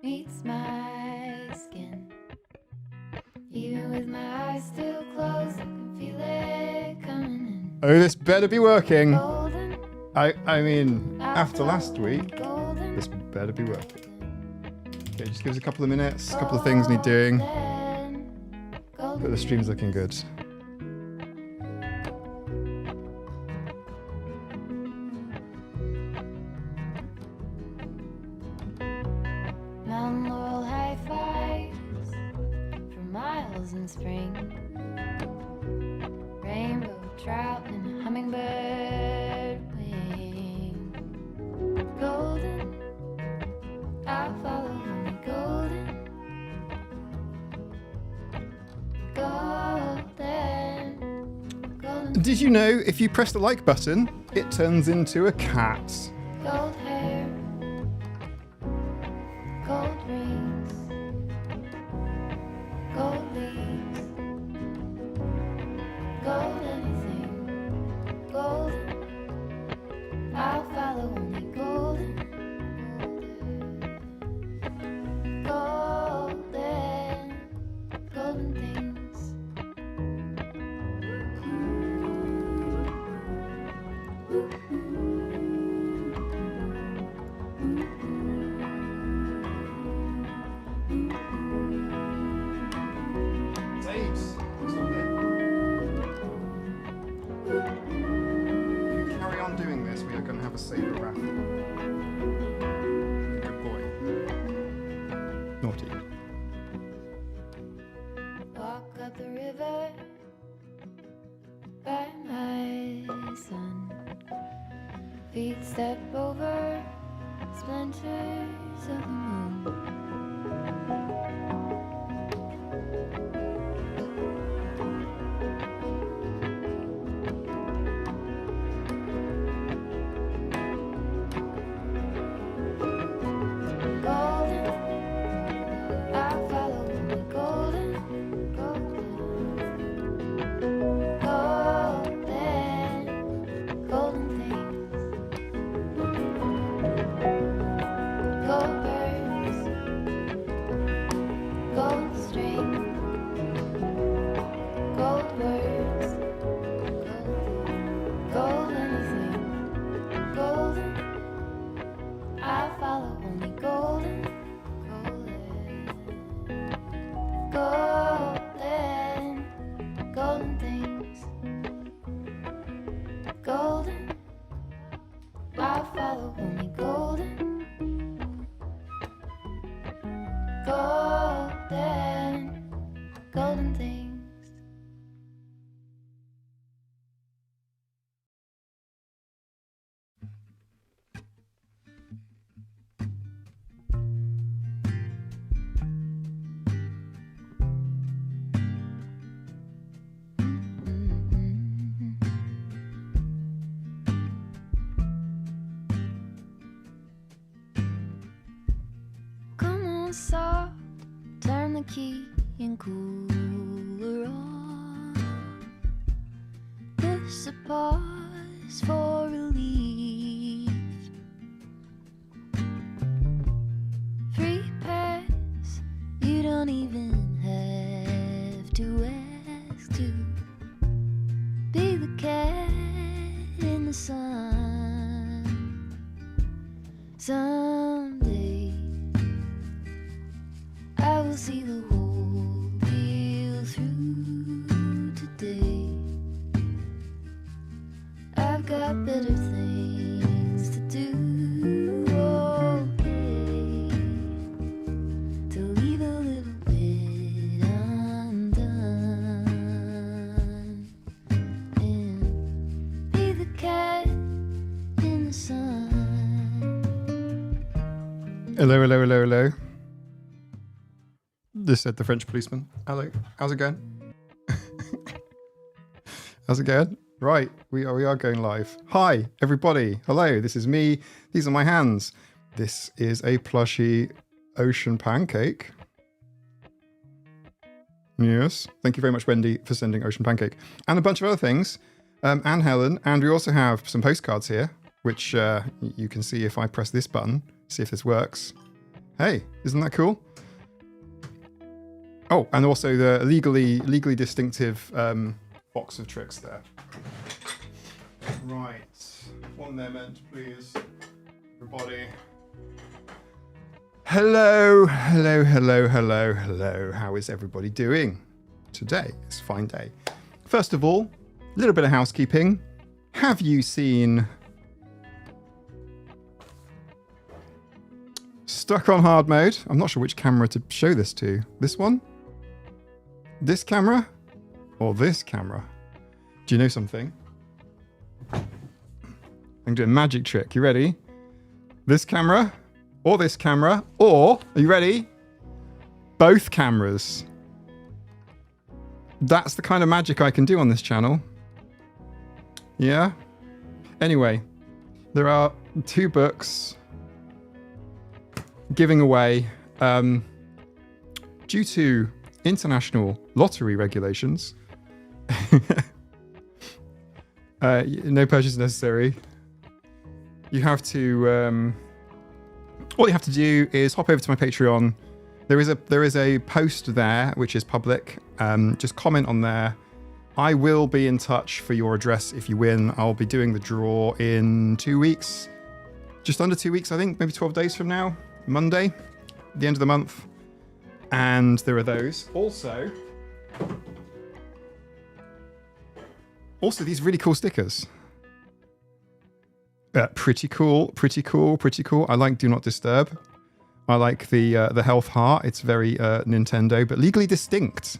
meets my skin. Even with my eyes still closed, I can feel it coming in. Oh, this better be working. Golden, I mean, after last follow week, golden, this better be working. Okay, just give us a couple of minutes, a couple of things need doing, golden, but the stream's looking good. Mountain laurel high fives for miles in spring. Rainbow trout and a hummingbird wing. Golden, I'll follow only golden. Golden, golden. Did you know if you press the like button, it turns into a cat? Gold hair, gold rings, gold leaves, gold anything, golden. I'll follow only golden, golden, golden things. Saves. It's not there. If you carry on doing this, we are going to have a saber raffle. Good boy. Naughty. Walk up the river by my son. Feet step over splinters of the moon. Golden, I'll follow only golden, golden, golden things. Gold birds, gold string, gold words, gold anything, golden. I'll follow only golden, golden, golden things. Golden, I'll follow only golden, golden, golden things. Come on, soft, turn the key and cooler on. Push the pause for relief. Free pass, you don't even have to ask to be the cat in the sun. Someday I will see the whole deal through today. I've got better things to do, okay, to leave a little bit undone and be the cat in the sun. Hello, hello, hello, hello. This said the French policeman. Hello, how's it going? How's it going? Right, we are going live. Hi, everybody. Hello, this is me. These are my hands. This is a plushy ocean pancake. Yes, thank you very much, Wendy, for sending ocean pancake. And a bunch of other things. And Helen. And we also have some postcards here, which you can see if I press this button. See if this works. Hey, isn't that cool? Oh, and also the legally distinctive box of tricks there. Right. One there meant, please. Everybody. Hello. How is everybody doing today? It's a fine day. First of all, a little bit of housekeeping. Have you seen Stuck on hard mode? I'm not sure which camera to show this to. This one? This camera? Or this camera? Do you know something? I'm going to do a magic trick. You ready? This camera? Or this camera? Or, are you ready? Both cameras. That's the kind of magic I can do on this channel. Yeah? Anyway, there are 2 books giving away due to international lottery regulations. No purchase necessary. You have to all you have to do is hop over to my Patreon. There is a post there which is public. Just comment on there. I will be in touch for your address if you win. I'll be doing the draw in 2 weeks. Just under 2 weeks, I think, maybe 12 days from now. Monday, the end of the month. And there are those. Also these really cool stickers. Pretty cool. I like Do Not Disturb. I like the health heart. It's very Nintendo, but legally distinct.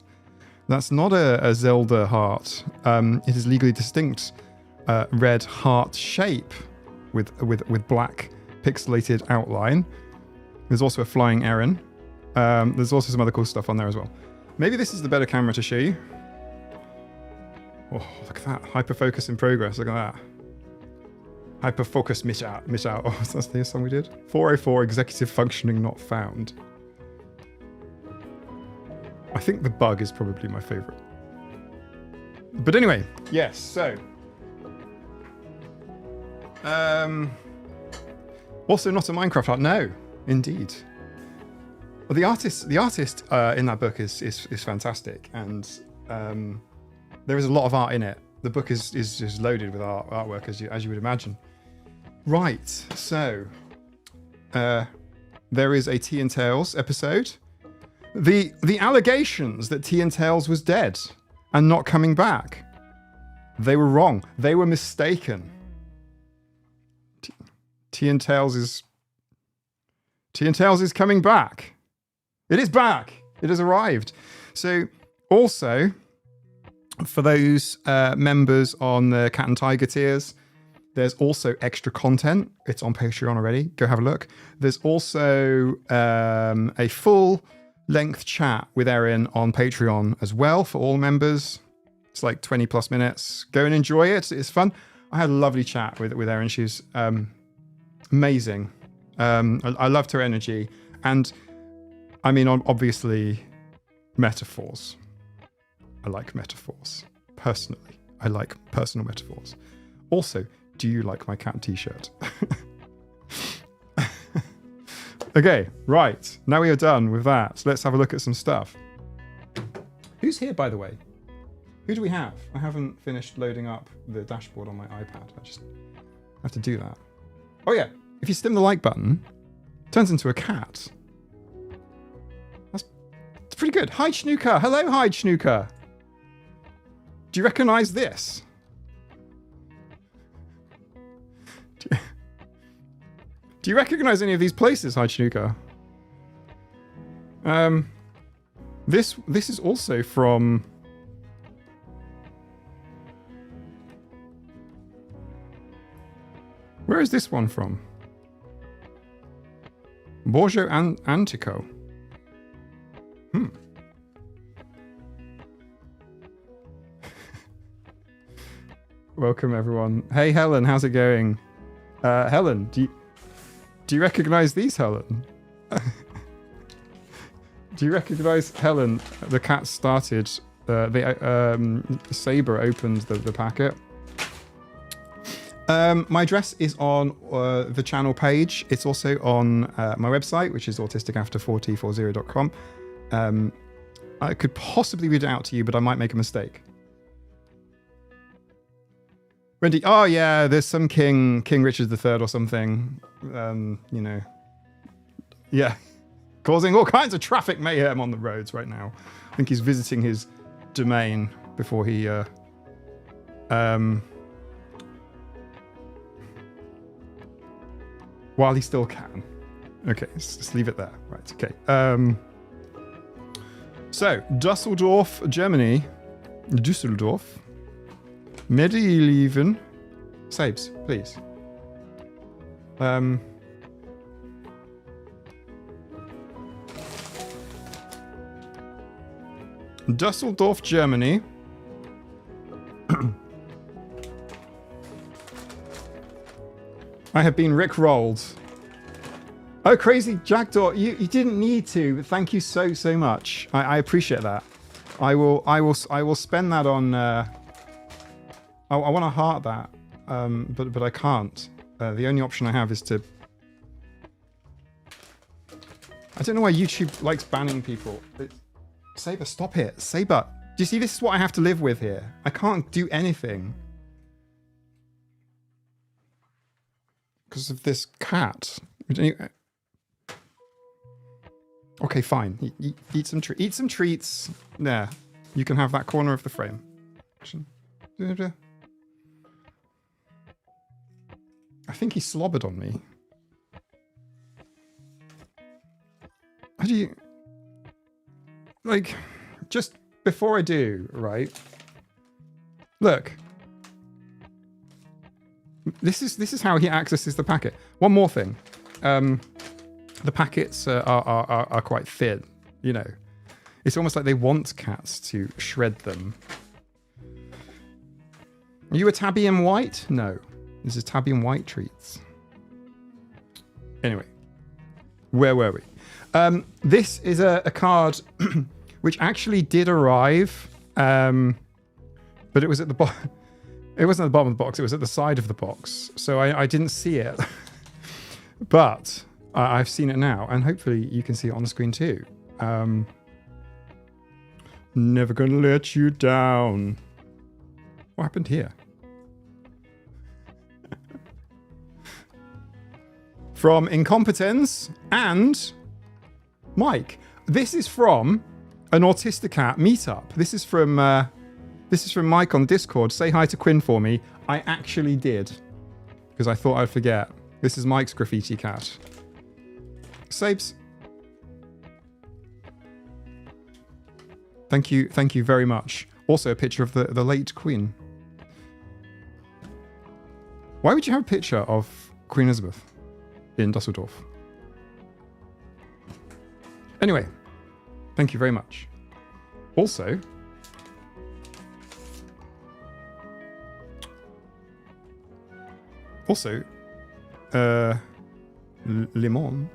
That's not a Zelda heart. It is legally distinct red heart shape with black pixelated outline. There's also a flying Erin. There's also some other cool stuff on there as well. Maybe this is the better camera to show you. Oh, look at that. Hyperfocus in progress. Look at that. Hyperfocus miss out. Oh, that's the song we did. 404 executive functioning not found. I think the bug is probably my favorite. But anyway, yes, so. Also not a Minecraft art. No, indeed. Well, the artist in that book is fantastic, and there is a lot of art in it. The book is just loaded with artwork, as you would imagine. Right, so there is a Tea and Tales episode. The allegations that Tea and Tales was dead and not coming back, they were wrong. They were mistaken. Tea and Tales is coming back. It is back. It has arrived. So also, for those members on the Cat and Tiger tiers, there's also extra content. It's on Patreon already. Go have a look. There's also a full-length chat with Erin on Patreon as well for all members. It's like 20 plus minutes. Go and enjoy it. It's fun. I had a lovely chat with Erin. She's amazing. I loved her energy. And I mean, obviously, metaphors. I like metaphors. Personally, I like personal metaphors. Also, do you like my cat t-shirt? Okay, right. Now we are done with that. So let's have a look at some stuff. Who's here, by the way? Who do we have? I haven't finished loading up the dashboard on my iPad. I just have to do that. Oh yeah, if you stim the like button, it turns into a cat. It's pretty good. Hi, Snooker. Hello, hi, Snooker. Do you recognize this? Do you recognize any of these places, hi, Snooker? This is also from... Where is this one from? Borgio Antico. Welcome, everyone. Hey, Helen, how's it going? Helen, do you recognize these, Helen? Do you recognize Helen? The cat started. Saber opened the packet. My address is on the channel page. It's also on my website, which is autisticafter4040.com. I could possibly read it out to you, but I might make a mistake. Wendy, oh yeah, there's some King Richard III or something, you know. Yeah, causing all kinds of traffic mayhem on the roads right now. I think he's visiting his domain before he, while he still can. Okay, let's just leave it there. Right, okay. So, Dusseldorf, Germany. Düsseldorf. Medieven. Saves, please. Dusseldorf, Germany. I have been rickrolled. Oh, crazy Jackdaw! You didn't need to, but thank you so much. I appreciate that. I will spend that on. I want to heart that, but I can't. The only option I have is to. I don't know why YouTube likes banning people. Saber, stop it, Saber. Do you see? This is what I have to live with here. I can't do anything because of this cat. Okay, fine. Eat some treats. There, you can have that corner of the frame. I think he slobbered on me. How do you... Like, just before I do, right? Look. This is how he accesses the packet. One more thing. The packets are quite thin, you know. It's almost like they want cats to shred them. Are you a Tabby and White? No. This is Tabby and White treats. Anyway. Where were we? This is a card which actually did arrive, but it was at the bottom. It wasn't at the bottom of the box. It was at the side of the box. So I didn't see it. But I've seen it now, and hopefully you can see it on the screen too. Never gonna let you down. What happened here? From Incompetence and Mike. This is from an autisticat meetup. This is from Mike on Discord. Say hi to Quinn for me. I actually did, because I thought I'd forget. This is Mike's graffiti cat. Sabes. Thank you very much. Also a picture of the late Queen. Why would you have a picture of Queen Elizabeth in Dusseldorf? Anyway, thank you very much. Also, Limon.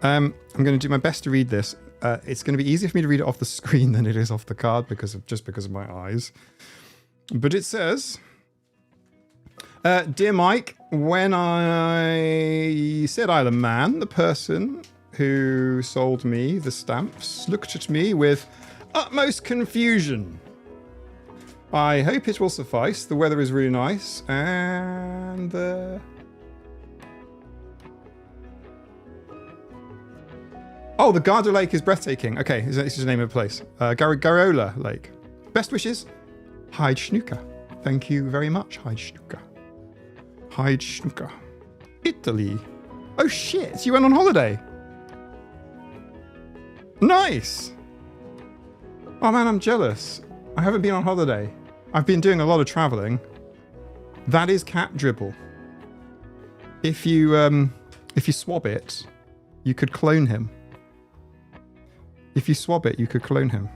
I'm going to do my best to read this. It's going to be easier for me to read it off the screen than it is off the card because of my eyes. But it says, "Dear Mike, when I said I'm the man, the person who sold me the stamps looked at me with utmost confusion. I hope it will suffice. The weather is really nice, and oh, the Garda Lake is breathtaking. Okay, this is the name of the place. Garola Lake. Best wishes, Hyde Schnucker. Thank you very much, Hyde Schnucker. Hyde Schnucker. Italy. Oh shit, you went on holiday. Nice. Oh man, I'm jealous. I haven't been on holiday. I've been doing a lot of traveling. That is cat dribble. If you swab it, you could clone him. If you swab it, you could clone him.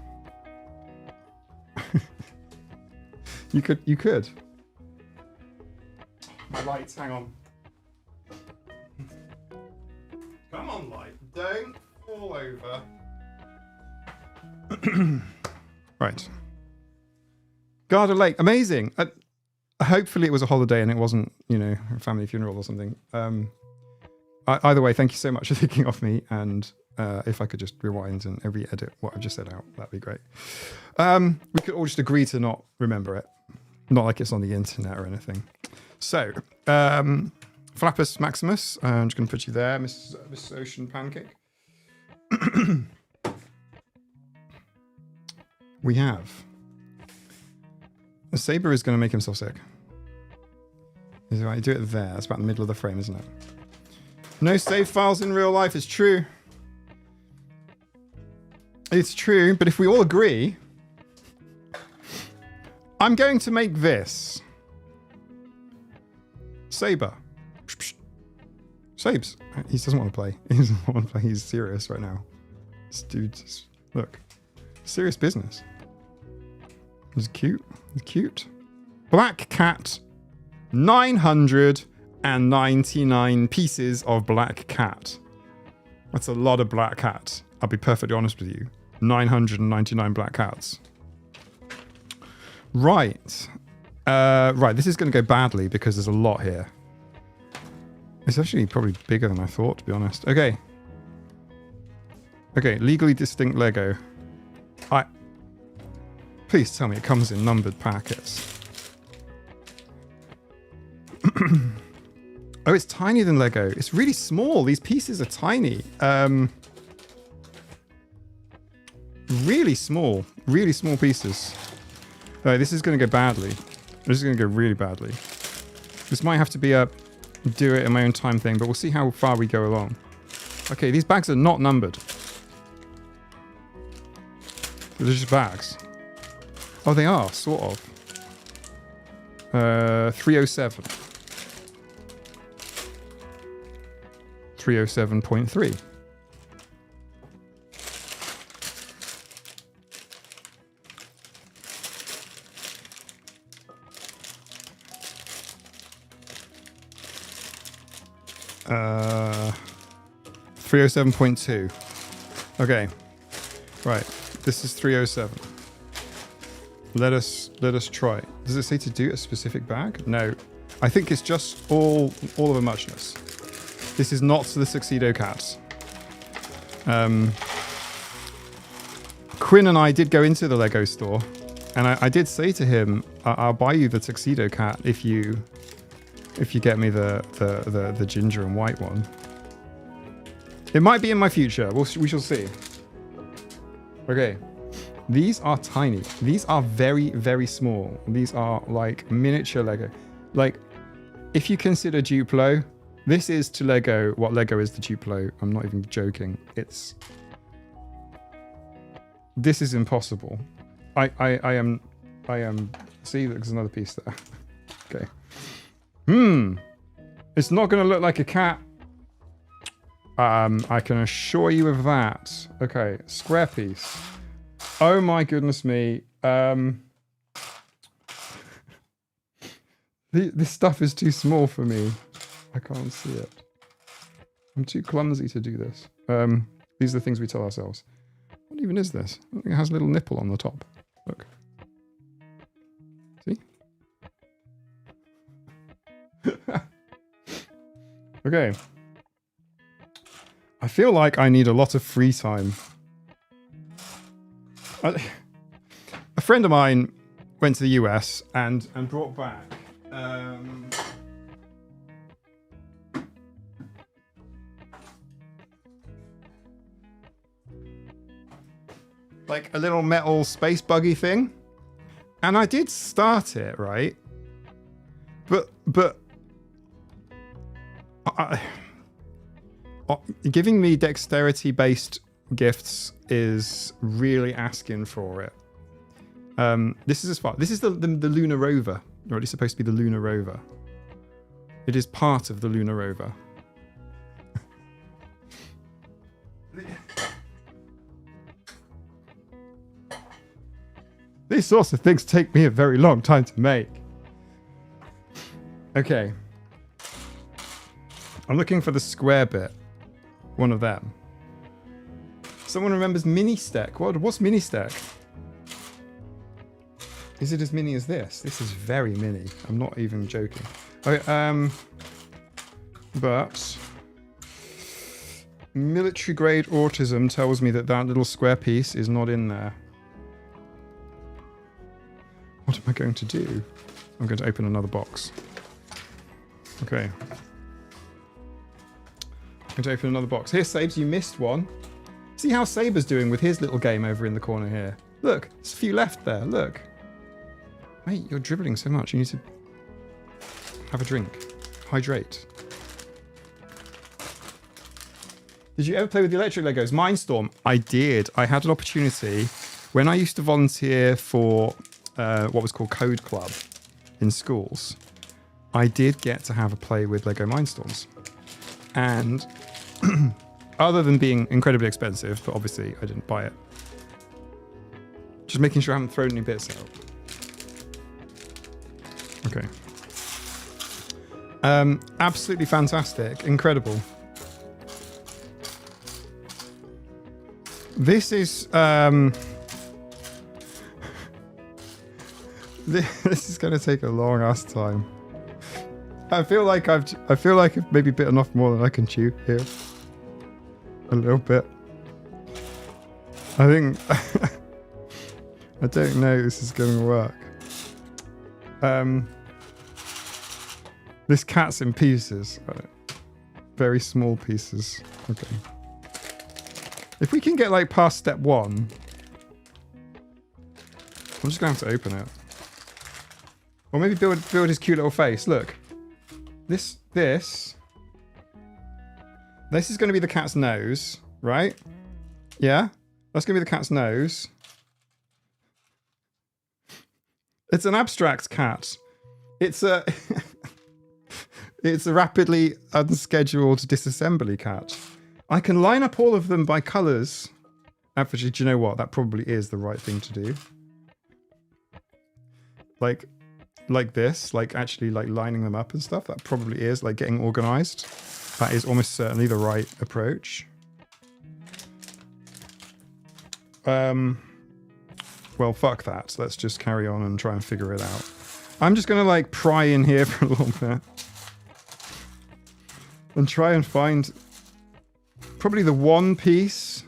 You could. My lights, hang on. Come on, light. Don't fall over. Right. Garda Lake, amazing. hopefully it was a holiday and it wasn't, you know, a family funeral or something. Either way, thank you so much for thinking of me. And if I could just rewind and re-edit what I've just said out, that'd be great. We could all just agree to not remember it. Not like it's on the internet or anything. So, Flappus Maximus, I'm just going to put you there, Miss Ocean Pancake. We have... The Saber is going to make himself sick. Is it right? Do it there. That's about the middle of the frame, isn't it? No save files in real life. It's true. It's true, but if we all agree... I'm going to make this. Saber. Sabes. He doesn't want to play. He doesn't want to play. He's serious right now. This dude's... Look. Serious business. He's cute. He's cute. Black cat. 999 pieces of black cat. That's a lot of black cat. I'll be perfectly honest with you. 999 black cats. Right. Right, this is going to go badly because there's a lot here. It's actually probably bigger than I thought, to be honest. Okay. Okay, legally distinct Lego. Please tell me it comes in numbered packets. Oh, it's tinier than Lego. It's really small. These pieces are tiny. Really small pieces. Oh, this is going to go badly. This is going to go really badly. This might have to be a do it in my own time thing, but we'll see how far we go along. Okay, these bags are not numbered. They're just bags. Oh, they are, sort of. 307. 307.3. Uh, 307.2. Okay. Right. This is 307. Let us try. Does it say to do a specific bag? No. I think it's just all of a muchness. This is not the Tuxedo Cat. Quinn and I did go into the Lego store, and I did say to him, "I'll buy you the Tuxedo Cat if you get me the ginger and white one." It might be in my future. We shall see. Okay. These are tiny. These are very, very small. These are like miniature Lego. Like, if you consider Duplo, this is to Lego what Lego is to Duplo. I'm not even joking. This is impossible. I am. See, there's another piece there. Okay. It's not going to look like a cat. I can assure you of that. Okay, square piece. Oh my goodness me. This stuff is too small for me. I can't see it. I'm too clumsy to do this. These are the things we tell ourselves. What even is this? I think it has a little nipple on the top. Look. See? Okay. I feel like I need a lot of free time. A friend of mine went to the US and brought back like a little metal space buggy thing, and I did start it, right? But giving me dexterity based gifts is really asking for it. This is as far. This is the lunar rover, or it's supposed to be the lunar rover. It is part of the lunar rover. These sorts of things take me a very long time to make. Okay. I'm looking for the square bit. One of them. Someone remembers mini stack. What's mini stack? Is it as mini as this? This is very mini. I'm not even joking. Okay, but military grade autism tells me that that little square piece is not in there. What am I going to do? I'm going to open another box. Okay. I'm going to open another box. Here, Sabes, you missed one. See how Saber's doing with his little game over in the corner here. Look, there's a few left there. Look. Mate, you're dribbling so much. You need to have a drink. Hydrate. Did you ever play with the electric Legos? Mindstorm? I did. I had an opportunity when I used to volunteer for what was called Code Club in schools. I did get to have a play with Lego Mindstorms. And other than being incredibly expensive, but obviously I didn't buy it. Just making sure I haven't thrown any bits out. Okay. Absolutely fantastic. Incredible. This is this is going to take a long ass time. I feel like I've maybe bitten off more than I can chew here. A little bit. I think I don't know this is going to work. This cat's in pieces. Very small pieces. Okay. If we can get like past step 1, I'm just going to have to open it. Or maybe build his cute little face. Look. This is going to be the cat's nose, right? Yeah? That's going to be the cat's nose. It's an abstract cat. It's a it's a rapidly unscheduled disassembly cat. I can line up all of them by colours. Actually, do you know what? That probably is the right thing to do. Like this, like actually like lining them up and stuff. That probably is like getting organised. That is almost certainly the right approach. Well, fuck that. Let's just carry on and try and figure it out. I'm just gonna like pry in here for a little bit and try and find probably the one piece.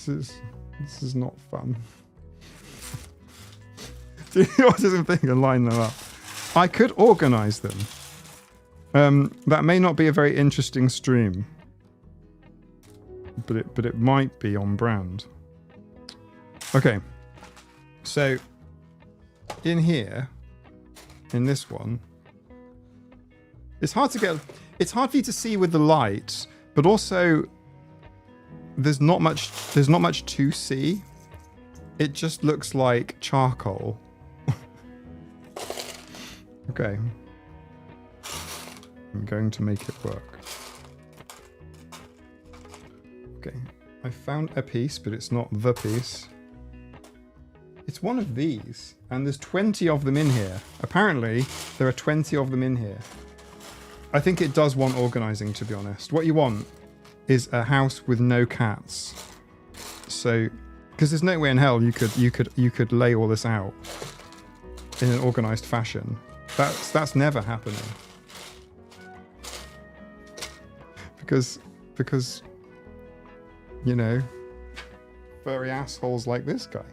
This is not fun. Do the autism thing and line them up. I could organise them. That may not be a very interesting stream, but it might be on brand. Okay, so in here, in this one, it's hard for you to see with the light, but also there's not much to see. It just looks like charcoal. Okay. I'm going to make it work. Okay. I found a piece, but it's not the piece. It's one of these, and there's 20 of them in here. Apparently, there are 20 of them in here. I think it does want organising, to be honest. What you want is a house with no cats. So, because there's no way in hell you could lay all this out in an organised fashion. That's never happening. Because you know, furry assholes like this guy.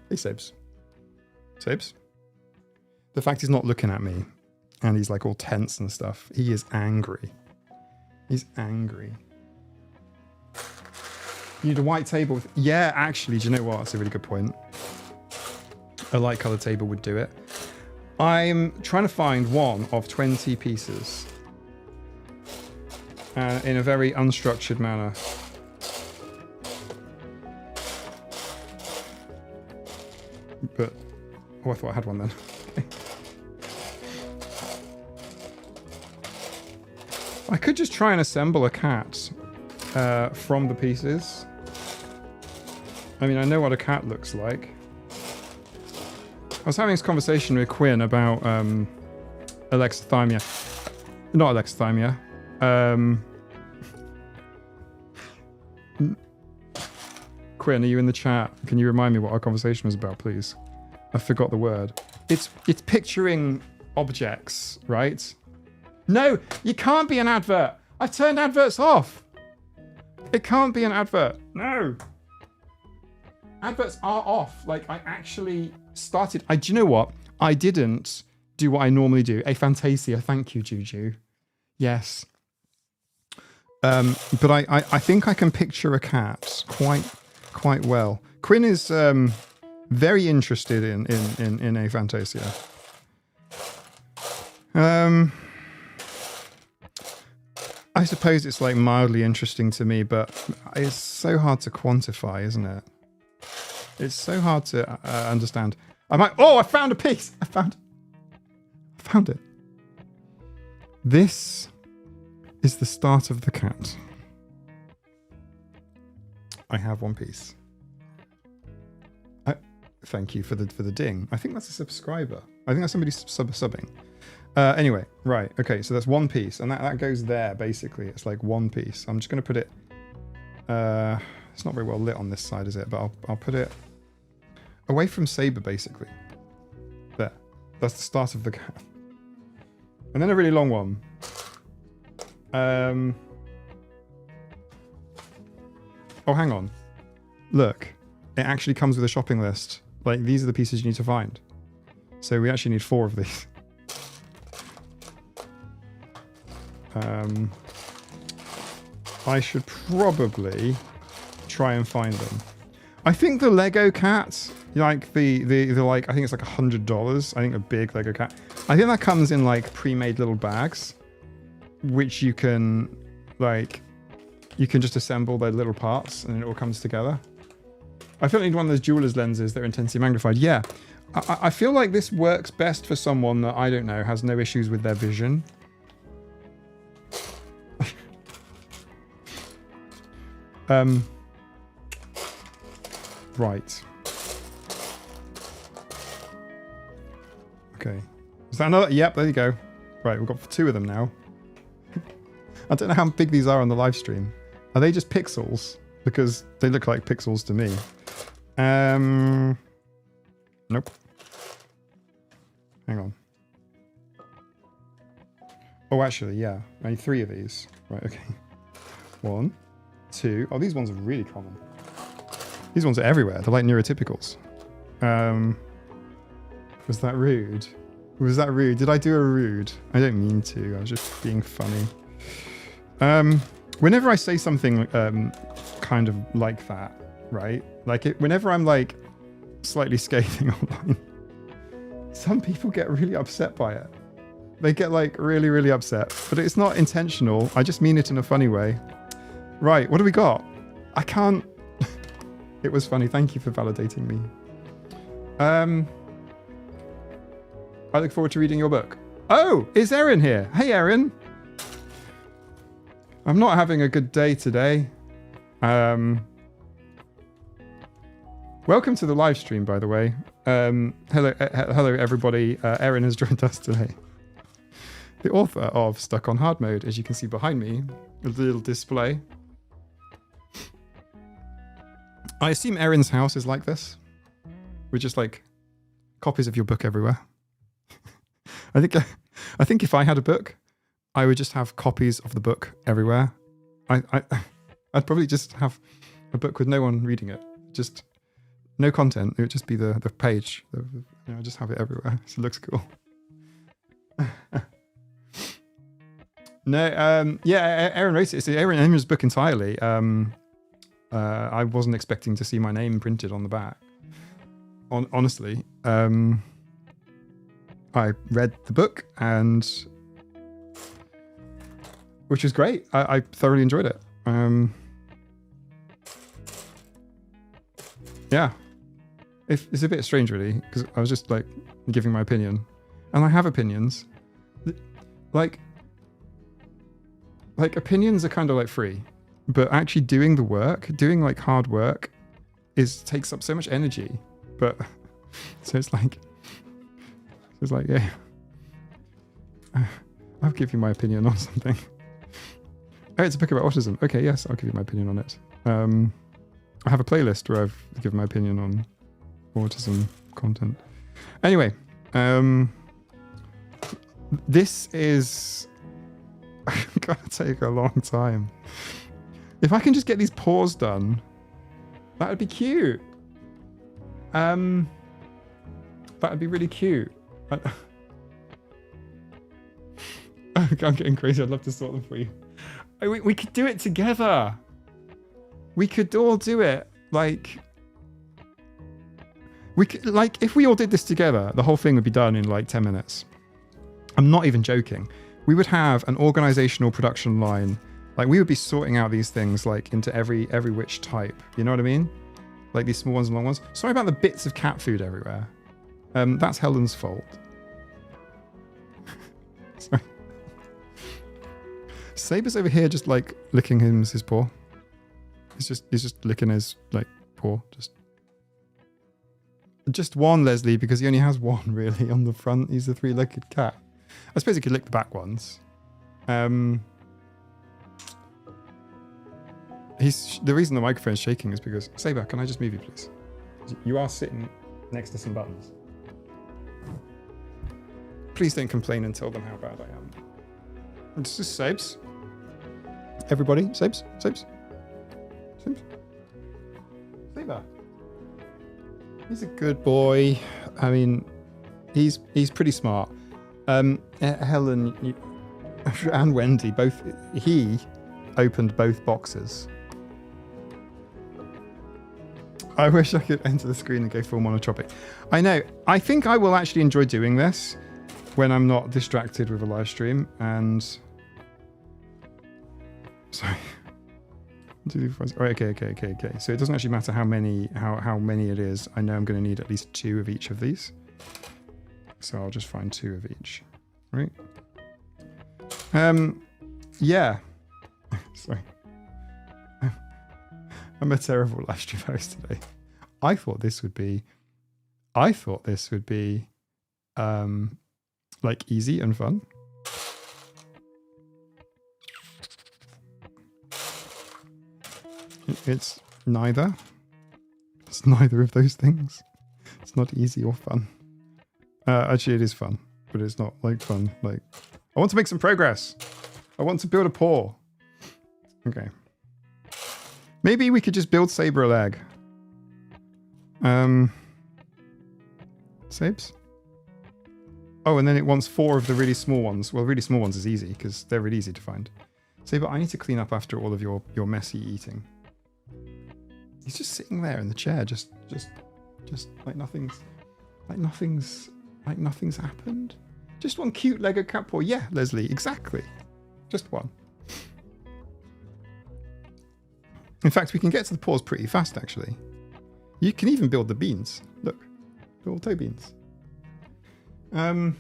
Hey, Sabes. Sabes? The fact he's not looking at me and he's like all tense and stuff. He is angry. He's angry. You need a white table with... Yeah, actually, do you know what? That's a really good point. A light coloured table would do it. I'm trying to find one of 20 pieces. In a very unstructured manner. But... Oh, I thought I had one then. Okay. I could just try and assemble a cat from the pieces. I mean, I know what a cat looks like. I was having this conversation with Quinn about alexithymia. Not alexithymia. Quinn, are you in the chat? Can you remind me what our conversation was about, please? I forgot the word. It's picturing objects, right? No, you can't be an advert. I turned adverts off. It can't be an advert. No. Adverts are off. Like, I actually started. Do you know what? I didn't do what I normally do. A Fantasia. Thank you, Juju. Yes. But I think I can picture a cat quite well. Quinn is very interested in A Fantasia. I suppose it's like mildly interesting to me, but it's so hard to quantify, isn't it? It's so hard to understand. I found a piece. I found it. This is the start of the cat. I have one piece. Thank you for the ding. I think that's a subscriber. I think that's somebody subbing. Anyway, right. Okay, so that's one piece, and that goes there, basically. It's like one piece. I'm just going to put it... it's not very well lit on this side, is it? But I'll put it away from Saber, basically. There. That's the start of the cat. And then a really long one. Oh, hang on. Look. It actually comes with a shopping list. Like, these are the pieces you need to find. So we actually need 4 of these. I should probably try and find them. I think the Lego cat, like the like, I think it's like $100. I think a big Lego cat. I think that comes in like pre-made little bags, which you can just assemble their little parts and it all comes together. I feel like need one of those jeweler's lenses that are intensely magnified. Yeah, I feel like this works best for someone that, I don't know, has no issues with their vision. Right. Okay. Is that another? Yep, there you go. Right, we've got 2 of them now. I don't know how big these are on the live stream. Are they just pixels? Because they look like pixels to me. Nope. Hang on. Oh, actually, yeah. I need 3 of these. Right, okay. 1, 2. Oh, these ones are really common. These ones are everywhere. They're like neurotypicals. Was that rude? Was that rude? Did I do a rude? I don't mean to. I was just being funny. Whenever I say something kind of like that, right? Like whenever I'm like slightly scathing online, some people get really upset by it. They get like really, really upset. But it's not intentional. I just mean it in a funny way. Right, what do we got? I can't... It was funny. Thank you for validating me. I look forward to reading your book. Oh, is Erin here? Hey, Erin. I'm not having a good day today. Welcome to the live stream, by the way. Hello, everybody. Erin has joined us today. The author of Stuck on Hard Mode, as you can see behind me, a little display. I assume Erin's house is like this. With just like copies of your book everywhere. I think if I had a book, I would just have copies of the book everywhere. I'd probably just have a book with no one reading it. Just no content. It would just be the page. Just have it everywhere. So it looks cool. No, yeah, Erin wrote it. It's Erin's book entirely. I wasn't expecting to see my name printed on the back. Honestly, I read the book which was great. I thoroughly enjoyed it. Yeah, it's a bit strange really, because I was just like giving my opinion, and I have opinions. Like opinions are kind of like free, but actually doing the work, doing like hard work, takes up so much energy. But so it's like yeah, I'll give you my opinion on something. Oh, it's a book about autism. Okay, yes, I'll give you my opinion on it. I have a playlist where I've given my opinion on autism content. Anyway, this is gonna take a long time. If I can just get these paws done, that would be cute. That would be really cute. I'm getting crazy. I'd love to sort them for you. We could do it together. We could all do it. Like, we could, like, if we all did this together, the whole thing would be done in like 10 minutes. I'm not even joking. We would have an organizational production line. Like, we would be sorting out these things like into every which type. You know what I mean? Like these small ones and long ones. Sorry about the bits of cat food everywhere. That's Helen's fault. Sorry. Saber's over here just like licking his paw. He's just licking his like paw. Just one, Leslie, because he only has one really on the front. He's a three-legged cat. I suppose he could lick the back ones. The reason the microphone's shaking is because Saber, can I just move you, please? You are sitting next to some buttons. Please don't complain and tell them how bad I am. This is Sabes. Everybody, Sabes. Saber. He's a good boy. I mean, he's pretty smart. Helen and Wendy he opened both boxes. I wish I could enter the screen and go full monotropic. I know. I think I will actually enjoy doing this when I'm not distracted with a live stream. And sorry. Right, okay. So it doesn't actually matter how many it is. I know I'm going to need at least 2 of each of these. So I'll just find 2 of each. Right. Yeah. Sorry. I'm a terrible live stream host today. I thought this would be like easy and fun. It's neither. It's neither of those things. It's not easy or fun. Actually, it is fun, but it's not like fun. Like, I want to make some progress. I want to build a paw. Okay. Maybe we could just build Saber a leg. Sabes? Oh, and then it wants 4 of the really small ones. Well, really small ones is easy because they're really easy to find. Saber, I need to clean up after all of your messy eating. He's just sitting there in the chair, just like nothing's happened. Just one cute Lego cat paw. Yeah, Leslie, exactly. Just one. In fact, we can get to the paws pretty fast, actually. You can even build the beans. Look, little toe beans. I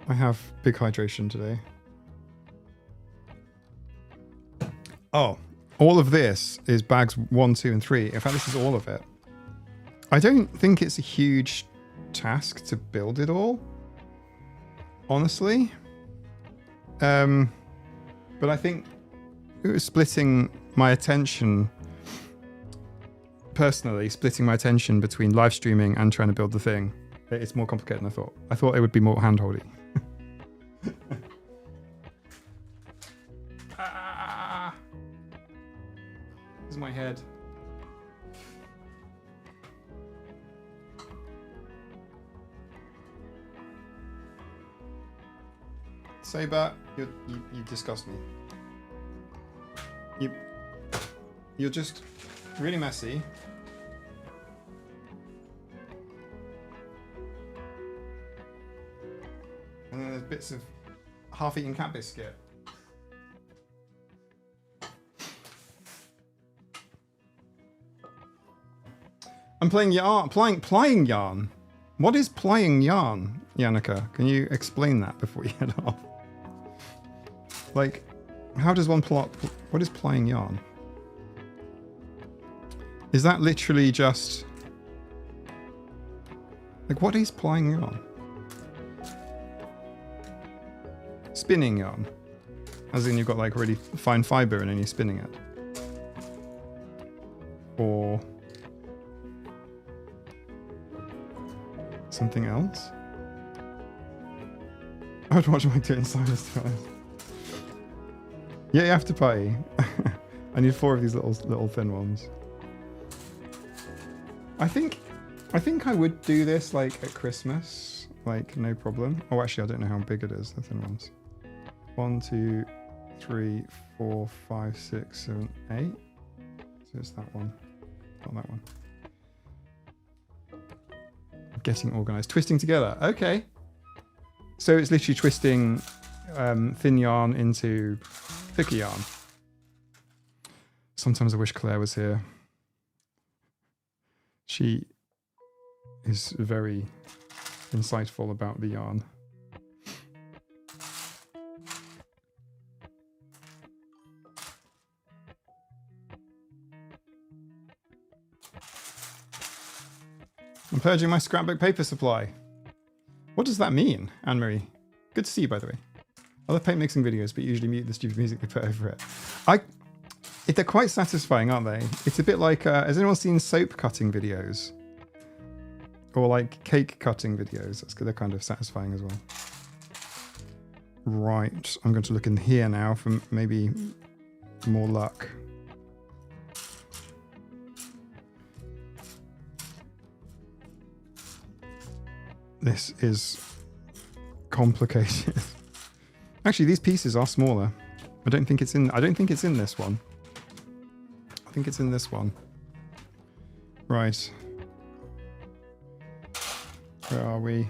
have big hydration today. Oh, all of this is bags 1, 2, and 3. In fact, this is all of it. I don't think it's a huge task to build it all, honestly. But I think it was splitting my attention between live streaming and trying to build the thing. It's more complicated than I thought. I thought it would be more hand-holdy. This is my head. Saber, you disgust me. You're just really messy. And then there's bits of half-eaten cat biscuit. I'm playing yarn. Playing yarn. What is playing yarn, Yannicka? Can you explain that before you head off? Like, how does one plot? What is playing yarn? Is that literally just like what is playing yarn? Spinning yarn. As in you've got like really fine fibre and then you're spinning it. Or something else? I would watch Mike do it in silence, to be honest. Yeah, you have to pay. I need 4 of these little thin ones. I think I would do this like at Christmas, like no problem. Oh, actually, I don't know how big it is. The thin ones. 1, 2, 3, 4, 5, 6, 7, 8. So it's that one, not that one. Getting organised, twisting together. Okay. So it's literally twisting thin yarn into thicker yarn. Sometimes I wish Claire was here. She is very insightful about the yarn. I'm purging my scrapbook paper supply. What does that mean, Anne-Marie? Good to see you, by the way. I love paint mixing videos, but usually mute the stupid music they put over it. They're quite satisfying, aren't they? It's a bit like, has anyone seen soap cutting videos? Or like cake cutting videos? They're kind of satisfying as well. Right, I'm going to look in here now for maybe more luck. This is complicated. Actually, these pieces are smaller. I don't think it's in this one. I think it's in this one. Right. Where are we?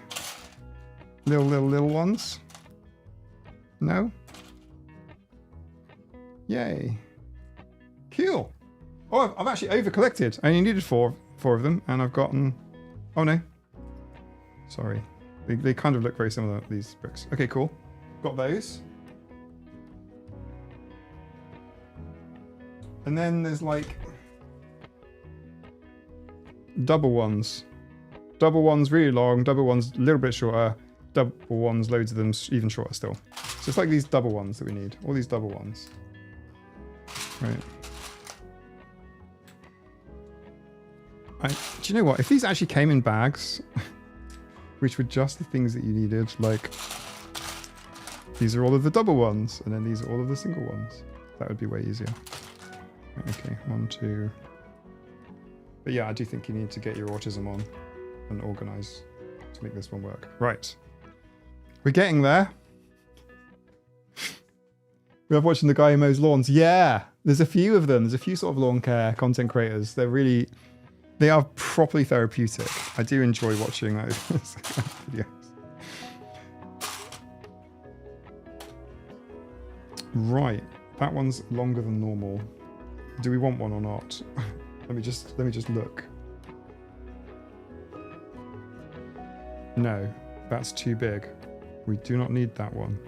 Little ones? No? Yay. Cool. Oh, I've actually over collected. I only needed four of them, and I've gotten... Oh no. Sorry. They kind of look very similar, these bricks. Okay, cool. Got those. And then there's like double ones. Double ones really long, double ones a little bit shorter, double ones, loads of them even shorter still. So it's like these double ones that we need. All these double ones. Right. Do you know what? If these actually came in bags, which were just the things that you needed, like these are all of the double ones, and then these are all of the single ones. That would be way easier. Okay, 1, 2. But yeah, I do think you need to get your autism on and organize to make this one work. Right. We're getting there. We love watching the guy who mows lawns. Yeah, there's a few of them. There's a few sort of lawn care content creators. They are properly therapeutic. I do enjoy watching those videos. Right, that one's longer than normal. Do we want one or not? let me just look. No, that's too big. We do not need that one.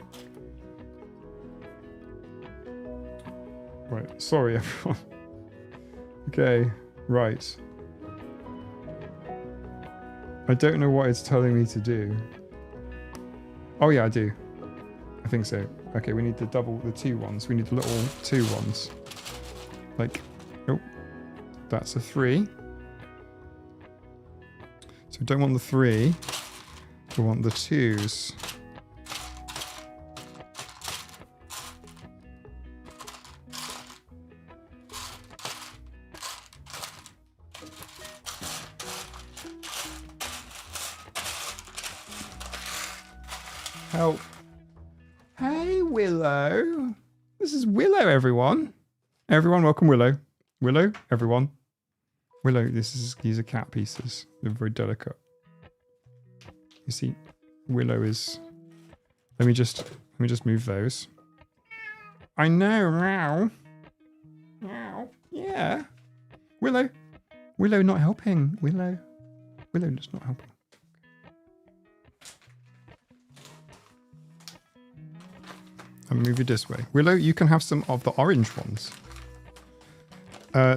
Right, sorry everyone. Okay, right. I don't know what it's telling me to do. Oh yeah, I do. I think so. Okay, we need the 2 ones. We need the little 2 ones. Like, oh, that's a 3. So we don't want the 3. We want the 2s. Help. Hey, Willow. This is Willow, everyone. Everyone, welcome Willow. Willow, everyone. Willow, these are cat pieces. They're very delicate. You see, Willow is... Let me just move those. I know, meow. Meow. Yeah. Willow. Willow not helping. Willow just not helping. I'll move you this way. Willow, you can have some of the orange ones.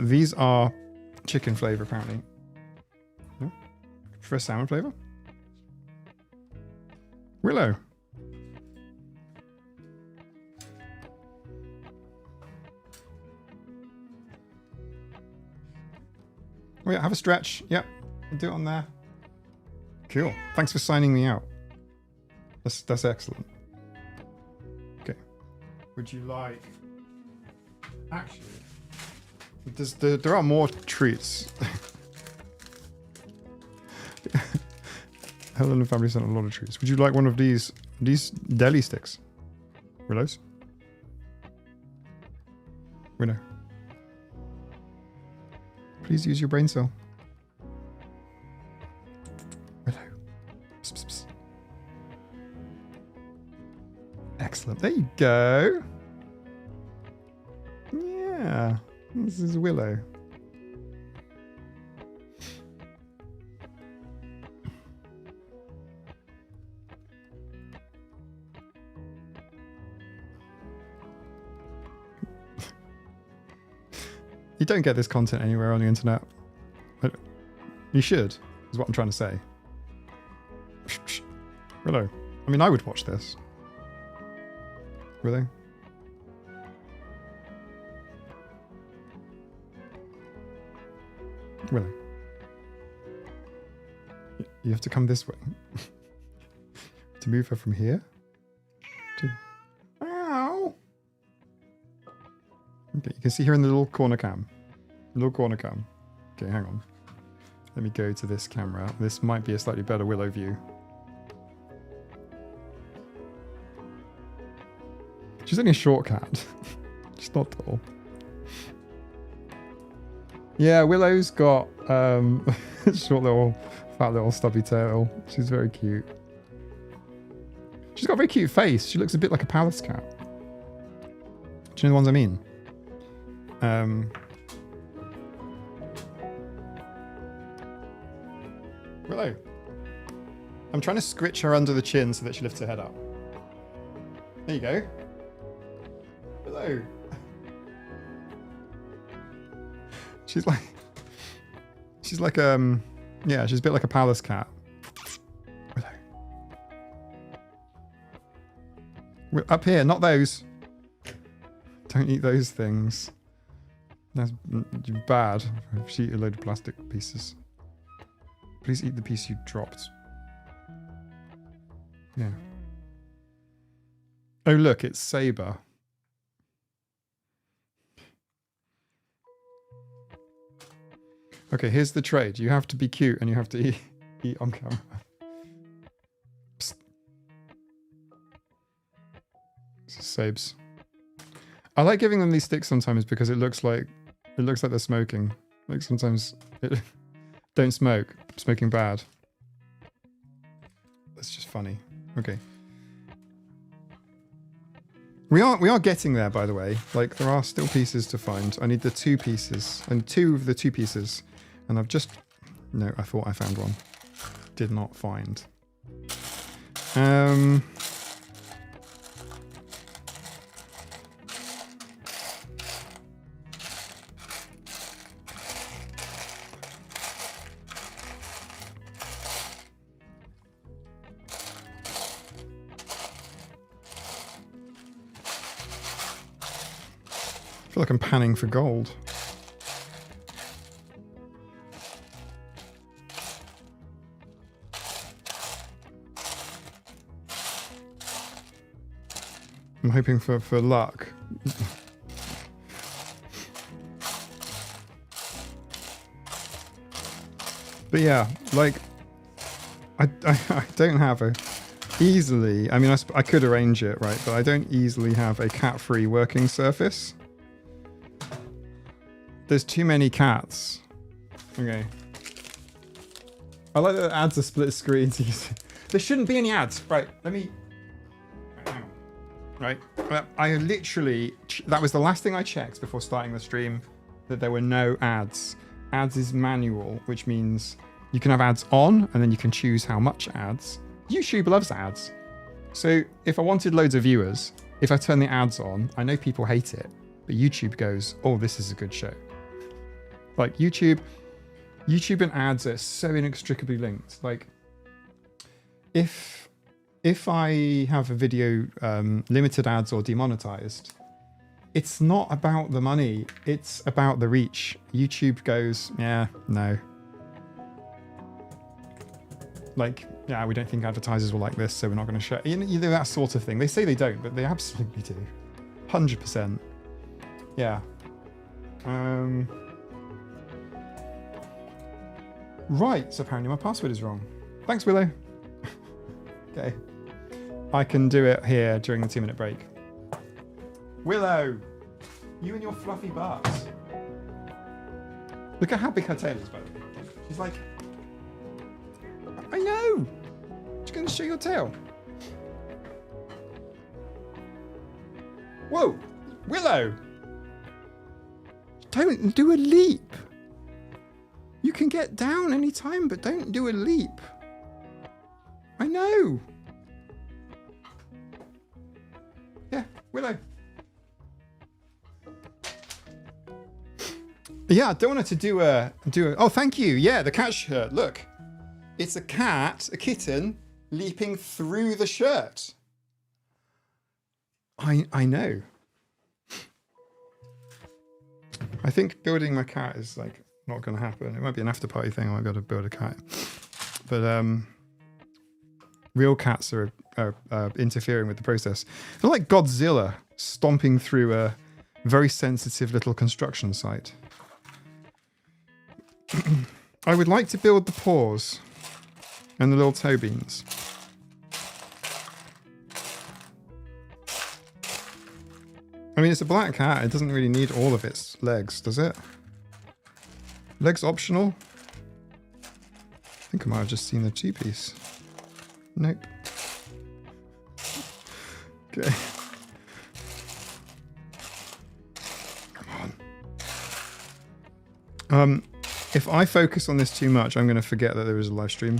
These are chicken flavour, apparently. No? For salmon flavour? Willow. Oh yeah, have a stretch. Yep. Do it on there. Cool. Thanks for signing me out. That's excellent. Okay. Would you like... Actually, there are more treats. Helen and family sent a lot of treats. Would you like one of these deli sticks? Willows? Willow. Please use your brain cell. Willow. Psst, psst, psst. Excellent. There you go. Yeah. This is Willow. You don't get this content anywhere on the internet. You should, is what I'm trying to say. Willow. I mean, I would watch this. Willow. Willow. You have to come this way. To move her from here. Ow! Okay, you can see her in the little corner cam. Little corner cam. Okay, hang on. Let me go to this camera. This might be a slightly better Willow view. She's only a short cat. She's not tall. Yeah, Willow's got short little, fat little stubby tail. She's very cute. She's got a very cute face. She looks a bit like a palace cat. Do you know the ones I mean? Willow. I'm trying to scritch her under the chin so that she lifts her head up. There you go. Willow. She's like, yeah, she's a bit like a palace cat. Willow. Up here, not those. Don't eat those things. That's bad. She eat a load of plastic pieces. Please eat the piece you dropped. Yeah. Oh look, it's Saber. Okay, here's the trade. You have to be cute and you have to eat on camera. Psst. This is Sabes. I like giving them these sticks sometimes because it looks like they're smoking. Like sometimes it don't smoke. Smoking bad. That's just funny. Okay. We are getting there, by the way. Like there are still pieces to find. I need the 2 pieces and 2 of the 2 pieces. And I've just... No, I thought I found one. Did not find. I feel like I'm panning for gold. I'm hoping for luck. But yeah, like I don't have a easily. I mean, I could arrange it, right? But I don't easily have a cat-free working surface. There's too many cats. Okay. I like that it adds a split screen to use. There shouldn't be any ads. Right, let me... Right, I literally... That was the last thing I checked before starting the stream, that there were no ads. Ads is manual, which means you can have ads on, and then you can choose how much ads. YouTube loves ads. So if I wanted loads of viewers, if I turn the ads on, I know people hate it, but YouTube goes, oh, this is a good show. Like YouTube and ads are so inextricably linked. Like if I have a video limited ads or demonetized, It's not about the money. It's about the reach. YouTube goes, yeah, no. Like, yeah, we don't think advertisers will like this, so we're not going to show. You know, that sort of thing. They say they don't, but they absolutely do. 100%. Yeah. Right, so apparently my password is wrong. Thanks, Willow. Okay. I can do it here during the 2-minute break. Willow! You and your fluffy butt. Look at how big her tail is, by the way. She's like... I know! She's going to show your tail. Whoa! Willow! Don't do a leap! You can get down anytime, but don't do a leap. I know! Yeah, Willow. Yeah, I don't want her to do a... Oh, thank you. Yeah, the cat shirt. Look. It's a cat, a kitten, leaping through the shirt. I know. I think building my cat is like not going to happen. It might be an after party thing. I might be able to build a cat. But real cats are interfering with the process. They're like Godzilla stomping through a very sensitive little construction site. I would like to build the paws and the little toe beans. I mean, it's a black cat. It doesn't really need all of its legs, does it? Legs optional? I think I might have just seen the two-piece. Nope. Okay. Come on. If I focus on this too much, I'm going to forget that there is a live stream.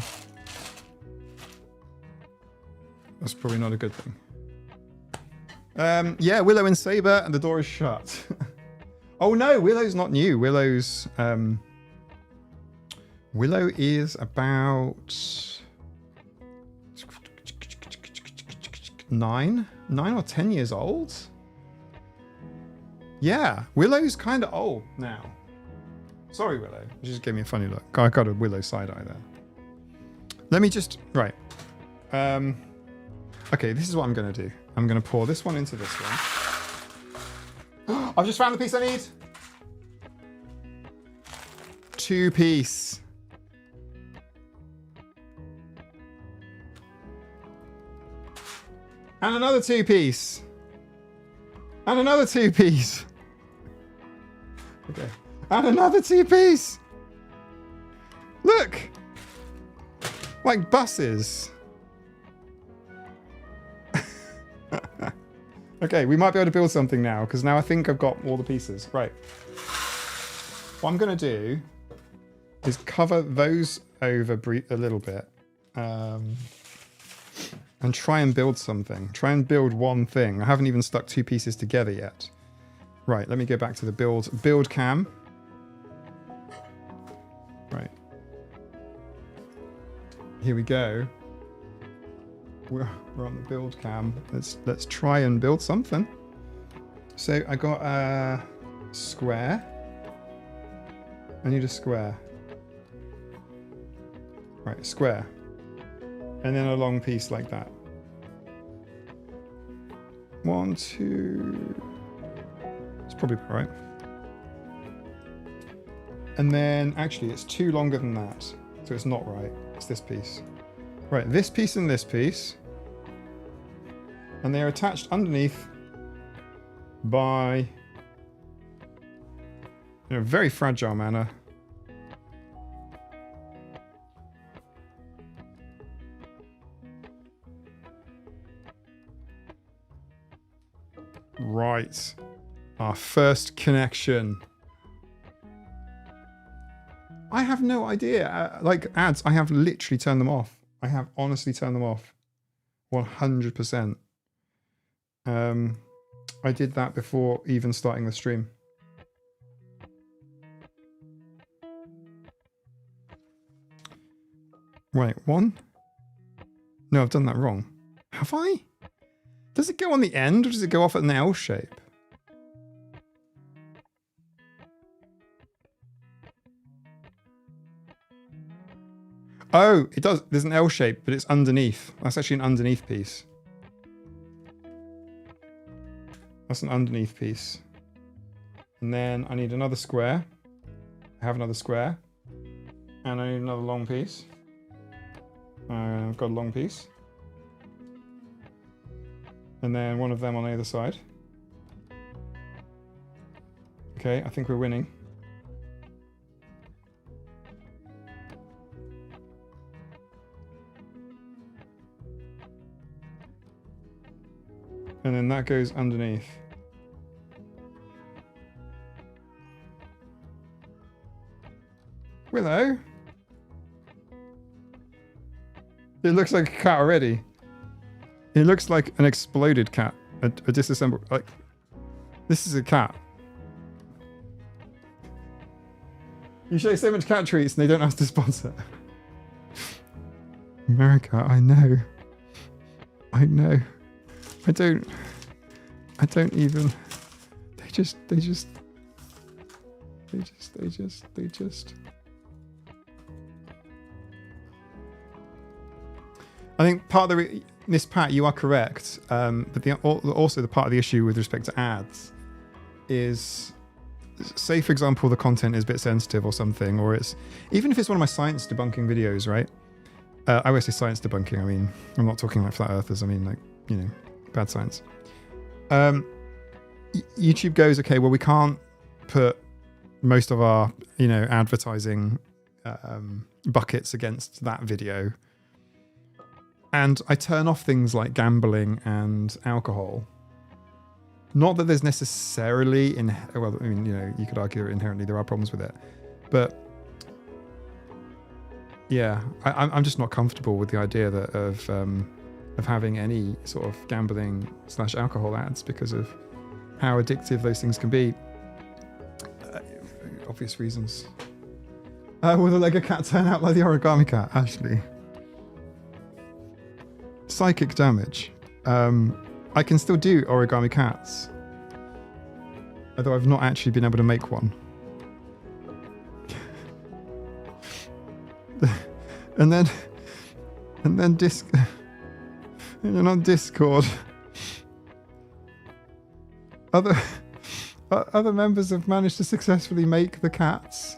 That's probably not a good thing. Yeah, Willow and Saber, and the door is shut. Oh no, Willow's not new. Willow's Willow is about 9 or 10 years old. Yeah, Willow's kind of old now. Sorry, Willow. You just gave me a funny look. I got a Willow side eye there. Let me just... Right. Okay, this is what I'm going to do. I'm going to pour this one into this one. I've just found the piece I need. 2-piece. And another 2-piece. And another 2-piece. Okay. And another 2-piece. Look. Like buses. Okay, we might be able to build something now, because now I think I've got all the pieces. Right. What I'm going to do is cover those over a little bit. And try and build something. Try and build one thing. I haven't even stuck 2 pieces together yet. Right, let me go back to the build cam. Right. Here we go. We're on the build cam. Let's try and build something. So I got a square. I need a square. Right, square. And then a long piece like that. 1, 2. It's probably right. And then actually it's 2 longer than that. So it's not right. It's this piece. Right, this piece and this piece. And they are attached underneath by, in a very fragile manner, right. Our first connection. I have no idea. Like ads, I have literally turned them off. I have honestly turned them off. 100%. I did that before even starting the stream. Right, 1. No, I've done that wrong. Have I? Does it go on the end or does it go off at an L shape? Oh, it does. There's an L shape, but it's underneath. That's actually an underneath piece. That's an underneath piece. And then I need another square. I have another square. And I need another long piece. I've got a long piece. And then one of them on the other side. Okay, I think we're winning. And then that goes underneath. Willow? It looks like a cat already. It looks like an exploded cat. A disassembled... Like, this is a cat. You show so much cat treats and they don't have to sponsor. America, I know. I know. I don't even... They just... I think part of the... Miss Pat, you are correct. But also the part of the issue with respect to ads is... Say, for example, the content is a bit sensitive or something, or it's... Even if it's one of my science debunking videos, right? I always say science debunking. I mean, I'm not talking like flat earthers. I mean, like, you know, bad science. YouTube goes, okay, well, we can't put most of our, you know, advertising buckets against that video. And I turn off things like gambling and alcohol. Not that there's necessarily, well, I mean, you know, you could argue inherently there are problems with it. But yeah, I'm just not comfortable with the idea that of having any sort of gambling / alcohol ads because of how addictive those things can be. Obvious reasons. Will the Lego cat turn out like the origami cat? Ashley. Psychic damage. I can still do origami cats. Although I've not actually been able to make one. and then and on Discord, other members have managed to successfully make the cats,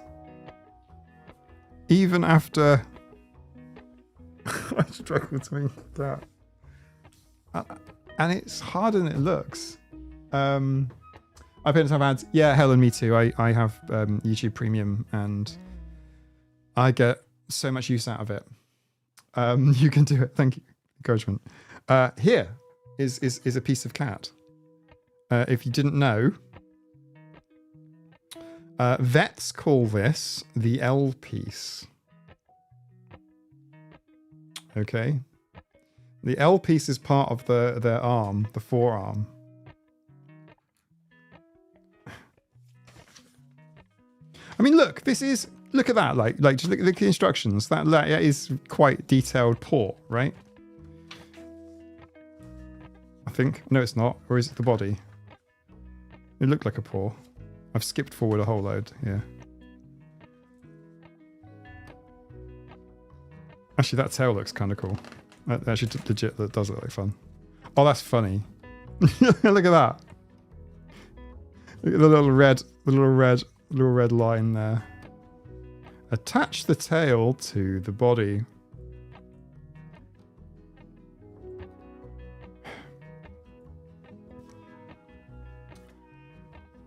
even after I struggle to make that, and it's harder than it looks. I parents have ads. Yeah, Helen, me too. I have YouTube Premium, and I get so much use out of it. You can do it. Thank you. Encouragement. Here is a piece of cat. If you didn't know, vets call this the L piece. Okay. The L piece is part of their arm, the forearm. I mean, look, look at that. Like just look at the instructions. That is quite detailed paw, right? I think. No, it's not. Or is it the body? It looked like a paw. I've skipped forward a whole load. Yeah. Actually, that tail looks kind of cool. That actually legit, that does look like fun. Oh, that's funny. Look at that. Look at the little red line there. Attach the tail to the body.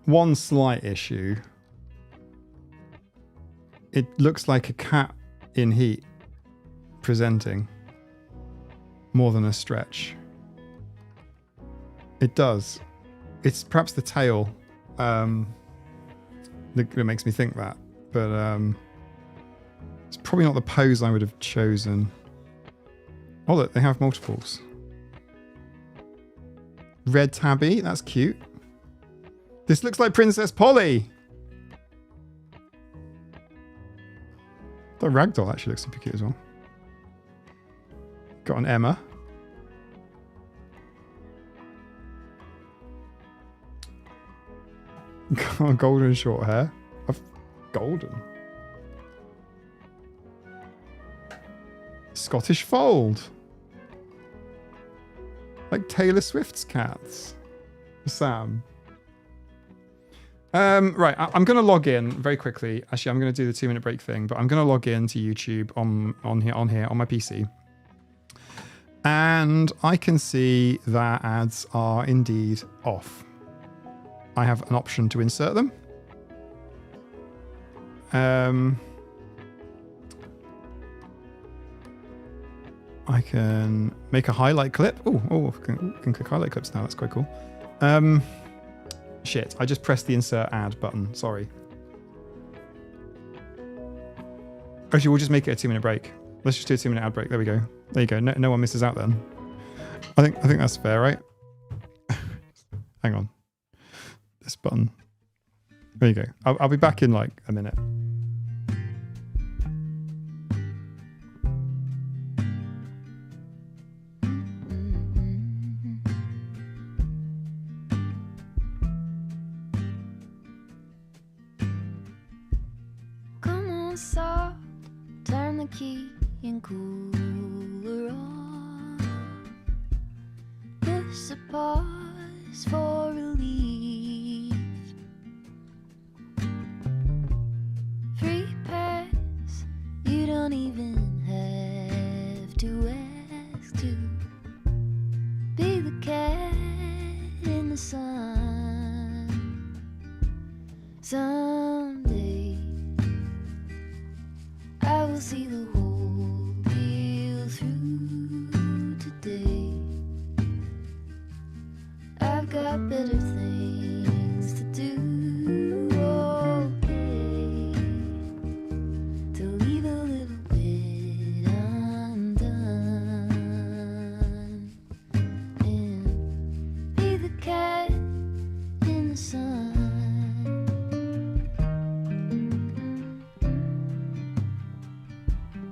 One slight issue. It looks like a cat in heat presenting more than a stretch. It does. It's perhaps the tail that makes me think that, but it's probably not the pose I would have chosen. Oh look, they have multiples. Red tabby, that's cute. This looks like Princess Polly. The ragdoll actually looks super cute as well. Got an Emma. Got golden short hair. Golden. Scottish Fold. Like Taylor Swift's cats. Sam. Right, I'm going to log in very quickly. Actually, I'm going to do the 2-minute break thing, but I'm going to log in to YouTube on here on my PC. And I can see that ads are indeed off. I have an option to insert them. I can make a highlight clip. Oh, I can click highlight clips now. That's quite cool. Shit, I just pressed the insert ad button. Sorry. Actually, we'll just make it a 2-minute break. Let's just do a 2-minute ad break. There we go. There you go. No one misses out then. I think that's fair, right? Hang on. This button. There you go. I'll be back in like a minute. Come on, soft, turn the key and cooler on. Push a pause for relief. Free pass, you don't even have to ask to be the cat in the sun. Someday I will see the whole deal through today. I've got better things to do. Okay, to leave a little bit undone and be the cat in the sun.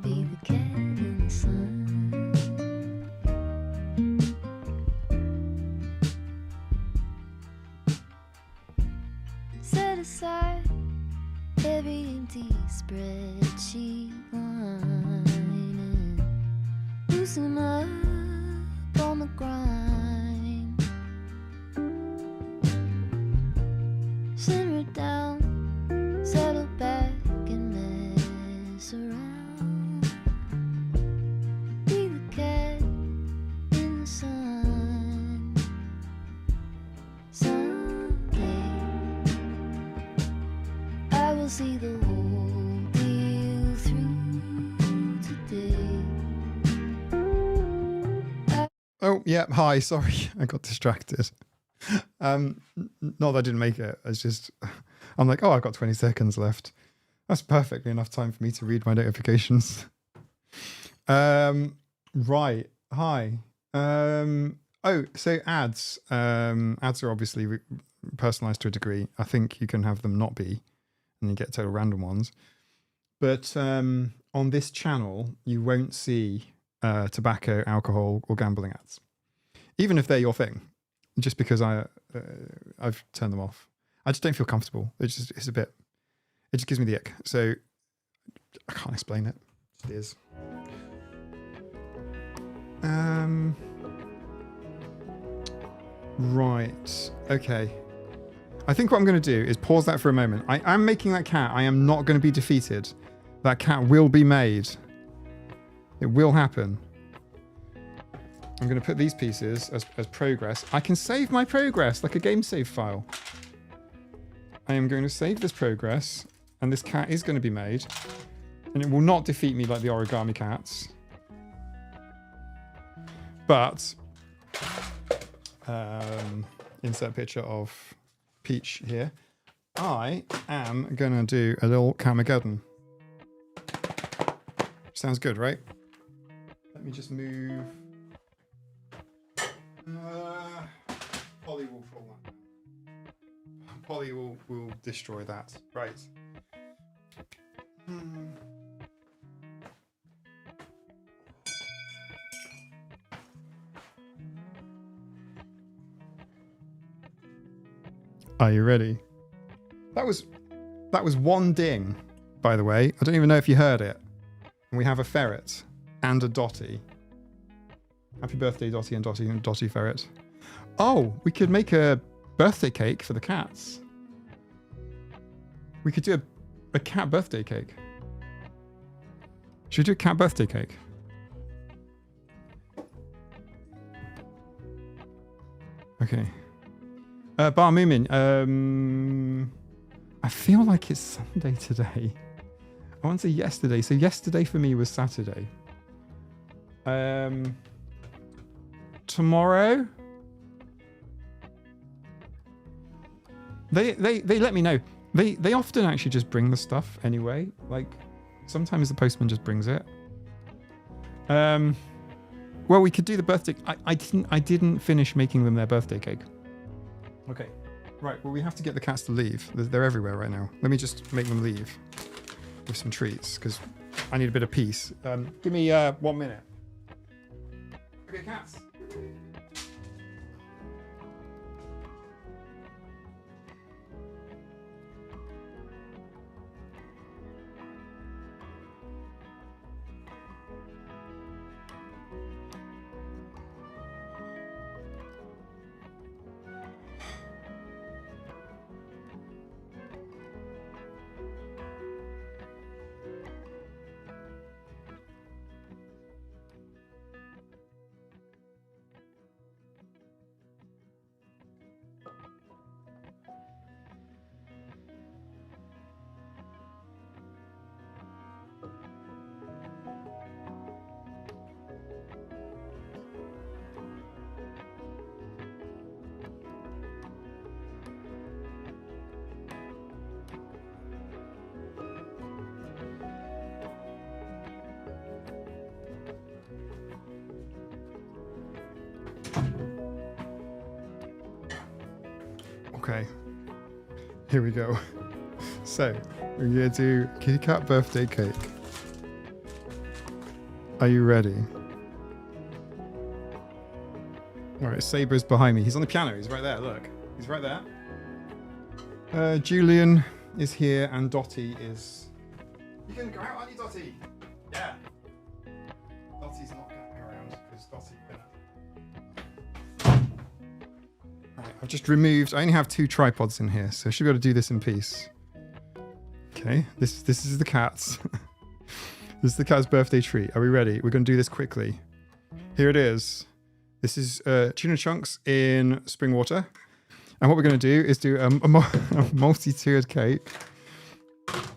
Be the cat in the sun. Set aside every empty spreadsheet line and loosen up on the grind. Simmer down, settle back and mess around. Be the cat in the sun. Someday I will see the whole deal through today. Oh, yeah. Hi. Sorry. I got distracted. Not that I didn't make it. It's just, I'm like, oh, I've got 20 seconds left. That's perfectly enough time for me to read my notifications. Right. Hi. Oh, so ads. Ads are obviously personalized to a degree. I think you can have them not be, and you get total random ones. But on this channel, you won't see tobacco, alcohol, or gambling ads, even if they're your thing. Just because I've turned them off. I just don't feel comfortable. It just gives me the ick. So I can't explain it. It is. Right. Okay. I think what I'm going to do is pause that for a moment. I am making that cat. I am not going to be defeated. That cat will be made. It will happen. I'm going to put these pieces as progress. I can save my progress like a game save file. I am going to save this progress, and this cat is going to be made. And it will not defeat me like the origami cats. But, insert picture of Peach here. I am going to do a little Carmageddon. Sounds good, right? Let me just move. Polly will pull that. Polly will destroy that. Right. Are you ready? That was one ding, by the way. I don't even know if you heard it. And we have a ferret. and a Dotty. Happy birthday, Dotty and Dotty and Dotty Ferret. Oh, we could make a birthday cake for the cats. We could do a cat birthday cake. Should we do a cat birthday cake? Okay. Bar Moomin. I feel like it's Sunday today. I want to say yesterday. So yesterday for me was Saturday. Tomorrow. They let me know. They often actually just bring the stuff anyway. Like sometimes the postman just brings it. Well, we could do the birthday. I didn't finish making them their birthday cake. Okay. Right. Well, we have to get the cats to leave. They're everywhere right now. Let me just make them leave with some treats because I need a bit of peace. Give me 1 minute. Okay, cats. Okay, here we go. So, we're going to do kitty cat birthday cake. Are you ready? Alright, Saber's behind me. He's on the piano. He's right there. Look. He's right there. Julian is here and Dotty is... You can go out, aren't you, Dotty? Yeah. Dotty's not going around because Dotty's been... Right, I've just removed... I only have 2 tripods in here, so I should be able to do this in peace. Okay, this is the cat's. This is the cat's birthday treat. Are we ready? We're going to do this quickly. Here it is. This is tuna chunks in spring water. And what we're going to do is do a multi-tiered cake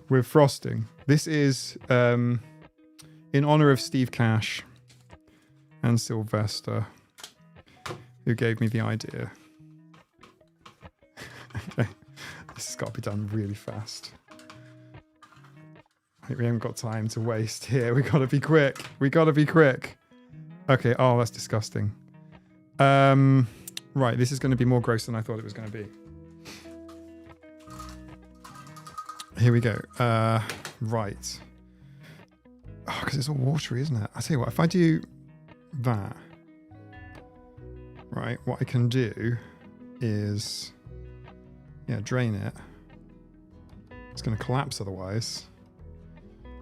with frosting. This is in honor of Steve Cash and Sylvester, who gave me the idea. Okay, this has got to be done really fast. I think we haven't got time to waste here. We got to be quick. We got to be quick. Okay. Oh, that's disgusting. Right. This is going to be more gross than I thought it was going to be. Here we go. Right. Oh, because it's all watery, isn't it? I tell you what, if I do that, right, what I can do is, yeah, drain it. It's going to collapse otherwise.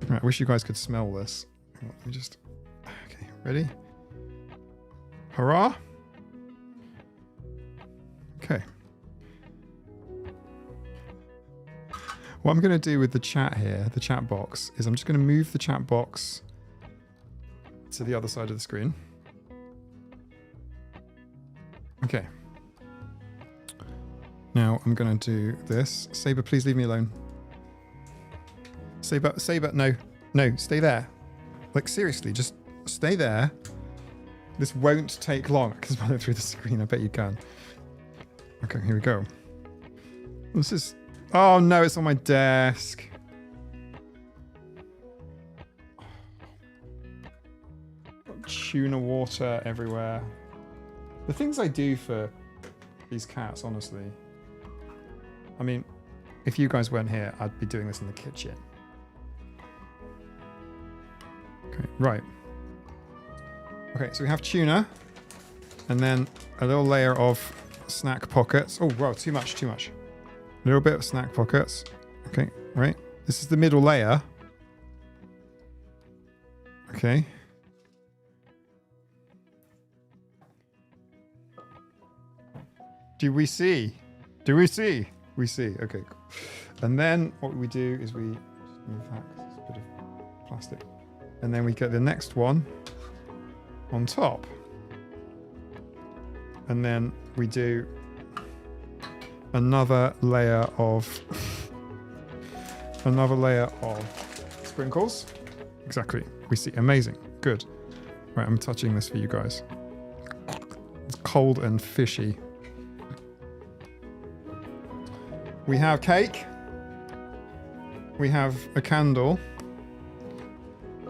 Right, I wish you guys could smell this. Let me just... Okay, ready? Hurrah! Okay. What I'm going to do with the chat here, the chat box, is I'm just going to move the chat box to the other side of the screen. Okay. Now I'm going to do this. Saber, please leave me alone. Saber, no, stay there. Like, seriously, just stay there. This won't take long. I can smell it through the screen. I bet you can. Okay, here we go. This is... Oh, no, it's on my desk. Got tuna water everywhere. The things I do for these cats, honestly. I mean, if you guys weren't here, I'd be doing this in the kitchen. Okay, right. Okay, so we have tuna, and then a little layer of snack pockets. Oh, wow, too much. A little bit of snack pockets. Okay, right. This is the middle layer. Okay. Do we see? Do we see? We see. Okay, cool. And then what we do is we just move that 'cause it's a bit of plastic. And then we get the next one on top. And then we do another layer of sprinkles. Exactly. We see. Amazing. Good. Right, I'm touching this for you guys. It's cold and fishy. We have cake. We have a candle.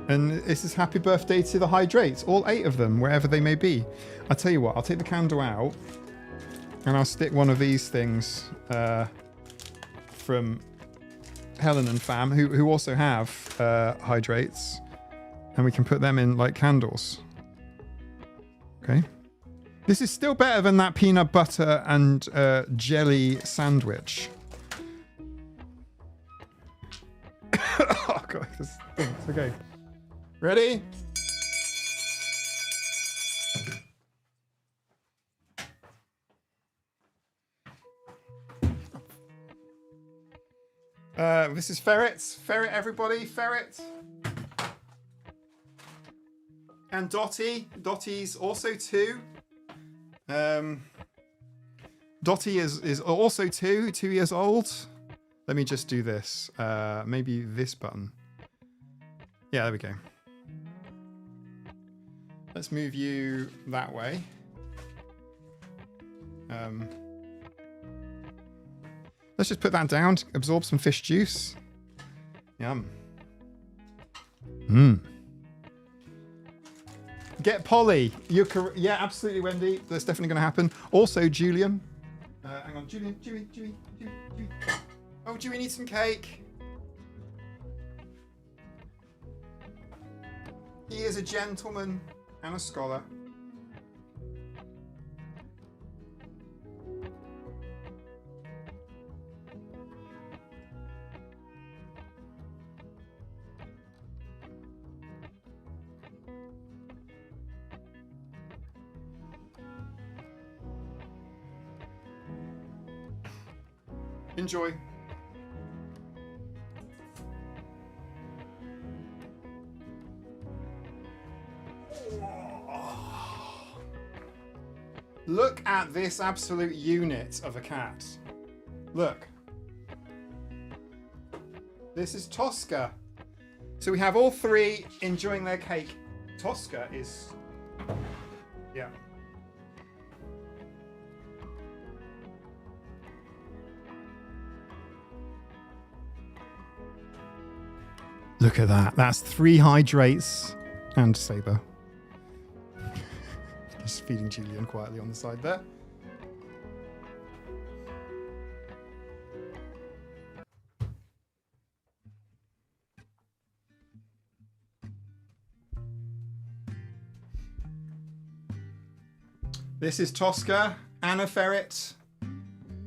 And this is happy birthday to the hydrates, all 8 of them, wherever they may be. I'll tell you what, I'll take the candle out and I'll stick one of these things from Helen and fam, who also have hydrates, and we can put them in like candles. Okay. This is still better than that peanut butter and jelly sandwich. Oh god, this stinks. Okay. Ready? This is ferrets. Ferret, everybody. Ferret. And Dottie. Dottie's also 2. Dottie is also 2 years old. Let me just do this. Maybe this button. Yeah, there we go. Let's move you that way. Let's just put that down to absorb some fish juice. Yum. Get Polly. Yeah, absolutely, Wendy. That's definitely going to happen. Also, Julian. Hang on, Julian. Dewey. Oh, Dewey needs some cake. He is a gentleman and a scholar. Enjoy. Look at this absolute unit of a cat. Look. This is Tosca. So we have all 3 enjoying their cake. Tosca is... Yeah. Look at that. That's 3 hydrates and Sabre. Just feeding Julian quietly on the side there. This is Tosca, Anna Ferret.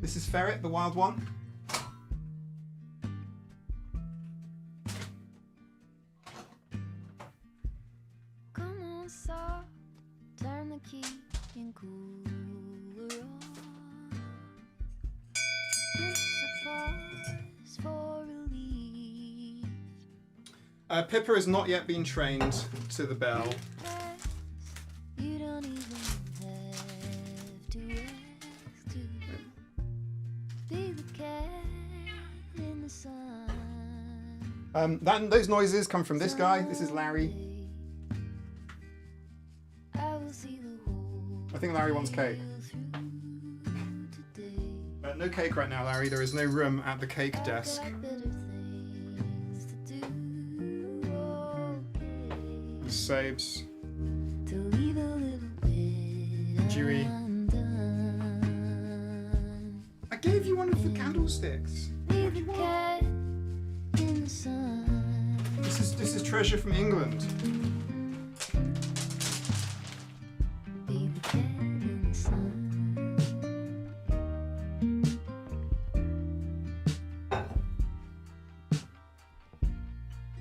This is Ferret, the wild one. Pippa has not yet been trained to the bell. Those noises come from this guy. This is Larry. I think Larry wants cake. No cake right now, Larry. There is no room at the cake desk. Sabes. Dewey. I gave you one of the candlesticks. What do you want? This is treasure from England.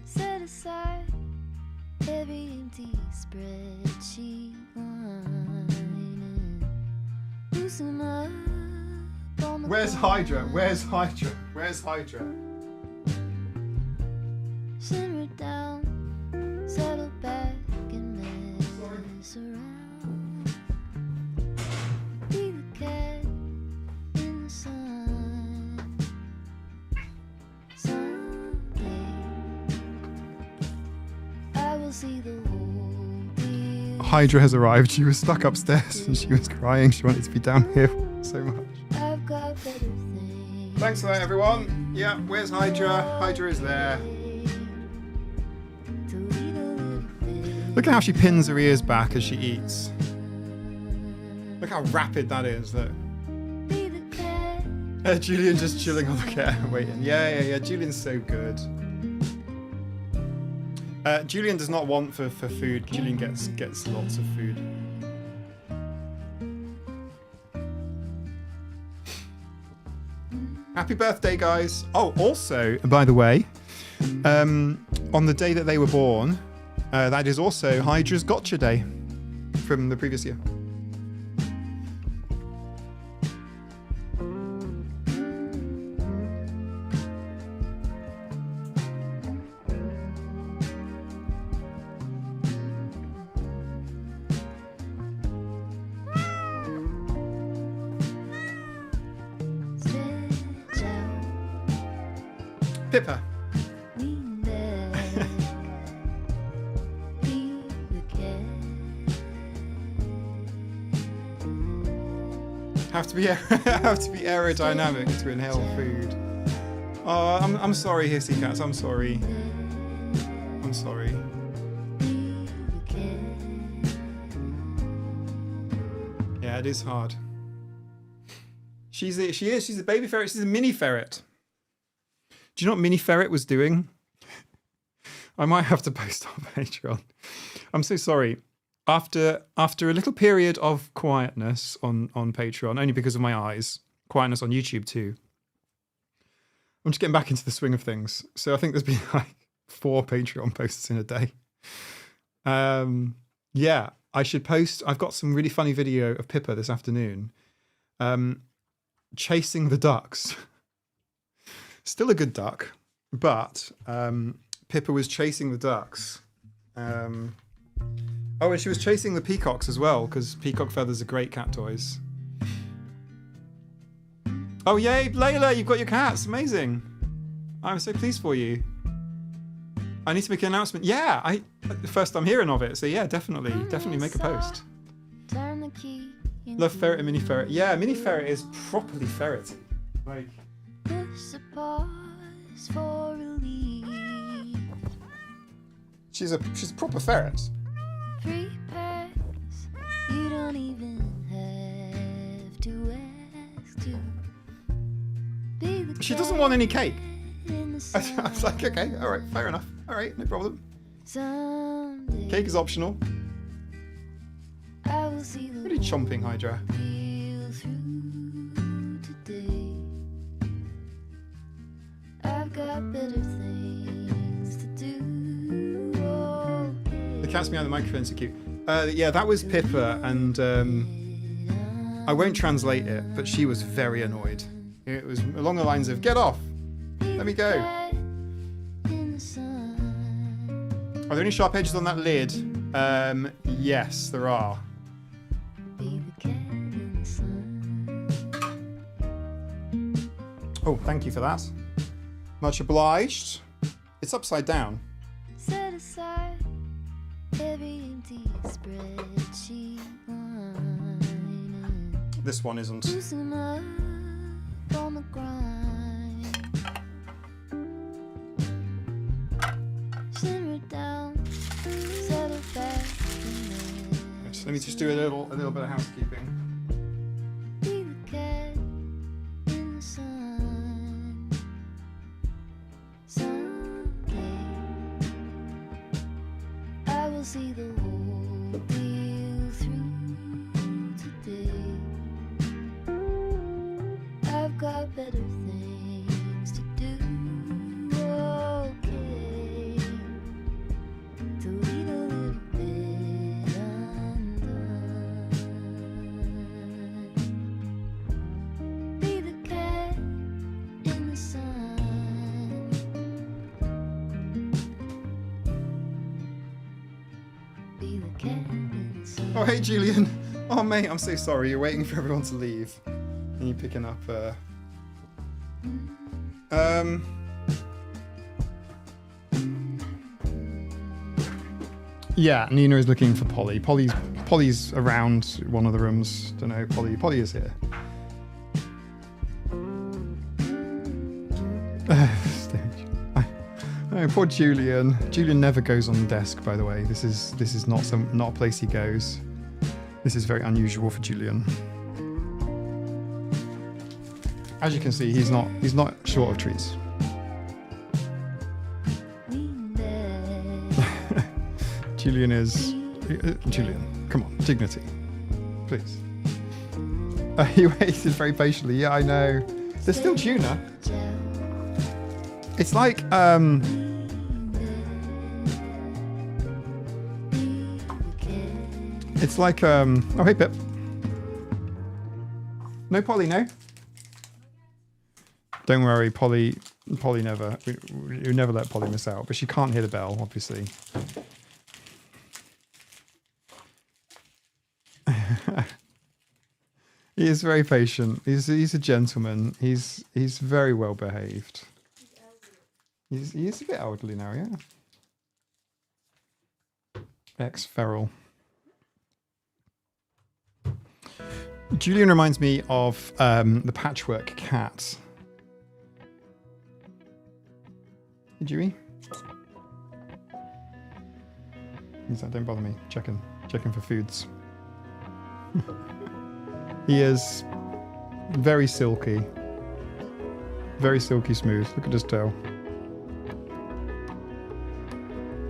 Set aside every empty spreadsheet line and loosen up Where's Hydra? Where's Hydra? Where's Hydra? Simmer down, settle back and mess around. Be the cat in the sun. Someday I will see the whole deal. Hydra has arrived. She was stuck upstairs and she was crying. She wanted to be down here so much. I've got better things. Thanks for that, everyone. Yeah, where's Hydra? Hydra is there. To lead a little bit. Look at how she pins her ears back as she eats. Look how rapid that is. Look. Be the cat. Julian just chilling on the chair, waiting. Yeah. Julian's so good. Julian does not want for food. Julian gets lots of food. Happy birthday, guys. Oh, also, by the way, on the day that they were born, that is also Hydra's Gotcha Day from the previous year. Stretch out, Pippa. lean back. Be the cat. Have to be aerodynamic to inhale food. Oh, I'm sorry, hissy cats. I'm sorry. I'm sorry. Be the cat. Yeah, it is hard. She's a baby ferret. She's a mini ferret. Do you know what mini ferret was doing? I might have to post on Patreon. I'm so sorry. After a little period of quietness on Patreon, only because of my eyes, quietness on YouTube too. I'm just getting back into the swing of things. So I think there's been like 4 Patreon posts in a day. Yeah, I should post. I've got some really funny video of Pippa this afternoon. Chasing the ducks. Still a good duck, but Pippa was chasing the ducks. Oh, and she was chasing the peacocks as well, because peacock feathers are great cat toys. Oh, yay, Layla, you've got your cats. Amazing. I'm so pleased for you. I need to make an announcement. Yeah, the first I'm hearing of it. So yeah, definitely make a post. Turn the key. Love ferret and mini ferret. Yeah, mini ferret is properly ferrety. Like, Push a pause for relief. she's a proper ferret. Free pass. You don't even have to ask to be the She doesn't want any cake. cat in the I sun. was like, okay, all right, fair enough. All right, no problem. Someday Cake is optional. I will see the What are you chomping, Hydra? deal through today. I've got better things to do. The cats behind the microphone so cute. Yeah, that was Pippa, and I won't translate it, but she was very annoyed. It was along the lines of, get off, let me go. Are there any sharp edges on that lid? Yes, there are. Oh, thank you for that. Much obliged. It's upside down. Set aside every empty spreadsheet line. This one isn't. Loosen up on the grind. Simmer down, settle back. So let me just do a little bit of housekeeping. Be the cat in the sun. Someday I will see the whole deal through today. I've got better things to do. Okay, to lead a little bit undone. Oh, hey, Julian. Oh, mate, I'm so sorry. You're waiting for everyone to leave. And you're picking up, Yeah, Nina is looking for Polly. Polly's around one of the rooms. Don't know, Polly is here. Oh, poor Julian. Julian never goes on the desk, by the way. This is not a place he goes. This is very unusual for Julian. As you can see, he's not short of treats. Julian, come on, dignity, please. He waited very patiently. Yeah, I know. There's still tuna. It's like oh, hey, Pip. No, Polly, no. Don't worry, Polly never. We never let Polly miss out, but she can't hear the bell, obviously. He is very patient. He's a gentleman. He's very well behaved. He is a bit elderly now, yeah. Ex-feral. Julian reminds me of the patchwork cat. Hey, Dewey. He's like, don't bother me. Checking for foods. He is very silky smooth. Look at his tail.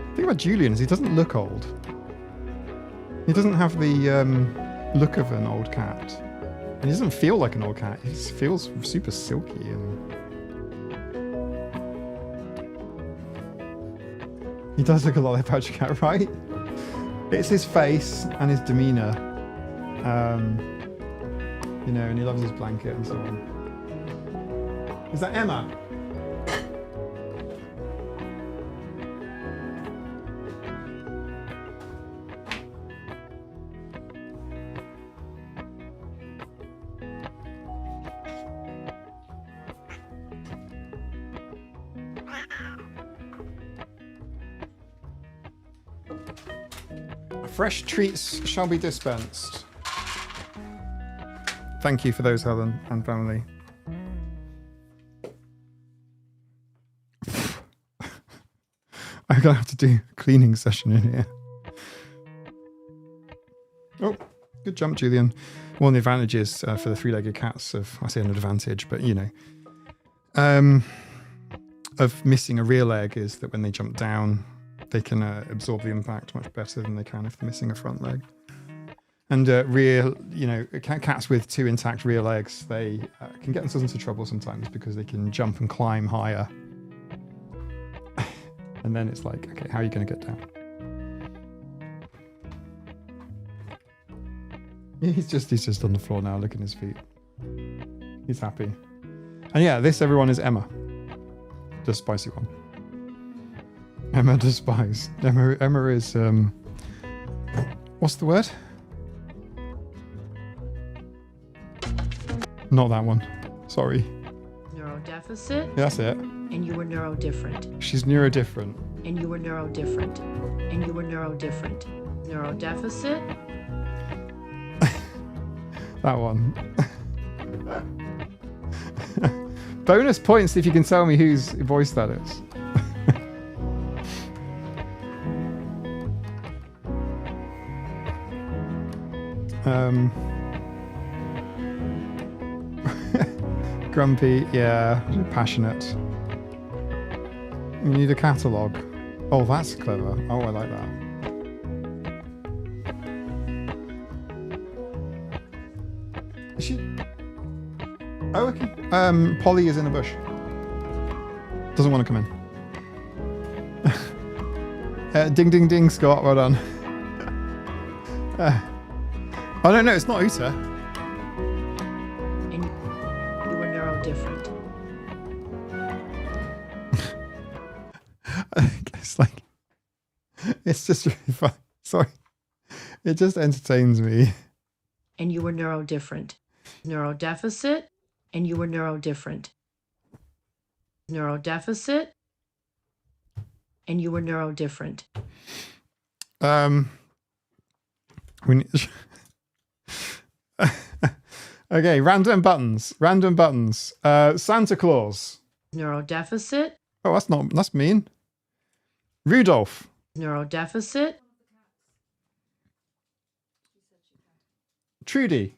The thing about Julian is he doesn't look old. He doesn't have the look of an old cat. And he doesn't feel like an old cat. He feels super silky and he does look a lot like Patrick Cat, right? It's his face and his demeanour. You know, and he loves his blanket and so on. Is that Emma? Fresh treats shall be dispensed. Thank you for those, Helen and family. I'm gonna have to do a cleaning session in here. Oh, good jump, Julian. One of the advantages for the three-legged cats I say an advantage, but you know, of missing a rear leg is that when they jump down, they can absorb the impact much better than they can if they're missing a front leg. And cats with two intact rear legs, they can get themselves into trouble sometimes because they can jump and climb higher. And then it's like, okay, how are you going to get down? He's just on the floor now, licking his feet. He's happy. And yeah, this everyone is Emma, the spicy one. Emma the Spice. Emma is what's the word? Not that one. Sorry. Neurodeficit. Yeah, that's it. And you were neurodifferent. She's neurodifferent. And you were neurodifferent. And you were neurodifferent. Neurodeficit. That one. Bonus points if you can tell me whose voice that is. Grumpy, yeah, passionate. You need a catalogue. Oh, that's clever. Oh, I like that. Is she? Oh, okay. Polly is in a bush. Doesn't want to come in. Ding, ding, ding, Scott. Well done. Oh, no, it's not Uta. And you were neurodifferent. It's like, it's just really fun. Sorry. It just entertains me. and you were neurodifferent. Neurodeficit, and you were neurodifferent. Neurodeficit, and you were neurodifferent. We need... Okay, random buttons. Random buttons. Santa Claus. Neurodeficit, Oh, that's mean. Rudolph. neurodeficit, Trudy.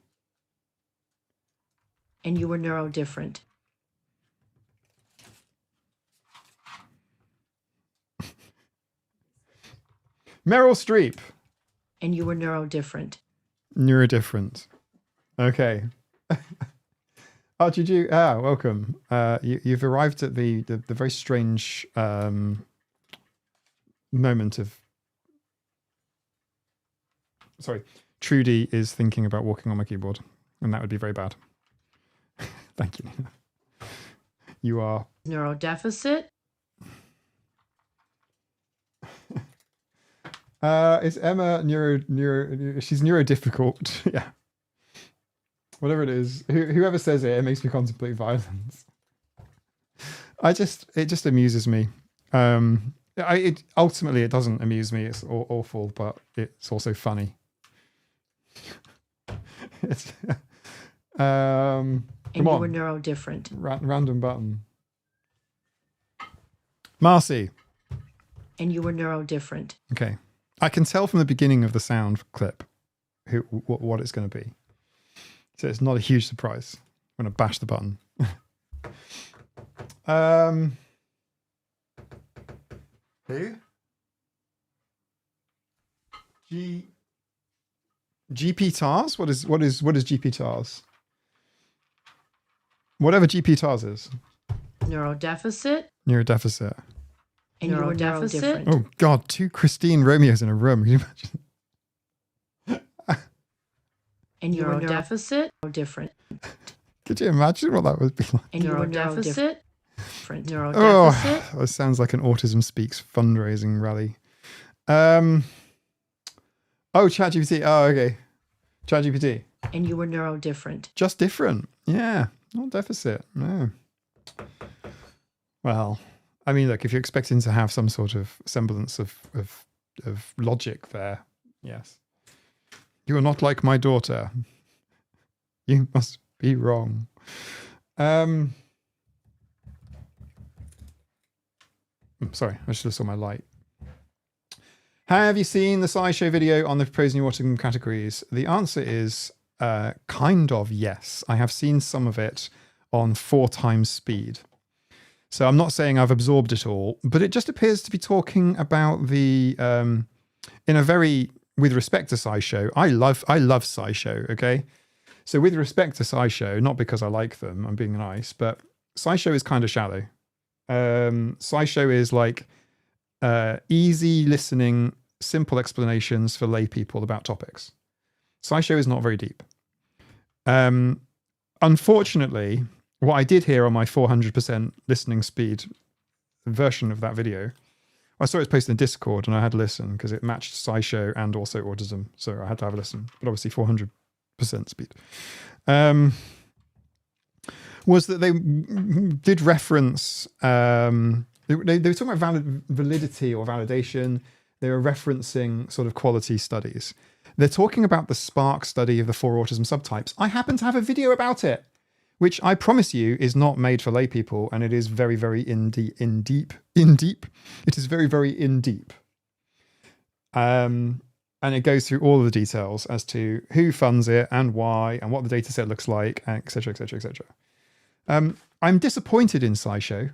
and you were neurodifferent. Meryl Streep. And you were neurodifferent. Neurodifferent. Okay. RGG, welcome. You've arrived at the very strange moment of... Sorry. Trudy is thinking about walking on my keyboard, and that would be very bad. Thank you. You are... Neurodeficit, is Emma she's neurodifficult. Yeah. Whatever it is. Whoever says it makes me contemplate violence. It just amuses me. Ultimately it doesn't amuse me. It's awful, but it's also funny. It's, and you come on. were neurodifferent. Random button. Marcy. And you were neurodifferent. Okay. I can tell from the beginning of the sound clip what it's going to be. So it's not a huge surprise. I'm going to bash the button. Who? GP TARS? What is GP TARS? Whatever GP TARS is. Neurodeficit. Neurodeficit. And you were neurodifferent. Oh God, 2 Christine Romeos in a room. Can you imagine? And you were neurodeficit or different. Could you imagine what that would be like? And you were neurodeficit. Neurodeficit. Oh, that sounds like an Autism Speaks fundraising rally. Oh, ChatGPT. Oh, okay. ChatGPT. And you were neurodifferent. Just different. Yeah. Not deficit. No. Well, I mean, look, if you're expecting to have some sort of semblance of logic there, yes. You are not like my daughter. You must be wrong. Sorry, I should have saw my light. Have you seen the SciShow video on the proposed new autism categories? The answer is kind of yes. I have seen some of it on 4 times speed. So I'm not saying I've absorbed it all, but it just appears to be talking about the, in a very, with respect to SciShow, I love SciShow, okay? So with respect to SciShow, not because I like them, I'm being nice, but SciShow is kind of shallow. SciShow is like easy listening, simple explanations for lay people about topics. SciShow is not very deep. Unfortunately, what I did hear on my 400% listening speed version of that video, I saw it posted in Discord and I had to listen because it matched SciShow and also autism. So I had to have a listen, but obviously 400% speed. Was that they did reference, they were talking about validity or validation. They were referencing sort of quality studies. They're talking about the Spark study of the 4 autism subtypes. I happen to have a video about it, which I promise you is not made for lay people, and it is very, very in deep. It is very, very in deep. And it goes through all of the details as to who funds it and why and what the data set looks like, et cetera, et cetera, et cetera. I'm disappointed in SciShow.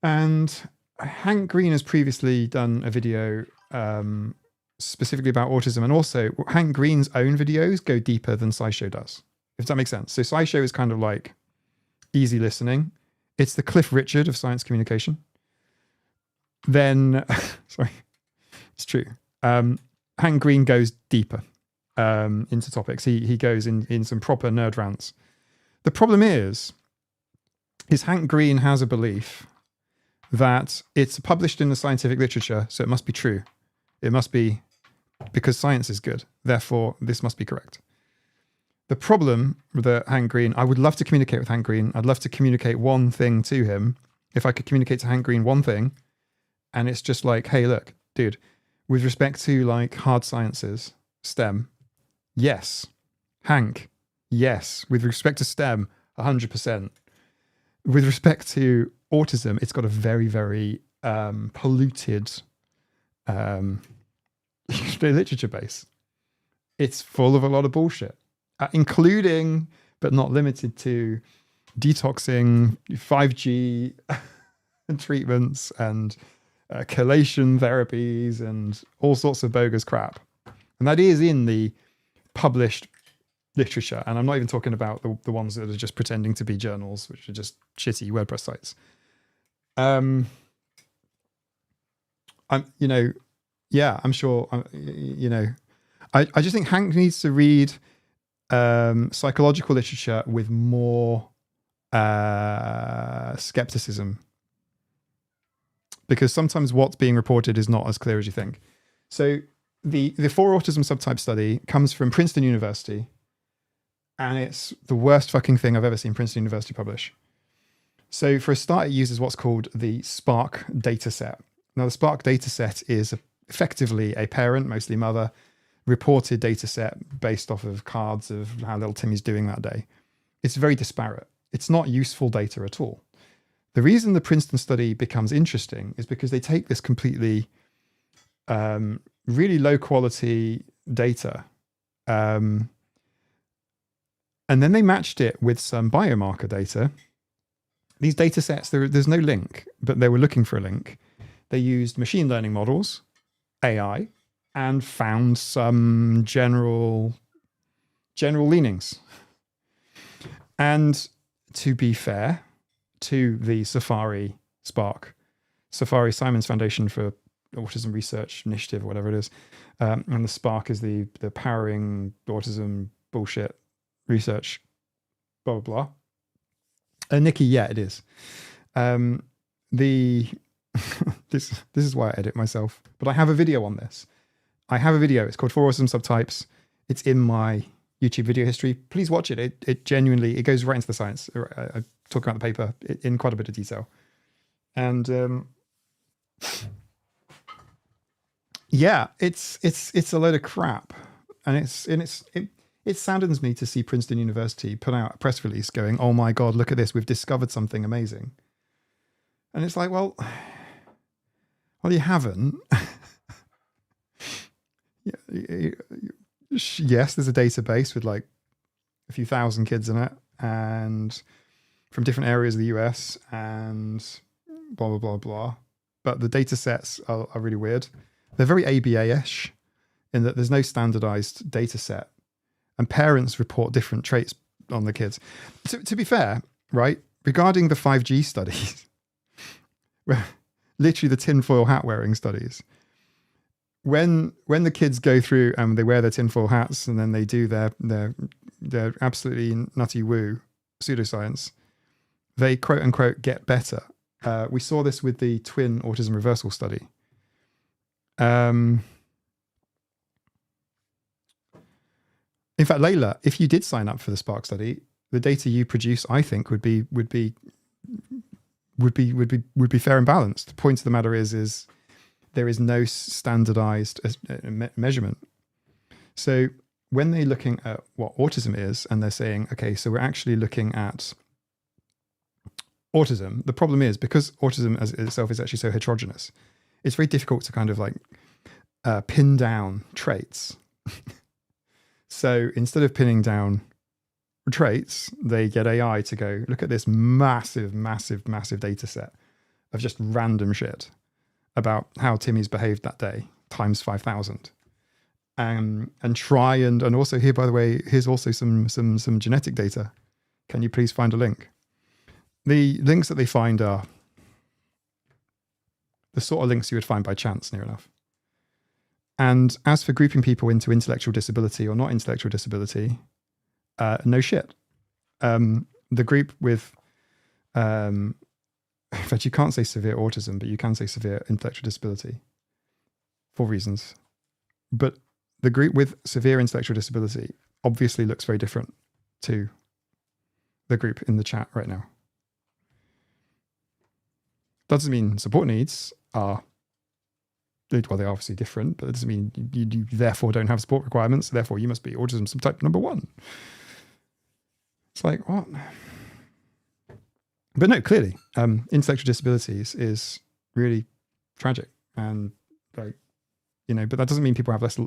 And Hank Green has previously done a video specifically about autism, and also Hank Green's own videos go deeper than SciShow does, if that makes sense. So SciShow is kind of like easy listening. It's the Cliff Richard of science communication. Then, sorry, it's true. Hank Green goes deeper into topics. He goes in some proper nerd rants. The problem is Hank Green has a belief that it's published in the scientific literature, so it must be true. It must be because science is good. Therefore, this must be correct. The problem with Hank Green, I would love to communicate with Hank Green. I'd love to communicate one thing to him. If I could communicate to Hank Green one thing, and it's just like, hey, look, dude, with respect to like hard sciences, STEM, yes. Hank, yes. With respect to STEM, 100%. With respect to autism, it's got a very, very polluted literature base. It's full of a lot of bullshit, including, but not limited to, detoxing, 5G treatments, and chelation therapies, and all sorts of bogus crap. And that is in the published literature. And I'm not even talking about the ones that are just pretending to be journals, which are just shitty WordPress sites. I'm sure, I just think Hank needs to read psychological literature with more skepticism, because sometimes what's being reported is not as clear as you think. So the 4 autism subtype study comes from Princeton University, and it's the worst fucking thing I've ever seen Princeton University publish. So for a start, it uses what's called the Spark dataset. Now, the Spark dataset is effectively a parent, mostly mother, reported dataset based off of cards of how little Timmy's doing that day. It's very disparate. It's not useful data at all. The reason the Princeton study becomes interesting is because they take this completely really low quality data, and then they matched it with some biomarker data. These data sets, there's no link, but they were looking for a link. They used machine learning models, AI, and found some general leanings. And to be fair to the Safari Simons Foundation for Autism Research Initiative, or whatever it is, and the Spark is the powering autism bullshit research, blah blah blah. Nikki, yeah, it is. This is why I edit myself, but I have a video on this. It's called 4 Autism Subtypes. It's in my YouTube video history. Please watch it. It genuinely, it goes right into the science. I talk about the paper in quite a bit of detail. And yeah, it's a load of crap. And it saddens me to see Princeton University put out a press release going, oh my God, look at this. We've discovered something amazing. And it's like, well, you haven't. Yes, there's a database with like a few thousand kids in it, and from different areas of the US, and blah, blah, blah, blah. But the data sets are really weird. They're very ABA-ish in that there's no standardized data set, and parents report different traits on the kids. To be fair, right, regarding the 5G studies, literally the tinfoil hat wearing studies, when the kids go through and they wear their tinfoil hats and then they do their absolutely nutty woo pseudoscience, they quote unquote get better. We saw this with the twin autism reversal study. In fact, Layla, if you did sign up for the Spark study, the data you produce, I think, would be fair and balanced. The point of the matter is there is no standardized measurement. So when they're looking at what autism is, and they're saying, okay, so we're actually looking at autism. The problem is, because autism as itself is actually so heterogeneous, it's very difficult to kind of like pin down traits. So instead of pinning down traits, they get AI to go, look at this massive data set of just random shit about how Timmy's behaved that day times 5,000, and try and also here, by the way, here's also some genetic data. Can you please find a link? The links that they find are the sort of links you would find by chance, near enough. And as for grouping people into intellectual disability or not intellectual disability, no shit. The group with in fact, you can't say severe autism, but you can say severe intellectual disability for reasons. But the group with severe intellectual disability obviously looks very different to the group in the chat right now. Doesn't mean support needs are, well, they're obviously different, but it doesn't mean you therefore don't have support requirements. Therefore, you must be autism subtype number 1. It's like, what? But no, clearly, intellectual disabilities is really tragic, and like, you know, but that doesn't mean people have less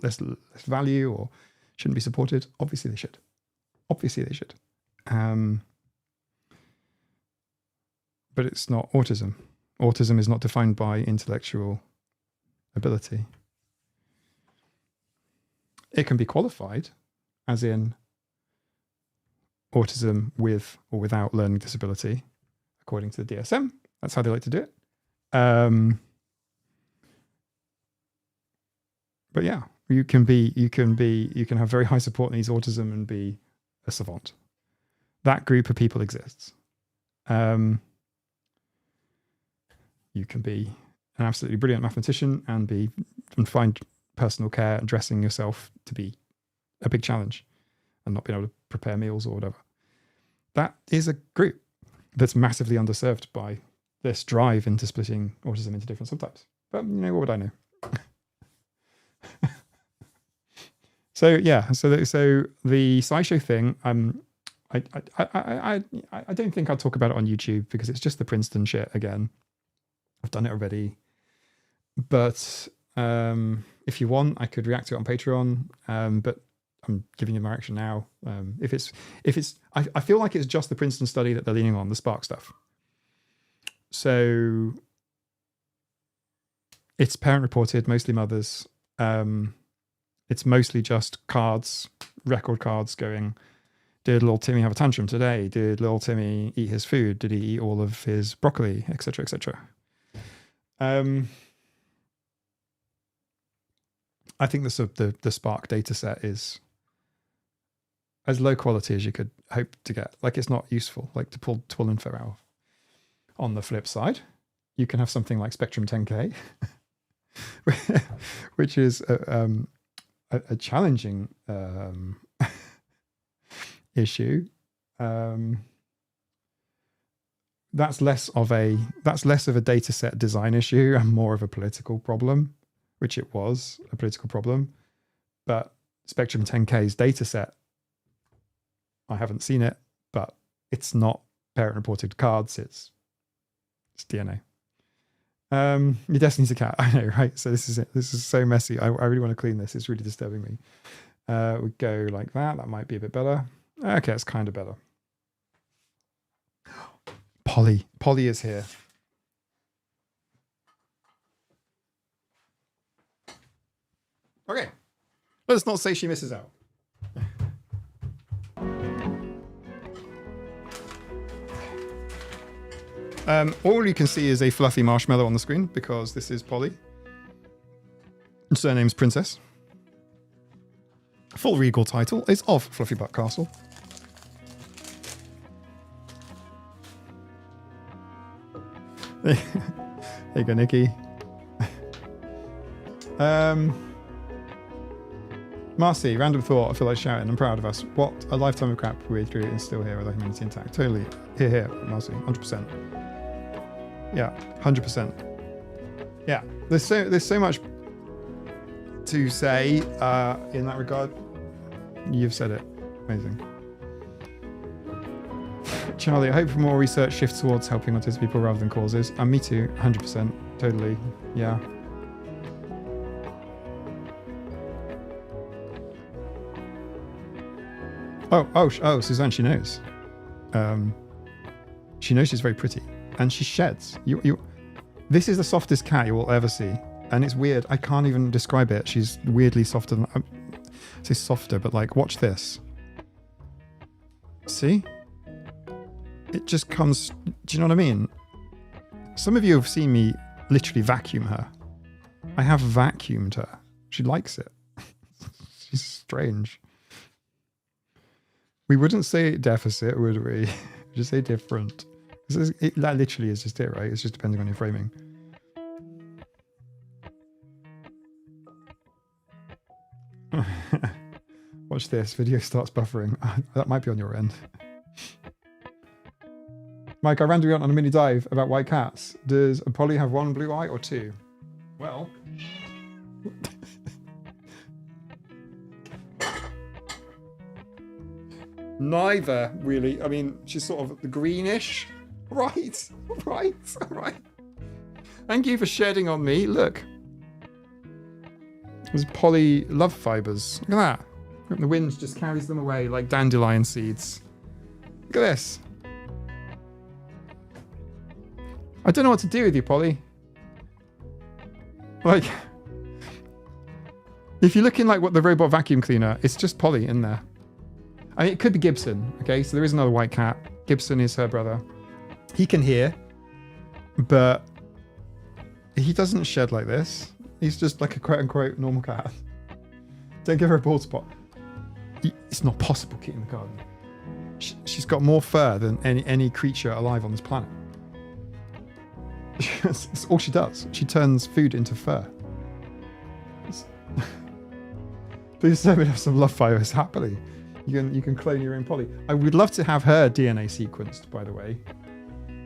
value or shouldn't be supported. Obviously, they should. Obviously, they should. But it's not autism. Autism is not defined by intellectual ability. It can be qualified, as in autism with or without learning disability, according to the DSM. That's how they like to do it. But yeah, you can have very high support needs autism and be a savant. That group of people exists. You can be an absolutely brilliant mathematician and find personal care and dressing yourself to be a big challenge and not being able to prepare meals or whatever. That is a group that's massively underserved by this drive into splitting autism into different subtypes. But, you know, what would I know? So yeah, so the SciShow thing, I don't think I'll talk about it on YouTube because it's just the Princeton shit again. I've done it already. But if you want, I could react to it on Patreon. But I'm giving you my reaction now. I feel like it's just the Princeton study that they're leaning on, the Spark stuff. So it's parent reported, mostly mothers. It's mostly just cards, record cards going, did little Timmy have a tantrum today? Did little Timmy eat his food? Did he eat all of his broccoli, etc., etc.? I think the Spark data set is as low quality as you could hope to get. Like, it's not useful, like, to pull info out. On the flip side, you can have something like Spectrum 10K, which is a challenging issue. That's less of a data set design issue and more of a political problem, which it was a political problem. But Spectrum 10K's data set, I haven't seen it, but it's not parent reported cards. It's DNA. Your destiny's a cat. I know, right? So this is it. This is so messy. I really want to clean this. It's really disturbing me. We go like that. That might be a bit better. Okay, it's kind of better. Polly is here. Okay, let's not say she misses out. All you can see is a fluffy marshmallow on the screen because this is Polly. Surname's Princess. Full regal title is of Fluffy Butt Castle. There you go, Nikki. Marcy, random thought. I feel like shouting. I'm proud of us. What a lifetime of crap we through and still here with our humanity intact. Totally. Here, Marcy. 100%. Yeah, 100%. Yeah, there's so much to say in that regard. You've said it. Amazing. Charlie, I hope for more research shifts towards helping autistic people rather than causes. And me too, 100%. Totally. Yeah. Oh, Suzanne, she knows. She knows she's very pretty. And she sheds. This is the softest cat you will ever see. And it's weird. I can't even describe it. She's weirdly softer than... I say softer, but like, watch this. See? It just comes... Do you know what I mean? Some of you have seen me literally vacuum her. I have vacuumed her. She likes it. She's strange. We wouldn't say deficit, would we? We'd just say different. That literally is just it, right? It's just depending on your framing. Watch this. Video starts buffering. That might be on your end. Mike, I randomly went on a mini dive about white cats. Does a Polly have one blue eye or two? Well... Neither, really. I mean, she's sort of the greenish. Right. Thank you for shedding on me. Look. There's poly love fibers. Look at that. The wind just carries them away like dandelion seeds. Look at this. I don't know what to do with you, Polly. Like, if you're looking like what the robot vacuum cleaner, it's just Polly in there. I mean, it could be Gibson, okay? So there is another white cat. Gibson is her brother. He can hear, but he doesn't shed like this. He's just like a quote-unquote normal cat. Don't give her a bald spot. It's not possible, Kit in the garden. She's got more fur than any creature alive on this planet. It's all she does. She turns food into fur. Please send me some love fibers happily. You can clone your own Polly. I would love to have her DNA sequenced, by the way.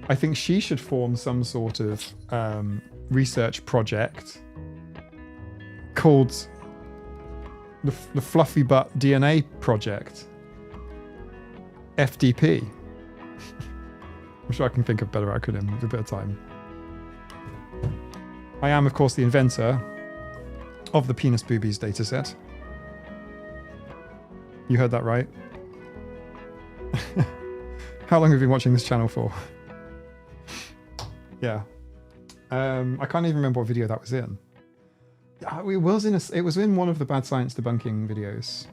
I think she should form some sort of research project called the Fluffy Butt DNA Project. FDP. I'm sure I can think of a better acronym with a bit of time. I am, of course, the inventor of the penis boobies dataset. You heard that right. How long have you been watching this channel for? Yeah. I can't even remember what video that was in. It was in one of the bad science debunking videos.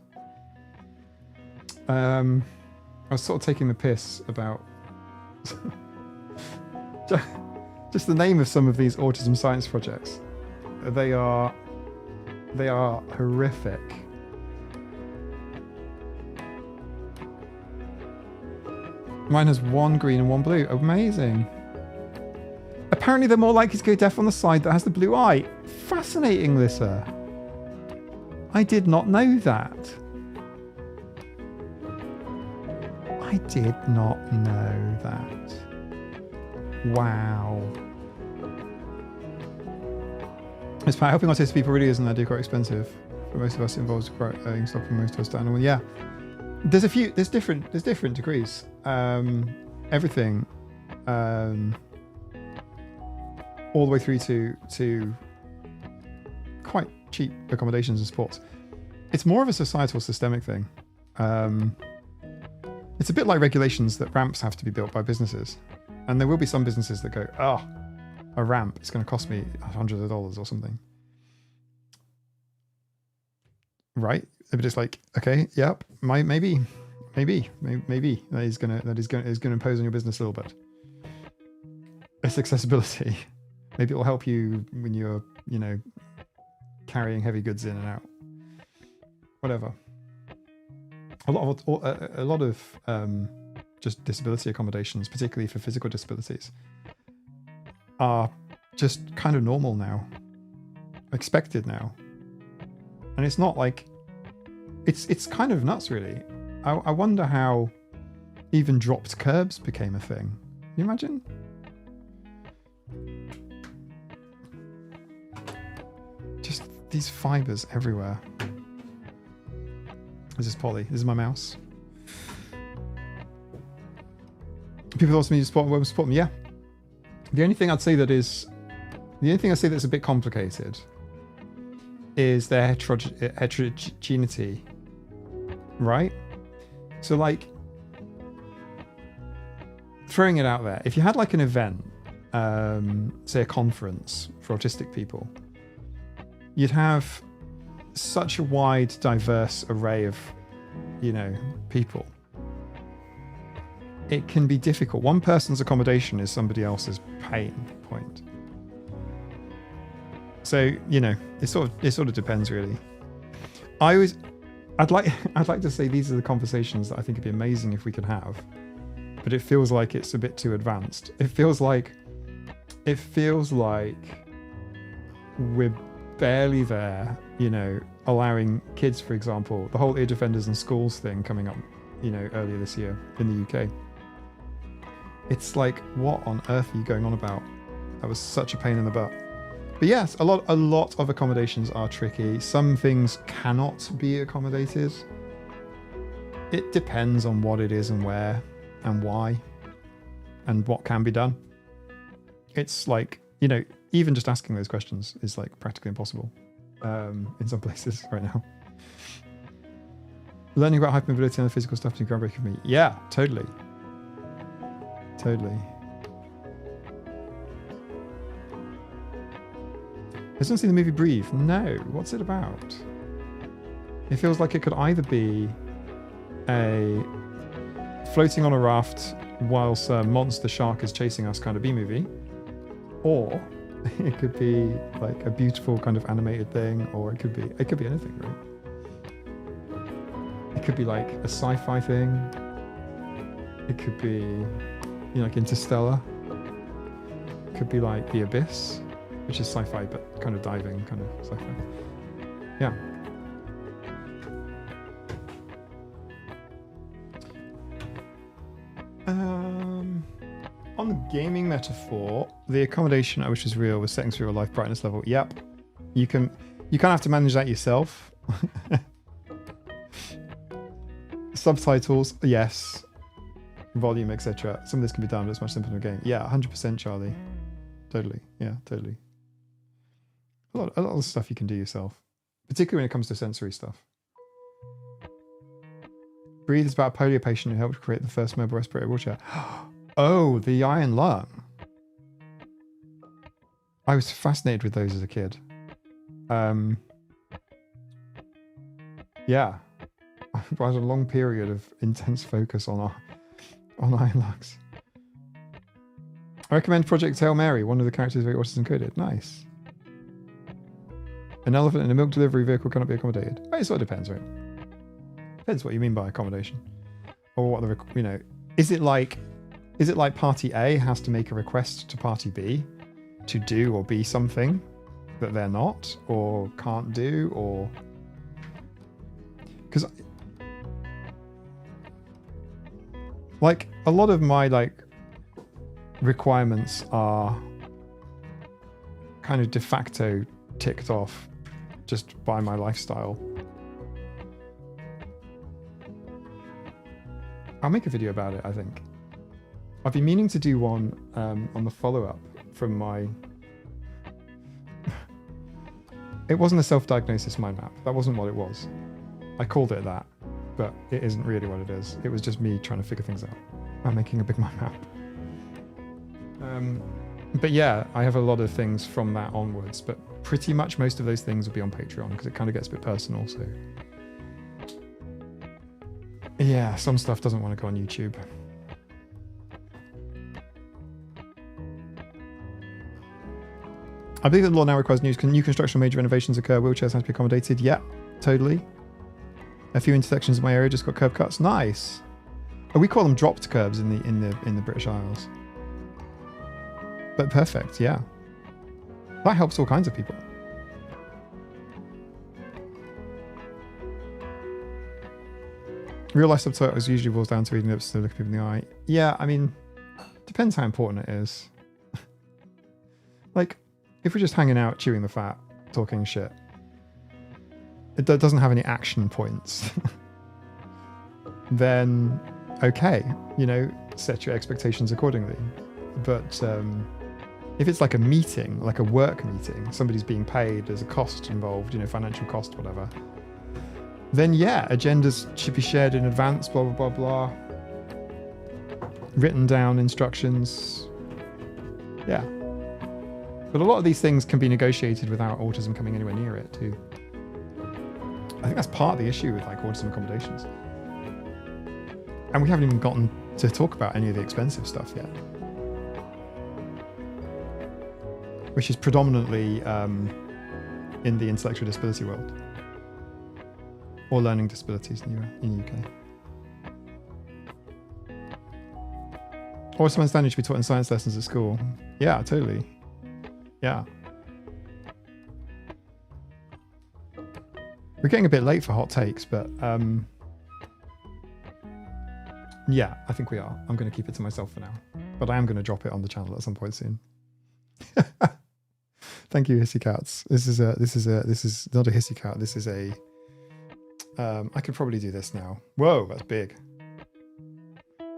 I was sort of taking the piss about just the name of some of these autism science projects. They are horrific. Mine has one green and one blue. Amazing. Apparently they're more likely to go deaf on the side that has the blue eye. Fascinating, Lissa. I did not know that. I did not know that. Wow. It's about helping autistic people really isn't that quite expensive. For most of us, it involves stopping most of us down. Well, yeah. There's different degrees. Everything, all the way through to quite cheap accommodations and sports. It's more of a societal, systemic thing. It's a bit like regulations that ramps have to be built by businesses, and there will be some businesses that go, a ramp, it's going to cost me hundreds of dollars or something, right? But it's like, okay, yep, maybe that is going to impose on your business a little bit. It's accessibility. Maybe it will help you when you're, carrying heavy goods in and out. Whatever. A lot of just disability accommodations, particularly for physical disabilities, are just kind of normal now, expected now, and it's not like it's kind of nuts, really. I wonder how even dropped curbs became a thing. Can you imagine? Just these fibers everywhere. This is Polly. This is my mouse. People ask me to spot them. Yeah. The only thing I'd say that's a bit complicated is their heterogeneity, right? So, like, throwing it out there, if you had like an event, say a conference for autistic people, you'd have such a wide, diverse array of, people. It can be difficult. One person's accommodation is somebody else's pain point. So, it sort of depends, really. I'd like to say these are the conversations that I think would be amazing if we could have, but it feels like it's a bit too advanced. It feels like we're barely there, you know, allowing kids, for example, the whole ear defenders in schools thing coming up, you know, earlier this year in the UK. It's like, what on earth are you going on about? That was such a pain in the butt. But yes, a lot of accommodations are tricky. Some things cannot be accommodated. It depends on what it is and where and why and what can be done. It's like, you know, even just asking those questions is like practically impossible in some places right now. Learning about hypermobility and the physical stuff is groundbreaking for me. Yeah, totally. Totally. Has anyone seen the movie Breathe? No. What's it about? It feels like it could either be a floating on a raft whilst a monster shark is chasing us kind of B-movie, or it could be like a beautiful kind of animated thing, or it could be anything, right? It could be like a sci-fi thing. It could be, you know, like Interstellar. It could be like The Abyss, which is sci-fi but kind of diving, kind of sci-fi. Yeah. On the gaming metaphor, the accommodation I wish was real was settings for real life brightness level. Yep. You kind of have to manage that yourself. Subtitles, yes. Volume, etc. Some of this can be done, but it's much simpler in a game. Yeah, 100% Charlie. Totally. Yeah, totally. A lot of stuff you can do yourself, particularly when it comes to sensory stuff. Breathe is about a polio patient who helped create the first mobile respirator wheelchair. Oh, the iron lung. I was fascinated with those as a kid. Yeah. I had a long period of intense focus on iron lungs. I recommend Project Hail Mary. One of the characters is very autism coded. Nice. An elephant in a milk delivery vehicle cannot be accommodated. It sort of depends, right? Depends what you mean by accommodation, or what the you know. Is it like Party A has to make a request to Party B to do or be something that they're not or can't do, or because like a lot of my like requirements are kind of de facto ticked off just by my lifestyle. I'll make a video about it, I think. I've been meaning to do one on the follow-up from my... It wasn't a self-diagnosis mind map. That wasn't what it was. I called it that, but it isn't really what it is. It was just me trying to figure things out. I'm making a big mind map. But yeah, I have a lot of things from that onwards, but pretty much most of those things will be on Patreon because it kind of gets a bit personal, so... Yeah, some stuff doesn't want to go on YouTube. I believe that the law now requires new construction major renovations occur. Wheelchairs have to be accommodated. Yeah, totally. A few intersections in my area just got curb cuts. Nice. Oh, we call them dropped curbs in the British Isles. But perfect, yeah. That helps all kinds of people. Real life subtitles usually boils down to reading lips to look people in the eye. Yeah, I mean, depends how important it is. Like, if we're just hanging out, chewing the fat, talking shit, it doesn't have any action points, then okay, you know, set your expectations accordingly. But if it's like a meeting, like a work meeting, somebody's being paid, there's a cost involved, you know, financial cost, whatever, then yeah, agendas should be shared in advance, blah, blah, blah, blah. Written down instructions. Yeah. But a lot of these things can be negotiated without autism coming anywhere near it too. I think that's part of the issue with like autism accommodations. And we haven't even gotten to talk about any of the expensive stuff yet. Which is predominantly in the intellectual disability world. Or learning disabilities in the UK. Autism understanding should be taught in science lessons at school. Yeah, totally. Yeah. We're getting a bit late for hot takes, but yeah, I think we are. I'm going to keep it to myself for now, but I am going to drop it on the channel at some point soon. Thank you, hissy cats. This is not a hissy cat. This is a. I could probably do this now. Whoa, that's big.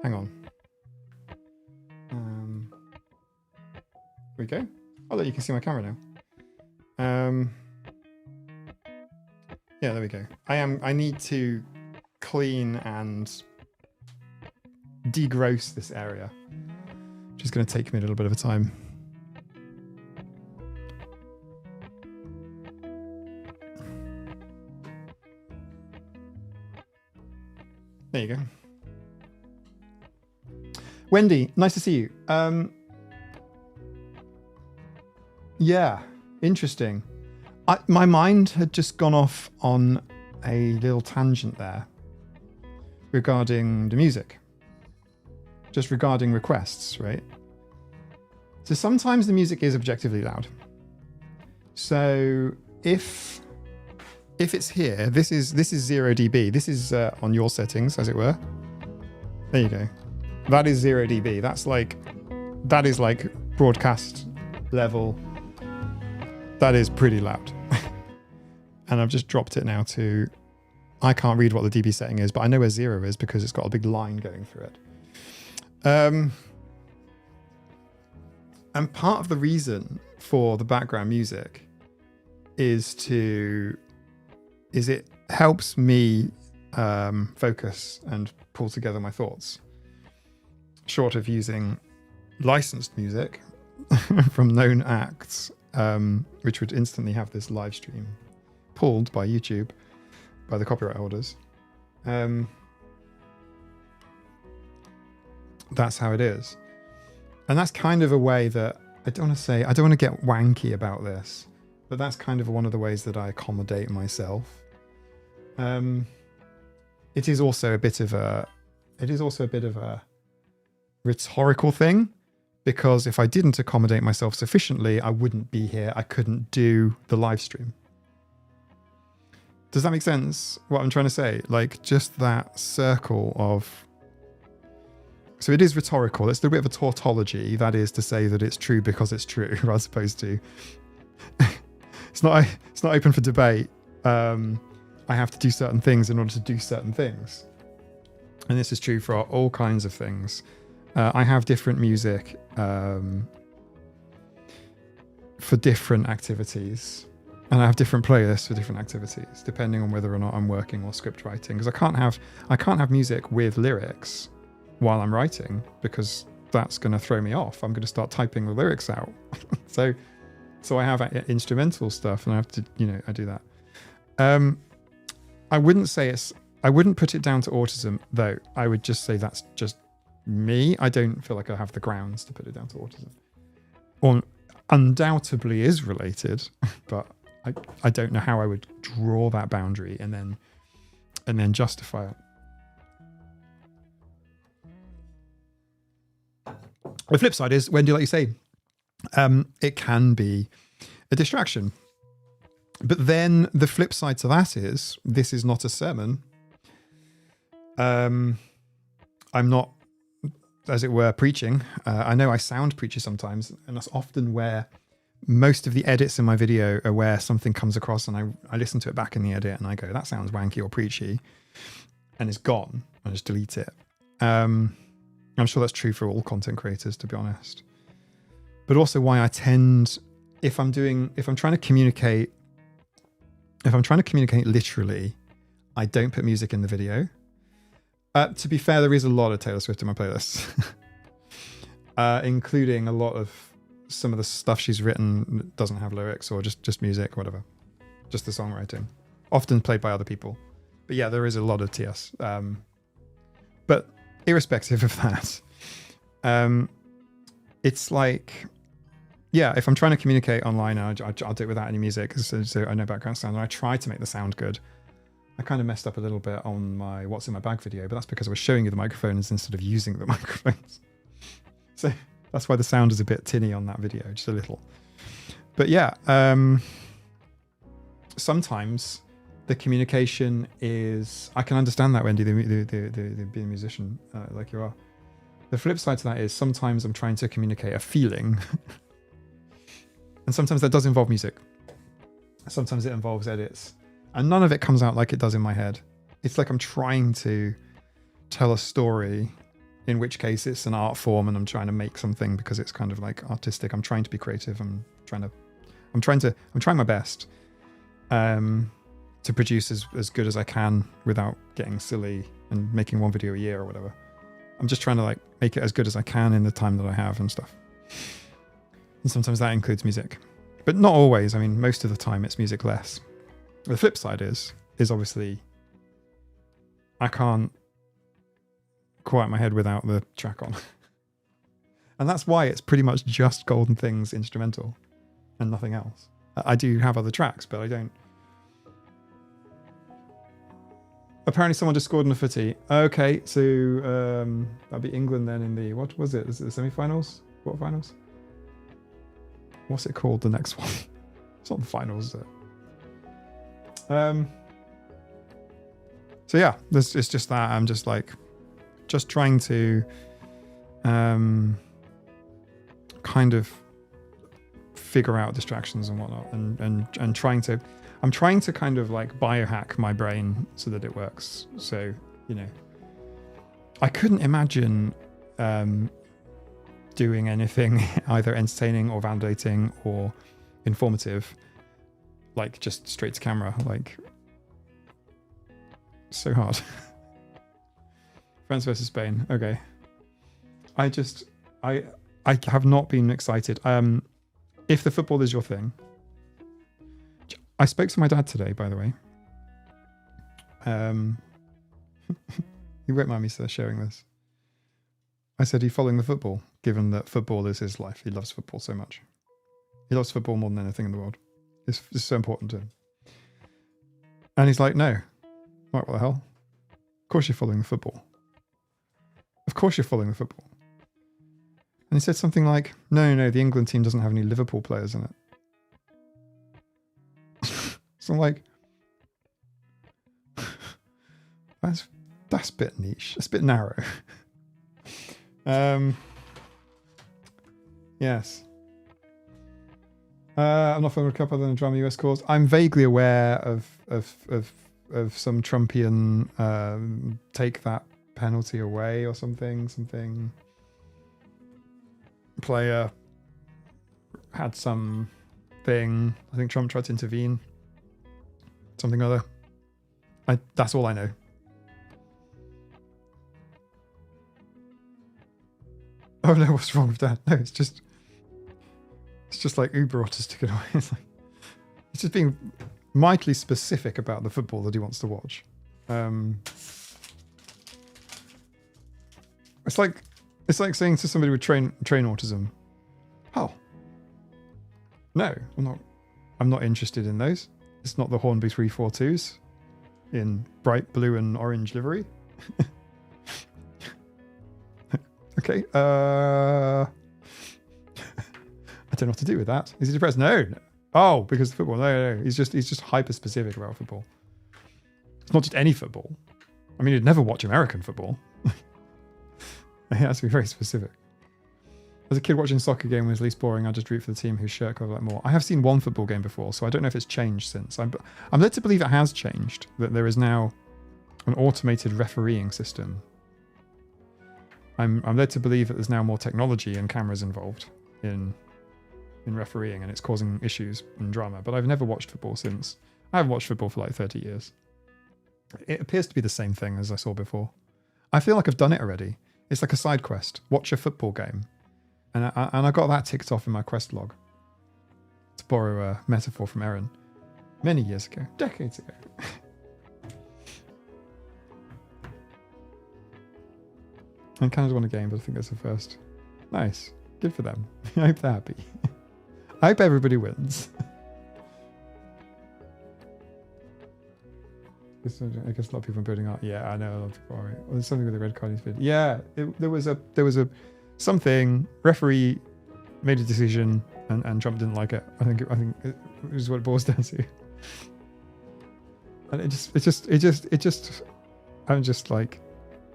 Hang on. Here we go. Oh, look, you can see my camera now. Yeah, there we go. I need to clean and degross this area, which is going to take me a little bit of a time. There you go. Wendy, nice to see you. Yeah, interesting. My mind had just gone off on a little tangent there regarding the music. Just regarding requests, right? So sometimes the music is objectively loud. So if it's here, this is 0 dB. This is on your settings, as it were. There you go. That is 0 dB. That is like broadcast level. That is pretty loud. And I've just dropped it now to, I can't read what the dB setting is, but I know where 0 is because it's got a big line going through it. And part of the reason for the background music is it helps me focus and pull together my thoughts. Short of using licensed music from known acts, which would instantly have this live stream pulled by YouTube, by the copyright holders. That's how it is. And that's kind of a way that, I don't want to get wanky about this, but that's kind of one of the ways that I accommodate myself. It is also a bit of a rhetorical thing, because if I didn't accommodate myself sufficiently, I wouldn't be here. I couldn't do the live stream. Does that make sense? What I'm trying to say? Like, just that circle of... So it is rhetorical. It's a bit of a tautology. That is to say that it's true because it's true, as opposed to... it's not open for debate. I have to do certain things in order to do certain things. And this is true for all kinds of things. I have different music for different activities. And I have different playlists for different activities, depending on whether or not I'm working or script writing. Because I can't have music with lyrics while I'm writing, because that's going to throw me off. I'm going to start typing the lyrics out. so I have instrumental stuff, and I have to, I do that. I wouldn't put it down to autism, though. I would just say that's just me. I don't feel like I have the grounds to put it down to autism. Or undoubtedly is related, but I don't know how I would draw that boundary and then justify it. The flip side is, Wendy, like you say, it can be a distraction. But then the flip side to that is, this is not a sermon. I'm not, as it were, preaching. I know I sound preachy sometimes, and that's often where most of the edits in my video are, where something comes across and I listen to it back in the edit and I go, that sounds wanky or preachy, and it's gone. I just delete it. I'm sure that's true for all content creators, to be honest. But also why I tend, if I'm trying to communicate literally, I don't put music in the video. To be fair, there is a lot of Taylor Swift in my playlists, including a lot of some of the stuff she's written that doesn't have lyrics, or just music, whatever, just the songwriting, often played by other people. But yeah, there is a lot of TS. But irrespective of that, it's like, yeah, if I'm trying to communicate online, I'll do it without any music, so I know background sound, and I try to make the sound good. I kind of messed up a little bit on my What's in My Bag video, but that's because I was showing you the microphones instead of using the microphones. So that's why the sound is a bit tinny on that video, just a little. But yeah, sometimes the communication is, I can understand that, Wendy, the being a musician like you are. The flip side to that is sometimes I'm trying to communicate a feeling and sometimes that does involve music. Sometimes it involves edits and none of it comes out like it does in my head. It's like I'm trying to tell a story, in which case it's an art form and I'm trying to make something because it's kind of like artistic. I'm trying to be creative. I'm trying my best to produce as good as I can without getting silly and making one video a year or whatever. I'm just trying to like make it as good as I can in the time that I have and stuff. And sometimes that includes music, but not always. I mean, most of the time it's music less. The flip side is obviously I can't quiet my head without the track on. And that's why it's pretty much just Golden Things instrumental and nothing else. I do have other tracks, but I don't. Apparently someone just scored in a footy. Okay, so that'll be England then in the, what was it? Is it the semi-finals? Quarterfinals? What's it called, the next one? It's not the finals, is it? So yeah, it's just that. I'm just like, just trying to kind of figure out distractions and whatnot and trying to, I'm trying to kind of like biohack my brain so that it works. So, you know, I couldn't imagine doing anything either entertaining or validating or informative, like just straight to camera, like so hard. France versus Spain. Okay. I have not been excited. If the football is your thing, I spoke to my dad today, by the way. He won't mind me sharing this. I said, "Are you following the football?" Given that football is his life. He loves football so much. He loves football more than anything in the world. It's so important to him. And he's like, "No." I'm like, what the hell? Of course you're following the football. Of course you're following the football. And he said something like, no, the England team doesn't have any Liverpool players in it. So I'm like, that's a bit niche. It's a bit narrow. Yes. I'm not following a couple other than drama US cause. I'm vaguely aware of some Trumpian take that penalty away or something player had some thing. I think Trump tried to intervene, something or other. That's all I know. Oh no, what's wrong with that? No, it's just like uber autistic in a way. It's just being mightily specific about the football that he wants to watch. It's like saying to somebody with train autism, "Oh, no, I'm not interested in those. It's not the Hornby 342s in bright blue and orange livery." Okay. I don't know what to do with that. Is he depressed? No. Oh, because of football. No. He's just hyper specific about football. It's not just any football. I mean, he'd never watch American football. It has to be very specific. As a kid watching a soccer game was least boring, I just root for the team whose shirt colour I like more. I have seen one football game before, so I don't know if it's changed since. I'm led to believe it has changed, that there is now an automated refereeing system. I'm led to believe that there's now more technology and cameras involved in refereeing, and it's causing issues and drama. But I've never watched football since. I haven't watched football for like 30 years. It appears to be the same thing as I saw before. I feel like I've done it already. It's like a side quest. Watch a football game. And I got that ticked off in my quest log. To borrow a metaphor from Erin. Many years ago. Decades ago. And Canada won a game, but I think that's the first. Nice. Good for them. I hope they're happy. I hope everybody wins. I guess a lot of people are building art. Yeah, I know a lot of people are. Well, there's something with the red card he's been. Yeah, there was a something. Referee made a decision, and Trump didn't like it. I think it is what it boils down to. And I'm just like,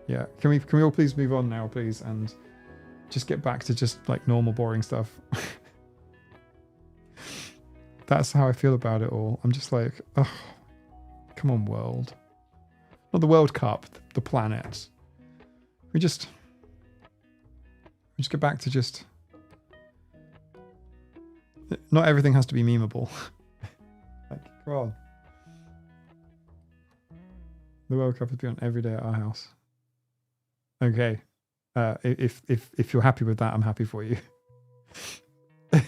yeah. Can we all please move on now, please, and just get back to just like normal, boring stuff. That's how I feel about it all. I'm just like, oh, come on, world. Not the World Cup, the planet. We just get back to just. Not everything has to be memeable. Like, come on. The World Cup has been on every day at our house. Okay. If you're happy with that, I'm happy for you. I've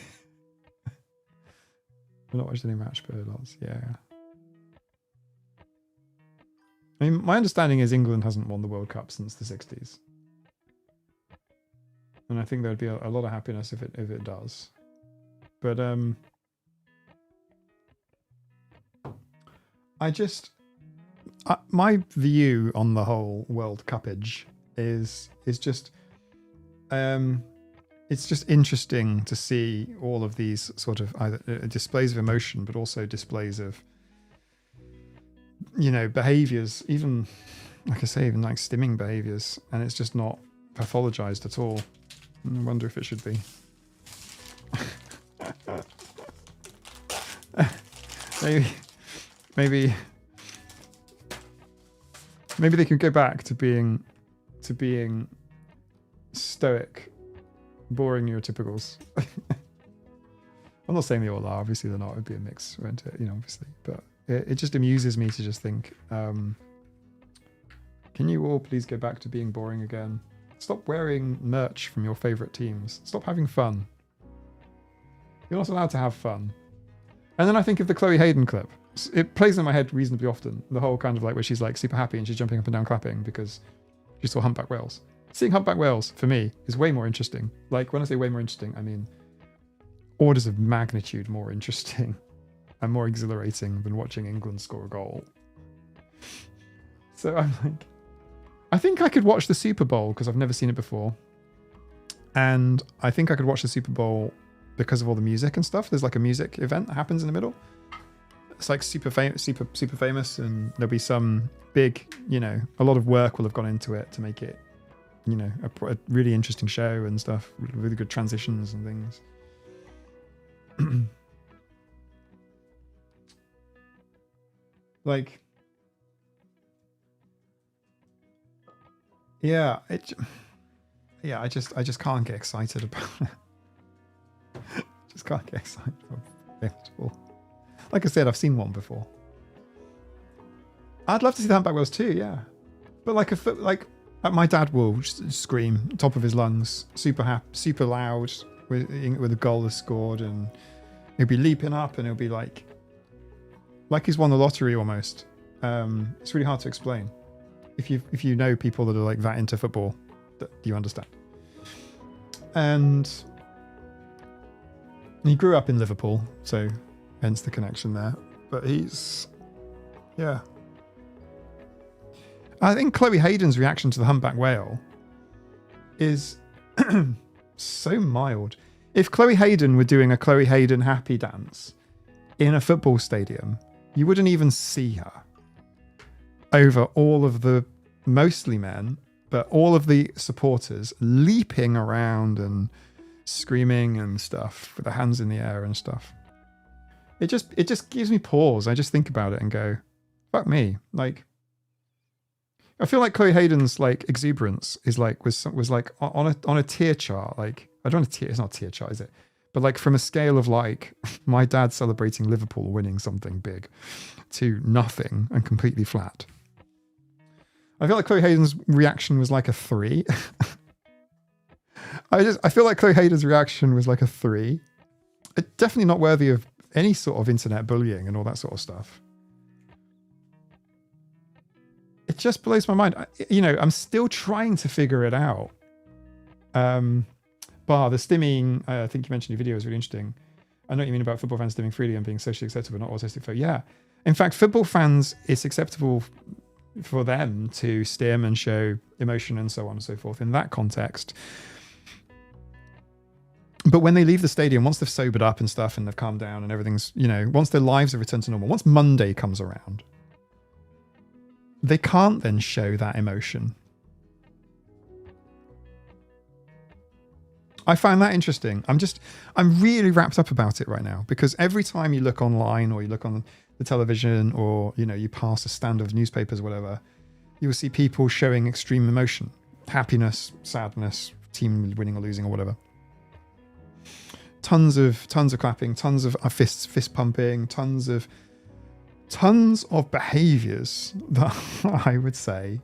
not watched any match, but lots. Yeah. I mean, my understanding is England hasn't won the World Cup since the 60s. And I think there would be a lot of happiness if it does. But my view on the whole World Cupage is just it's just interesting to see all of these sort of either displays of emotion, but also displays of, you know, behaviors, even like I say, even like stimming behaviors, and it's just not pathologized at all. I wonder if it should be. maybe they could go back to being stoic, boring neurotypicals. I'm not saying they all are. Obviously, they're not. It would be a mix, wouldn't it? You know, obviously, but it just amuses me to just think, can you all please go back to being boring again? Stop wearing merch from your favorite teams. Stop having fun. You're not allowed to have fun. And then I think of the Chloe Hayden clip. It plays in my head reasonably often. The whole kind of like where she's like super happy and she's jumping up and down clapping because she saw humpback whales. Seeing humpback whales, for me, is way more interesting. Like, when I say way more interesting, I mean orders of magnitude more interesting and more exhilarating than watching England score a goal. So I'm like, I think I could watch the Super Bowl because I've never seen it before. And I think I could watch the Super Bowl because of all the music and stuff. There's like a music event that happens in the middle. It's like super famous, and there'll be some big, you know, a lot of work will have gone into it to make it, you know, a really interesting show and stuff, really good transitions and things. Like, yeah, I just can't get excited about it. Just can't get excited about basketball. Like I said, I've seen one before. I'd love to see the humpback whales too, yeah. But like my dad will scream top of his lungs, super happy, super loud with a goal is scored, and he'll be leaping up, and he'll be like he's won the lottery almost. It's really hard to explain. If you know people that are like that into football, that you understand. And he grew up in Liverpool, so hence the connection there. But yeah. I think Chloe Hayden's reaction to the humpback whale is so mild. If Chloe Hayden were doing a Chloe Hayden happy dance in a football stadium, you wouldn't even see her. Over all of the, mostly men, but all of the supporters leaping around and screaming and stuff with their hands in the air and stuff. It just gives me pause. I just think about it and go, fuck me. Like, I feel like Chloe Hayden's like exuberance is like was like on a tier chart. Like, I don't want a tier. It's not a tier chart, is it? But like from a scale of like my dad celebrating Liverpool winning something big to nothing and completely flat. I feel like Chloe Hayden's reaction was like a 3. I feel like Chloe Hayden's reaction was like a 3. Definitely not worthy of any sort of internet bullying and all that sort of stuff. It just blows my mind. I'm still trying to figure it out. Bar the stimming, I think you mentioned your video is really interesting. I know what you mean about football fans stimming freely and being socially acceptable, not autistic folk. Yeah. In fact, football fans, it's acceptable for them to stim and show emotion and so on and so forth in that context. But when they leave the stadium, once they've sobered up and stuff and they've calmed down and everything's, once their lives have returned to normal, once Monday comes around, they can't then show that emotion. I find that interesting. I'm really wrapped up about it right now, because every time you look online or you look on the television, or, you know, you pass a stand of newspapers or whatever, you will see people showing extreme emotion, happiness, sadness, team winning or losing or whatever. Tons of clapping, tons of fist pumping, tons of behaviors that I would say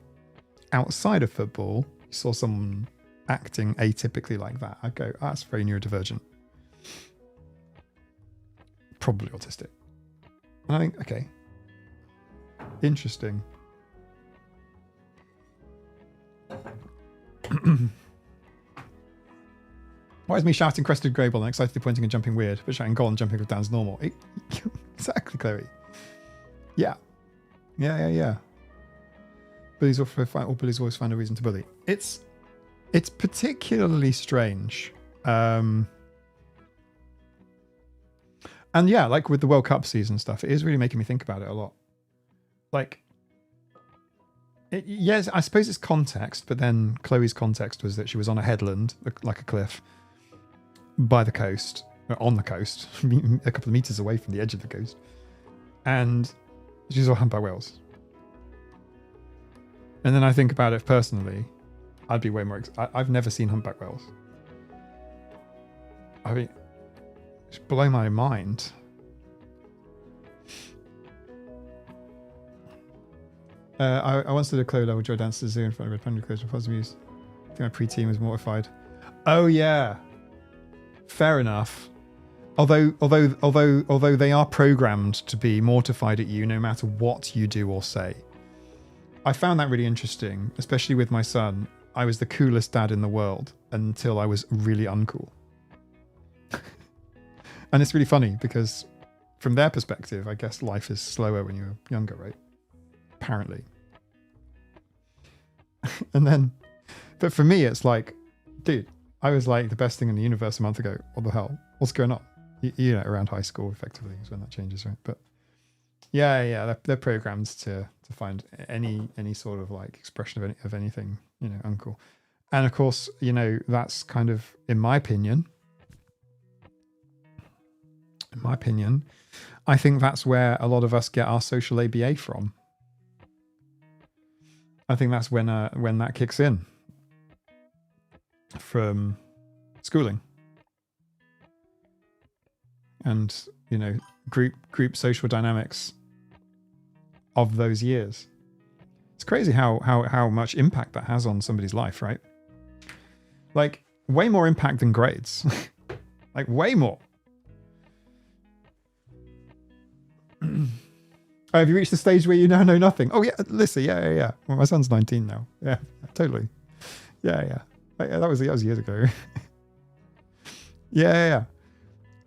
outside of football, you saw someone acting atypically like that, I go, oh, that's very neurodivergent, probably autistic. And I think, okay, interesting. Why is me shouting crested grey ball and excitedly pointing and jumping weird, but shouting goal and jumping with Dan's normal? Exactly, Chloe. Yeah. Bullies always find a reason to bully. It's particularly strange. And yeah, like with the World Cup season stuff, it is really making me think about it a lot. Like, yes, I suppose it's context, but then Chloe's context was that she was on a headland, like a cliff, by the coast, on the coast, a couple of meters away from the edge of the coast, and she saw humpback whales. And then I think about it personally, I'd be way more. I've never seen humpback whales. I mean, it's blow my mind. I once did a Chloe level joy dance to the zoo in front of Red Panda close for positive use. I think my pre-team was mortified. Oh yeah, fair enough. Although they are programmed to be mortified at you no matter what you do or say. I found that really interesting, especially with my son. I was the coolest dad in the world until I was really uncool. And it's really funny because from their perspective, I guess life is slower when you're younger, right? Apparently. And then, but for me, it's like, dude, I was like the best thing in the universe a month ago. What the hell? What's going on? You know, around high school, effectively, is when that changes, right? But yeah, they're programmed to find any sort of like expression of anything, you know, uncool. And of course, you know, that's kind of, in my opinion, I think that's where a lot of us get our social ABA from. I think that's when that kicks in from schooling. And, you know, group social dynamics of those years. It's crazy how much impact that has on somebody's life, right? Like, way more impact than grades. Like, way more. Oh, have you reached the stage where you now know nothing? Oh, yeah, listen, yeah. Well, my son's 19 now. Yeah, totally. Yeah. That was years ago. Yeah.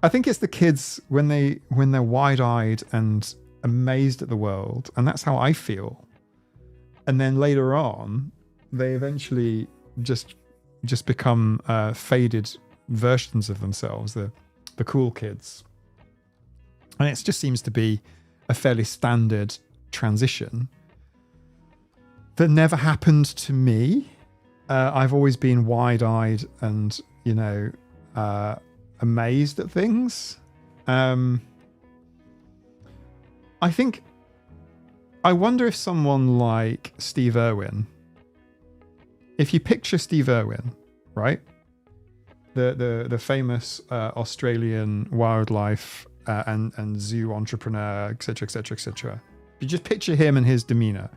I think it's the kids when they're wide-eyed and amazed at the world, and that's how I feel. And then later on, they eventually just become faded versions of themselves, the cool kids. And it just seems to be a fairly standard transition that never happened to me. I've always been wide-eyed and, you know, amazed at things. I wonder if someone like Steve Irwin, if you picture Steve Irwin, right? The famous Australian wildlife and zoo entrepreneur, etc. You just picture him and his demeanor.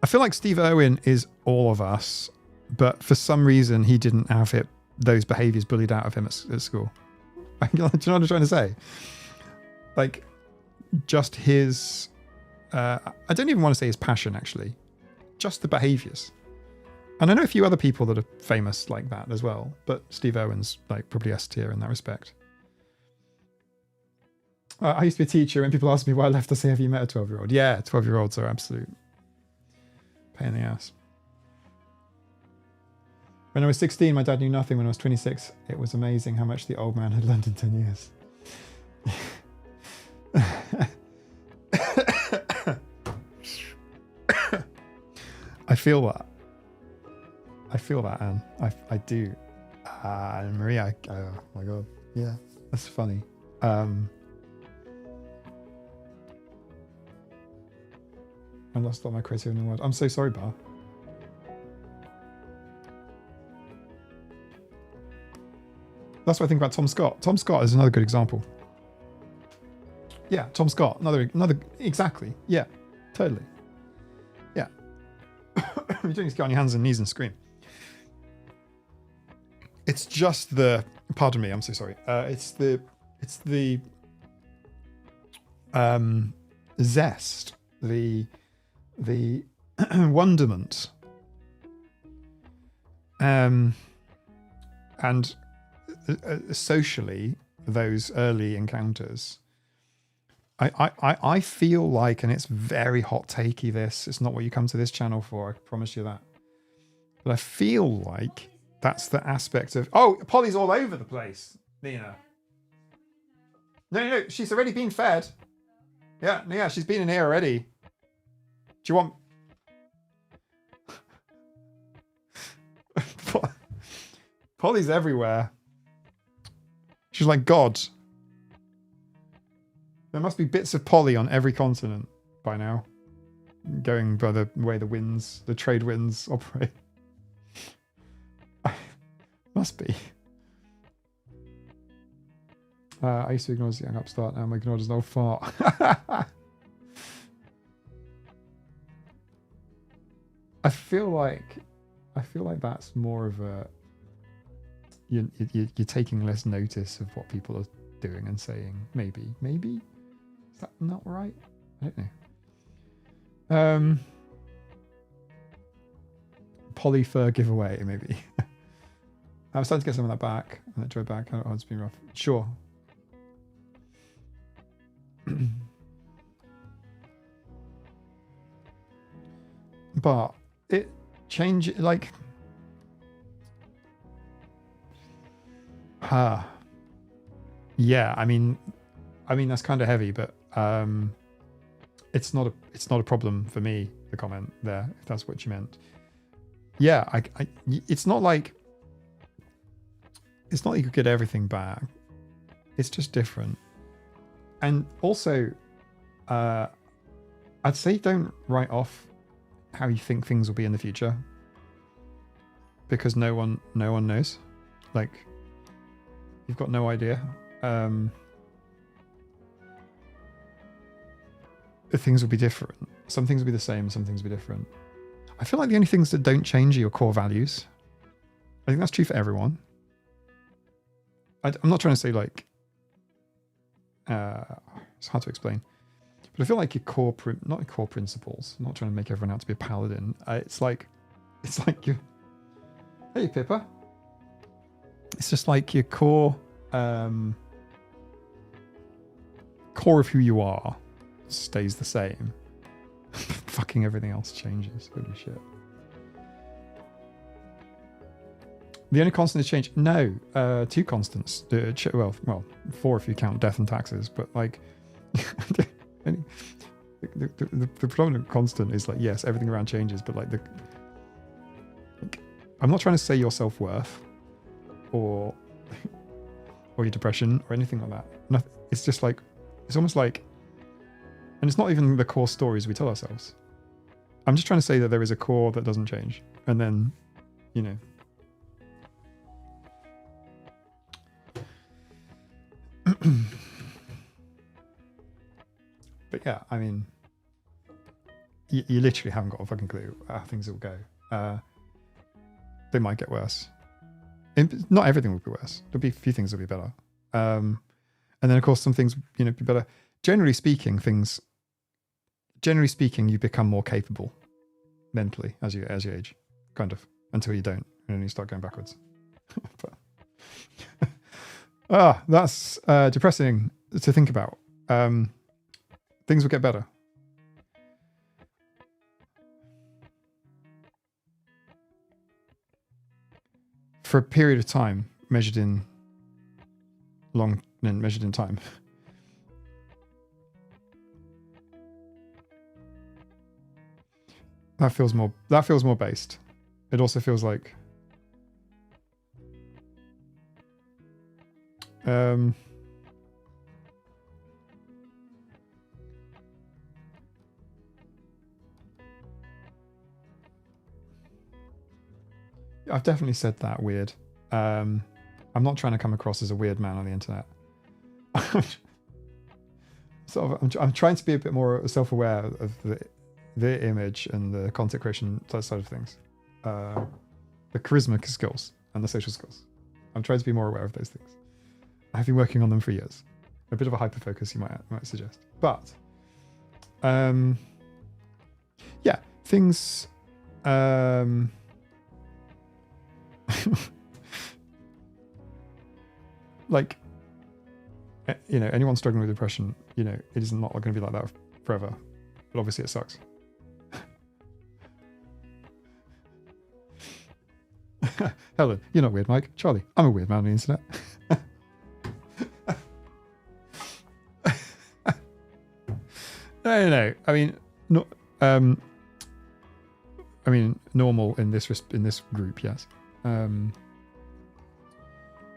I feel like Steve Irwin is all of us, but for some reason he didn't have those behaviors bullied out of him at school. Do you know what I'm trying to say? Like, just his, I don't even want to say his passion, actually. Just the behaviors. And I know a few other people that are famous like that as well, but Steve Irwin's like probably S tier in that respect. I used to be a teacher and people ask me why I left, I say, have you met a 12-year-old? Yeah, 12-year-olds are absolute pain in the ass. When I was 16, my dad knew nothing. When I was 26, it was amazing how much the old man had learned in 10 years. I feel that. I feel that, Anne. I do. Maria, oh my God. Yeah, that's funny. I lost all my creativity in the world. I'm so sorry, Bar. That's what I think about Tom Scott. Tom Scott is another good example. Yeah, Tom Scott. Another exactly. Yeah, totally. Yeah. You're doing is get on your hands and knees and scream. It's just the, pardon me, I'm so sorry. It's the zest, the wonderment, and socially, those early encounters. I feel like, and it's very hot takey, this, it's not what you come to this channel for, I promise you that. But I feel like that's the aspect of, oh, Polly's all over the place, Nina. No, she's already been fed. Yeah, she's been in here already. Do you want... Polly's everywhere. She's like God. There must be bits of Polly on every continent by now. Going by the way the winds, the trade winds operate. Must be. I used to ignore the young upstart, now I'm ignored as an old fart. I feel like that's more of a, you're taking less notice of what people are doing and saying. Maybe is that not right? I don't know. Polyfur giveaway, maybe. I'm starting to get some of that back. And that joy back. Oh, it's been rough. Sure. But it changes, like, yeah, I mean that's kind of heavy, but it's not a problem for me, the comment there, if that's what you meant. Yeah, it's not like you could get everything back. It's just different. And also, I'd say don't write off how you think things will be in the future, because no one knows. Like, you've got no idea. Things will be different. Some things will be the same, some things will be different. I feel like the only things that don't change are your core values. I think that's true for everyone. I'm not trying to say like, it's hard to explain, but I feel like your not your core principles. I'm not trying to make everyone out to be a paladin. It's like you. Hey, Pippa. It's just like your core of who you are stays the same. Fucking everything else changes. Holy shit. The only constant is change. No, two constants. Well, four if you count death and taxes. But like, the predominant constant is like, yes, everything around changes. But like I'm not trying to say your self-worth or your depression or anything like that. Nothing, it's just like, it's almost like, and it's not even the core stories we tell ourselves. I'm just trying to say that there is a core that doesn't change, and then, you know. But yeah, I mean, you literally haven't got a fucking clue how things will go. They might get worse. Not everything will be worse. There'll be a few things that'll be better. And then of course some things, be better. Generally speaking, you become more capable mentally as you age, kind of, until you don't, and then you start going backwards. But, that's depressing to think about. Things will get better. For a period of time, measured in time. That feels more based. It also feels like I've definitely said that weird. I'm not trying to come across as a weird man on the internet. I'm trying to be a bit more self-aware of the image and the content creation side of things, the charisma skills and the social skills. I'm trying to be more aware of those things. I've been working on them for years. A bit of a hyper focus, you might suggest, but yeah, things. Like, you know, anyone struggling with depression, you know, it is not going to be like that forever. But obviously it sucks. Helen, you're not weird, Mike. Charlie, I'm a weird man on the internet. No. I mean, not. I mean, normal in this group, yes.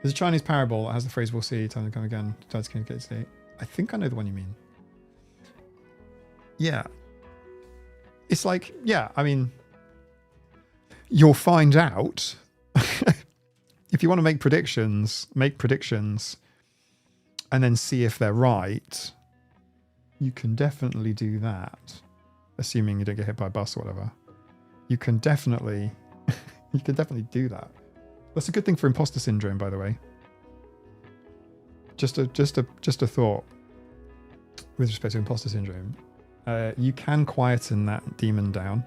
There's a Chinese parable that has the phrase "We'll see, time to come again, time to communicate today." I think I know the one you mean. Yeah. It's like, yeah, I mean, you'll find out. If you want to make predictions, and then see if they're right. You can definitely do that, assuming you don't get hit by a bus or whatever. You can definitely do that. That's a good thing for imposter syndrome, by the way. Just a thought with respect to imposter syndrome. You can quieten that demon down.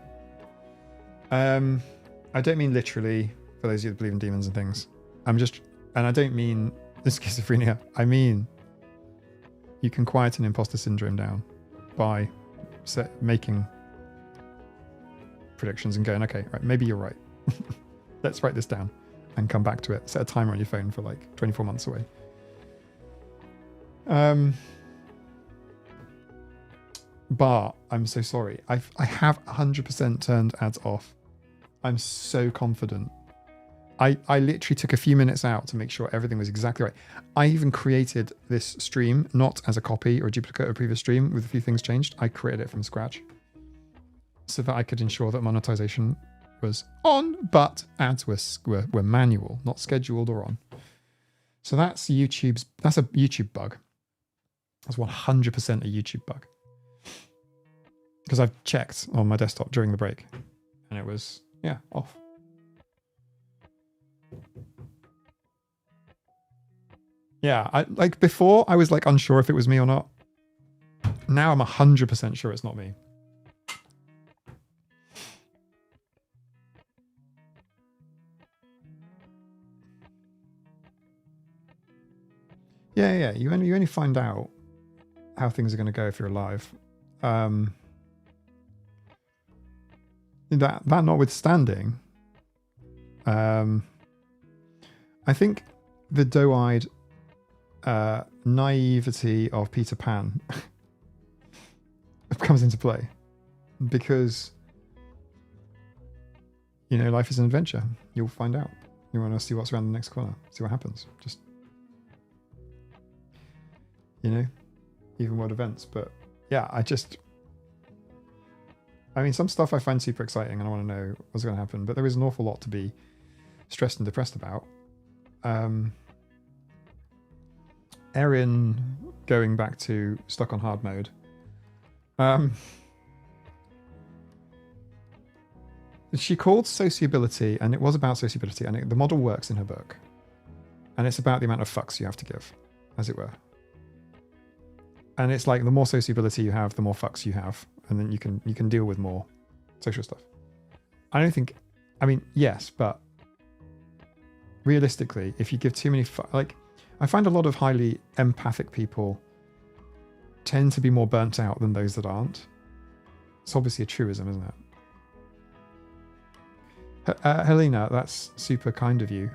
I don't mean literally, for those of you that believe in demons and things. And I don't mean the schizophrenia. I mean, you can quieten imposter syndrome down by making predictions and going, okay, right, maybe you're right. Let's write this down and come back to it. Set a timer on your phone for like 24 months away. But I'm so sorry. I have 100% turned ads off. I'm so confident. I literally took a few minutes out to make sure everything was exactly right. I even created this stream, not as a copy or a duplicate of a previous stream with a few things changed. I created it from scratch so that I could ensure that monetization was on, but ads were manual, not scheduled or on. So that's a YouTube bug. That's 100% a YouTube bug. Because I've checked on my desktop during the break and it was, yeah, off. Yeah, before I was like unsure if it was me or not. Now I'm 100% sure it's not me. Yeah. You only find out how things are going to go if you're alive. That notwithstanding, I think the doe-eyed naivety of Peter Pan comes into play because, you know, life is an adventure. You'll find out. You want to see what's around the next corner, see what happens. Just, you know, even world events. But yeah, I mean, some stuff I find super exciting and I want to know what's going to happen, but there is an awful lot to be stressed and depressed about. Erin going back to stuck on hard mode. She called sociability, and it was about sociability, and the model works in her book. And it's about the amount of fucks you have to give, as it were. And it's like the more sociability you have, the more fucks you have, and then you can deal with more social stuff. I mean, yes, but realistically, if you give too many I find a lot of highly empathic people tend to be more burnt out than those that aren't. It's obviously a truism, isn't it? Helena, that's super kind of you.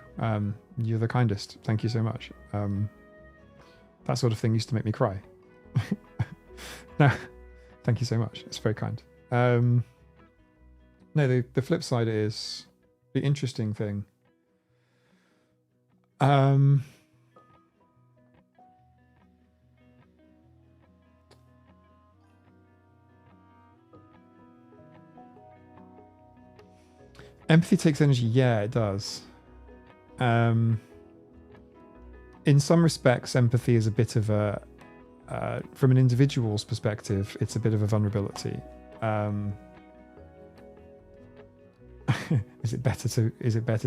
You're the kindest. Thank you so much. That sort of thing used to make me cry. No, thank you so much. It's very kind. No, the flip side is the interesting thing. Empathy takes energy. Yeah, it does. In some respects, empathy is a bit of a, from an individual's perspective, it's a bit of a vulnerability. Is it better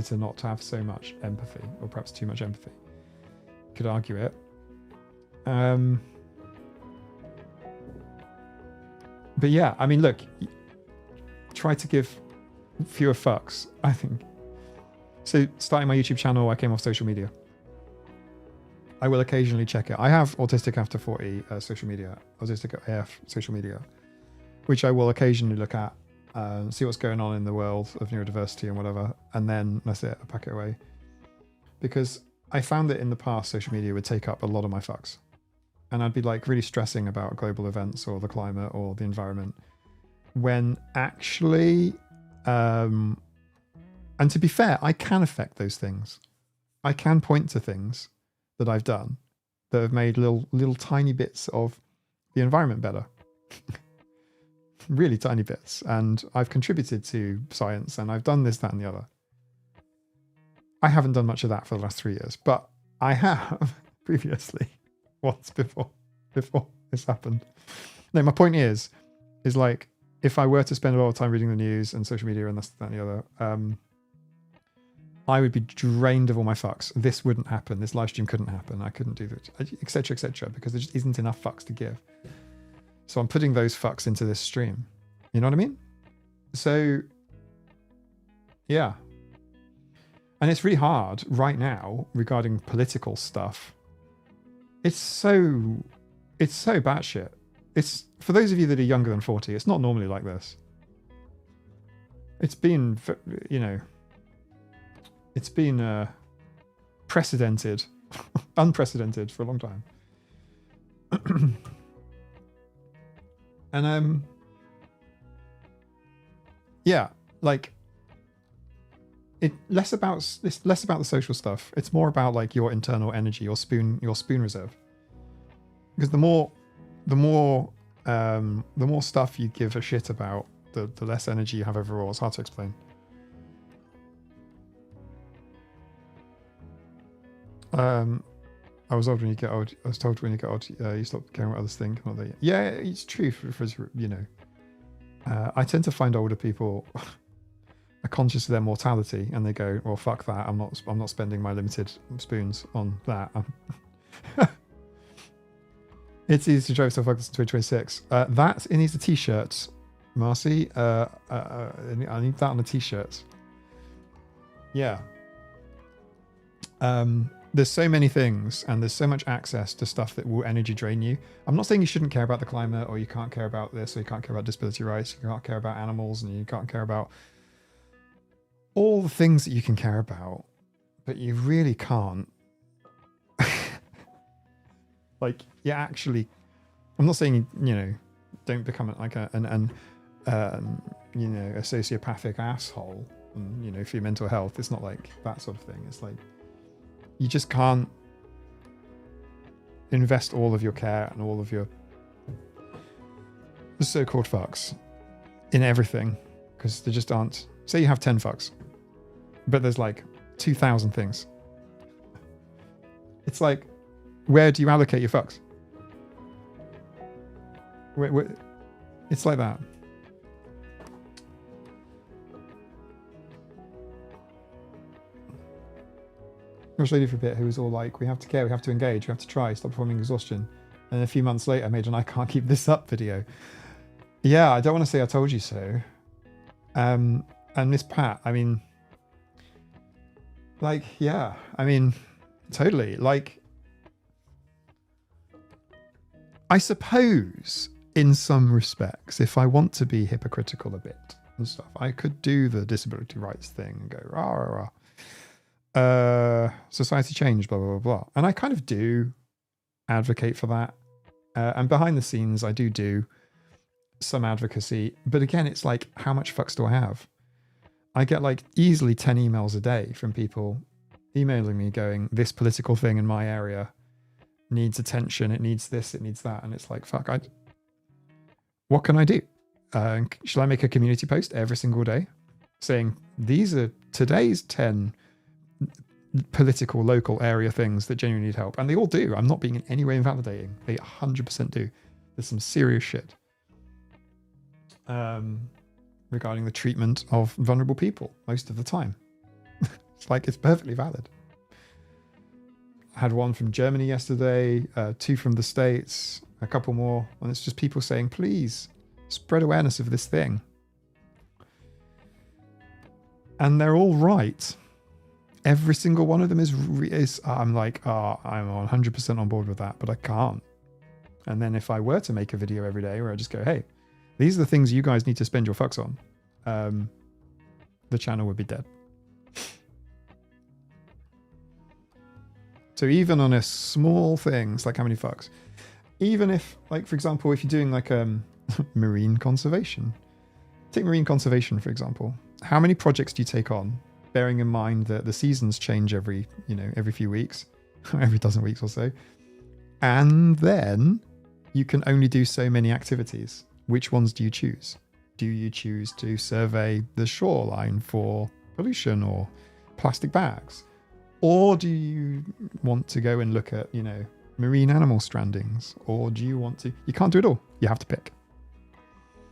to not have so much empathy, or perhaps too much empathy? Could argue it. But yeah, I mean, look, try to give fewer fucks, I think. So starting my YouTube channel, I came off social media. I will occasionally check it. I have Autistic After 40 social media, Autistic AF social media, which I will occasionally look at, see what's going on in the world of neurodiversity and whatever, and then that's it, I pack it away. Because I found that in the past, social media would take up a lot of my fucks. And I'd be like really stressing about global events or the climate or the environment, when actually, and to be fair, I can affect those things. I can point to things that I've done that have made little tiny bits of the environment better. Really tiny bits. And I've contributed to science, and I've done this, that, and the other. I haven't done much of that for the last 3 years, but I have previously, once before this happened. No, my point is like, if I were to spend a lot of time reading the news and social media and this, that, and the other, I would be drained of all my fucks. This wouldn't happen. This live stream couldn't happen. I couldn't do that, etc., because there just isn't enough fucks to give. So I'm putting those fucks into this stream. You know what I mean? So, yeah. And it's really hard right now regarding political stuff. It's so batshit. It's, for those of you that are younger than 40, it's not normally like this. It's been, you know, it's been unprecedented for a long time. And yeah, like, it's less about the social stuff. It's more about like your internal energy, your spoon reserve. Because the more stuff you give a shit about, the less energy you have overall. It's hard to explain. I was told when you get old, you stop caring what others think. Not that, yeah, it's true for you know. I tend to find older people are conscious of their mortality, and they go, "Well, fuck that. I'm not spending my limited spoons on that." It's easy to drive self-focus in 2026. It needs a t-shirt, Marcy. I need that on a t-shirt. Yeah. There's so many things, and there's so much access to stuff that will energy drain you. I'm not saying you shouldn't care about the climate, or you can't care about this, or you can't care about disability rights, you can't care about animals, and you can't care about all the things that you can care about, but you really can't. Like, you actually, I'm not saying, you know, don't become like a sociopathic asshole, and, you know, for your mental health. It's not like that sort of thing. It's like, you just can't invest all of your care and all of your so-called fucks in everything, because there just aren't. Say you have 10 fucks, but there's like 2,000 things. It's like, where do you allocate your fucks? Where, it's like that. I was lady for a bit who was all like, we have to care, we have to engage, we have to try, stop performing exhaustion. And a few months later, I made an I can't keep this up video. Yeah, I don't want to say I told you so. And Miss Pat, I mean, like, yeah, I mean, totally. Like, I suppose in some respects, if I want to be hypocritical a bit and stuff, I could do the disability rights thing and go, rah, rah, rah. Society change, blah, blah, blah, blah. And I kind of do advocate for that. And behind the scenes, I do some advocacy. But again, it's like, how much fucks do I have? I get like easily 10 emails a day from people emailing me going, this political thing in my area needs attention. It needs this, it needs that. And it's like, fuck, what can I do? Shall I make a community post every single day saying these are today's 10 political local area things that genuinely need help? And they all do. I'm not being in any way invalidating. They 100% do. There's some serious shit regarding the treatment of vulnerable people most of the time. It's like, it's perfectly valid. I had one from Germany yesterday, 2 from the States, a couple more, and it's just people saying, please spread awareness of this thing. And they're all right. Every single one of them is I'm like, oh, I'm 100% on board with that, but I can't. And then if I were to make a video every day where I just go, hey, these are the things you guys need to spend your fucks on, the channel would be dead. So even on a small things, like how many fucks, even if, like, for example, if you're doing like marine conservation, take marine conservation, for example, how many projects do you take on, bearing in mind that the seasons change every few weeks, every dozen weeks or so, and then you can only do so many activities. Which ones do you choose? Do you choose to survey the shoreline for pollution or plastic bags? Or do you want to go and look at, marine animal strandings? Or do you want to... You can't do it all. You have to pick.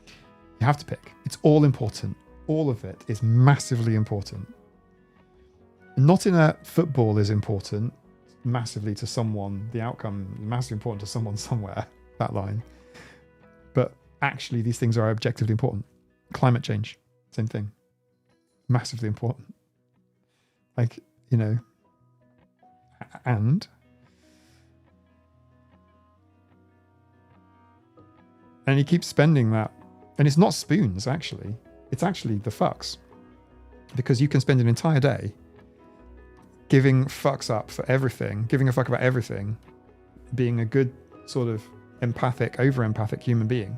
You have to pick. It's all important. All of it is massively important. Not in a football is important massively to someone, the outcome massively important to someone somewhere, that line. But actually these things are objectively important. Climate change, same thing. Massively important. Like, and he keeps spending that. And it's not spoons, actually. It's actually the fucks. Because you can spend an entire day giving fucks up for everything, giving a fuck about everything, being a good sort of over-empathic human being.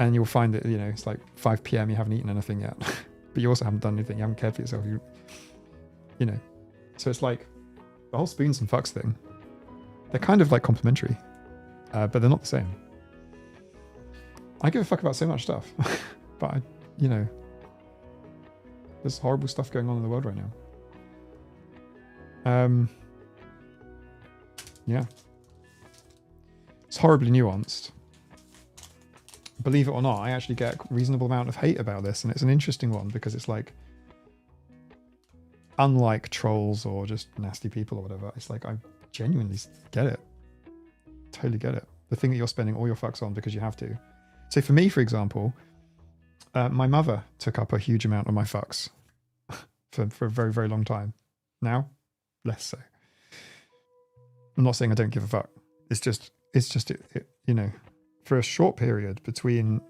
And you'll find that, it's like 5 p.m, you haven't eaten anything yet. But you also haven't done anything, you haven't cared for yourself. So it's like the whole spoons and fucks thing. They're kind of like complementary, but they're not the same. I give a fuck about so much stuff, but there's horrible stuff going on in the world right now. Yeah. It's horribly nuanced. Believe it or not, I actually get a reasonable amount of hate about this, and it's an interesting one because it's like, unlike trolls or just nasty people or whatever, it's like I genuinely get it. Totally get it. The thing that you're spending all your fucks on because you have to. So for me, for example, my mother took up a huge amount of my fucks for a very, very long time. Now, less so. I'm not saying I don't give a fuck. It's just for a short period between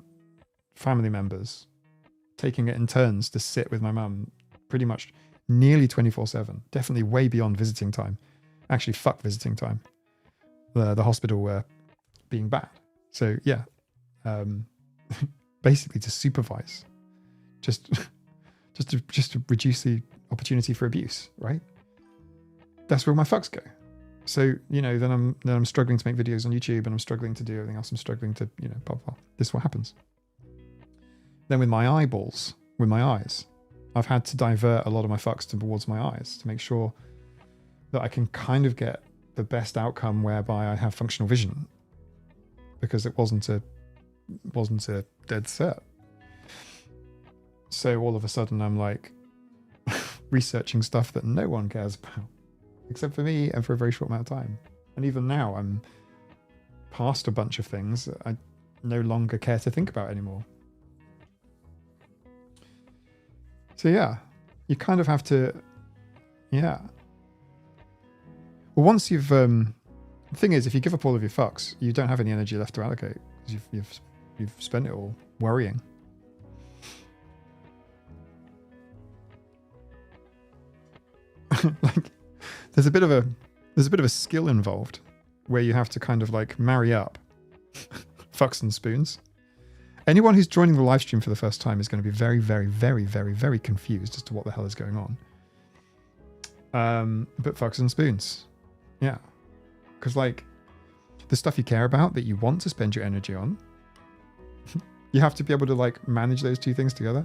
family members, taking it in turns to sit with my mum pretty much nearly 24/7, definitely way beyond visiting time. Actually, fuck visiting time. The hospital being bad. So yeah, basically to supervise, just to reduce the opportunity for abuse, right? That's where my fucks go. So then I'm struggling to make videos on YouTube, and I'm struggling to do everything else. I'm struggling to blah blah. This is what happens. Then with my eyeballs, with my eyes, I've had to divert a lot of my fucks towards my eyes to make sure that I can kind of get the best outcome whereby I have functional vision, because it wasn't a dead set. So all of a sudden I'm like researching stuff that no one cares about except for me and for a very short amount of time. And even now I'm past a bunch of things that I no longer care to think about anymore. So yeah, you kind of have to, yeah. Well, once you've, the thing is, if you give up all of your fucks, you don't have any energy left to allocate, because you've spent it all worrying. Like, there's a bit of a skill involved where you have to kind of like marry up fucks and spoons. Anyone who's joining the live stream for the first time is going to be very, very, very, very, very confused as to what the hell is going on. But Fox and Spoons. Yeah. Because, like, the stuff you care about that you want to spend your energy on, you have to be able to, like, manage those two things together.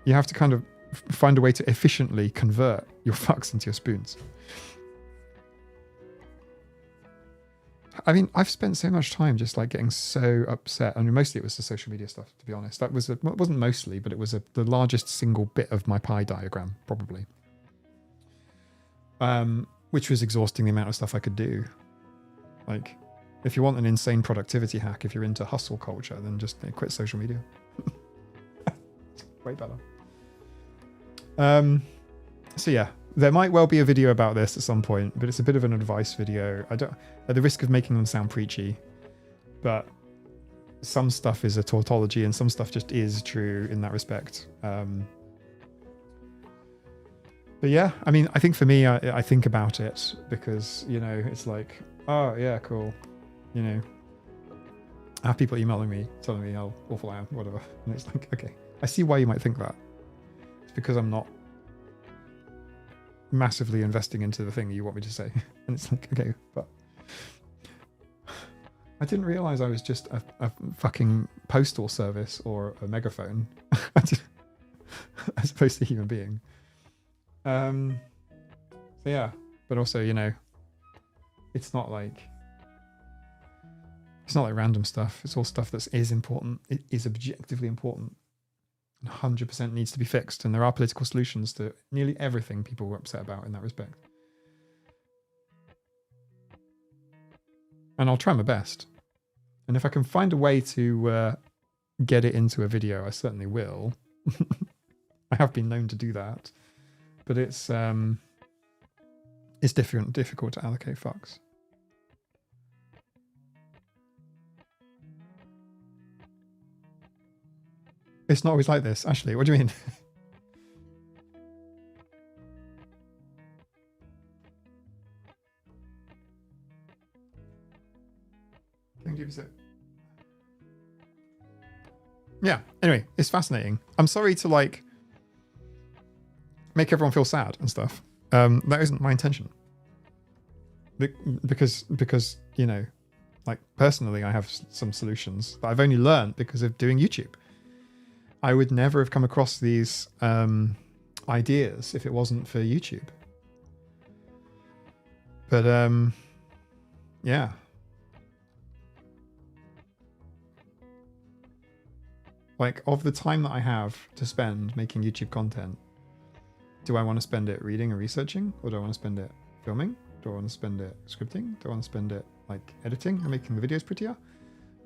You have to kind of find a way to efficiently convert your fucks into your spoons. I mean, I've spent so much time just like getting so upset. I mean, mostly it was the social media stuff, to be honest. That was, it wasn't mostly, but it was the largest single bit of my pie diagram, probably. Which was exhausting the amount of stuff I could do. Like, if you want an insane productivity hack, if you're into hustle culture, then just quit social media. Way better. So yeah, there might well be a video about this at some point, but it's a bit of an advice video. I don't, at the risk of making them sound preachy, but some stuff is a tautology and some stuff just is true in that respect. But yeah, I mean, I think for me, I think about it because, you know, it's like, oh yeah, cool. You know, I have people emailing me, telling me how awful I am, whatever. And it's like, okay, I see why you might think that. It's because I'm not massively investing into the thing you want me to say. And it's like, okay, but I didn't realize I was just a fucking postal service or a megaphone as opposed to a human being. So yeah, but also, you know, it's not like random stuff. It's all stuff that is important. It is objectively important. 100% needs to be fixed, and there are political solutions to nearly everything people were upset about in that respect. And I'll try my best. And if I can find a way to get it into a video, I certainly will. I have been known to do that, but it's difficult to allocate fucks. It's not always like this. Ashley, what do you mean? Yeah, anyway, it's fascinating. I'm sorry to like make everyone feel sad and stuff. That isn't my intention. Because you know, like personally, I have some solutions that I've only learned because of doing YouTube. I would never have come across these ideas if it wasn't for YouTube. But yeah. Like, of the time that I have to spend making YouTube content, do I want to spend it reading and researching? Or do I want to spend it filming? Do I want to spend it scripting? Do I want to spend it like editing and making the videos prettier?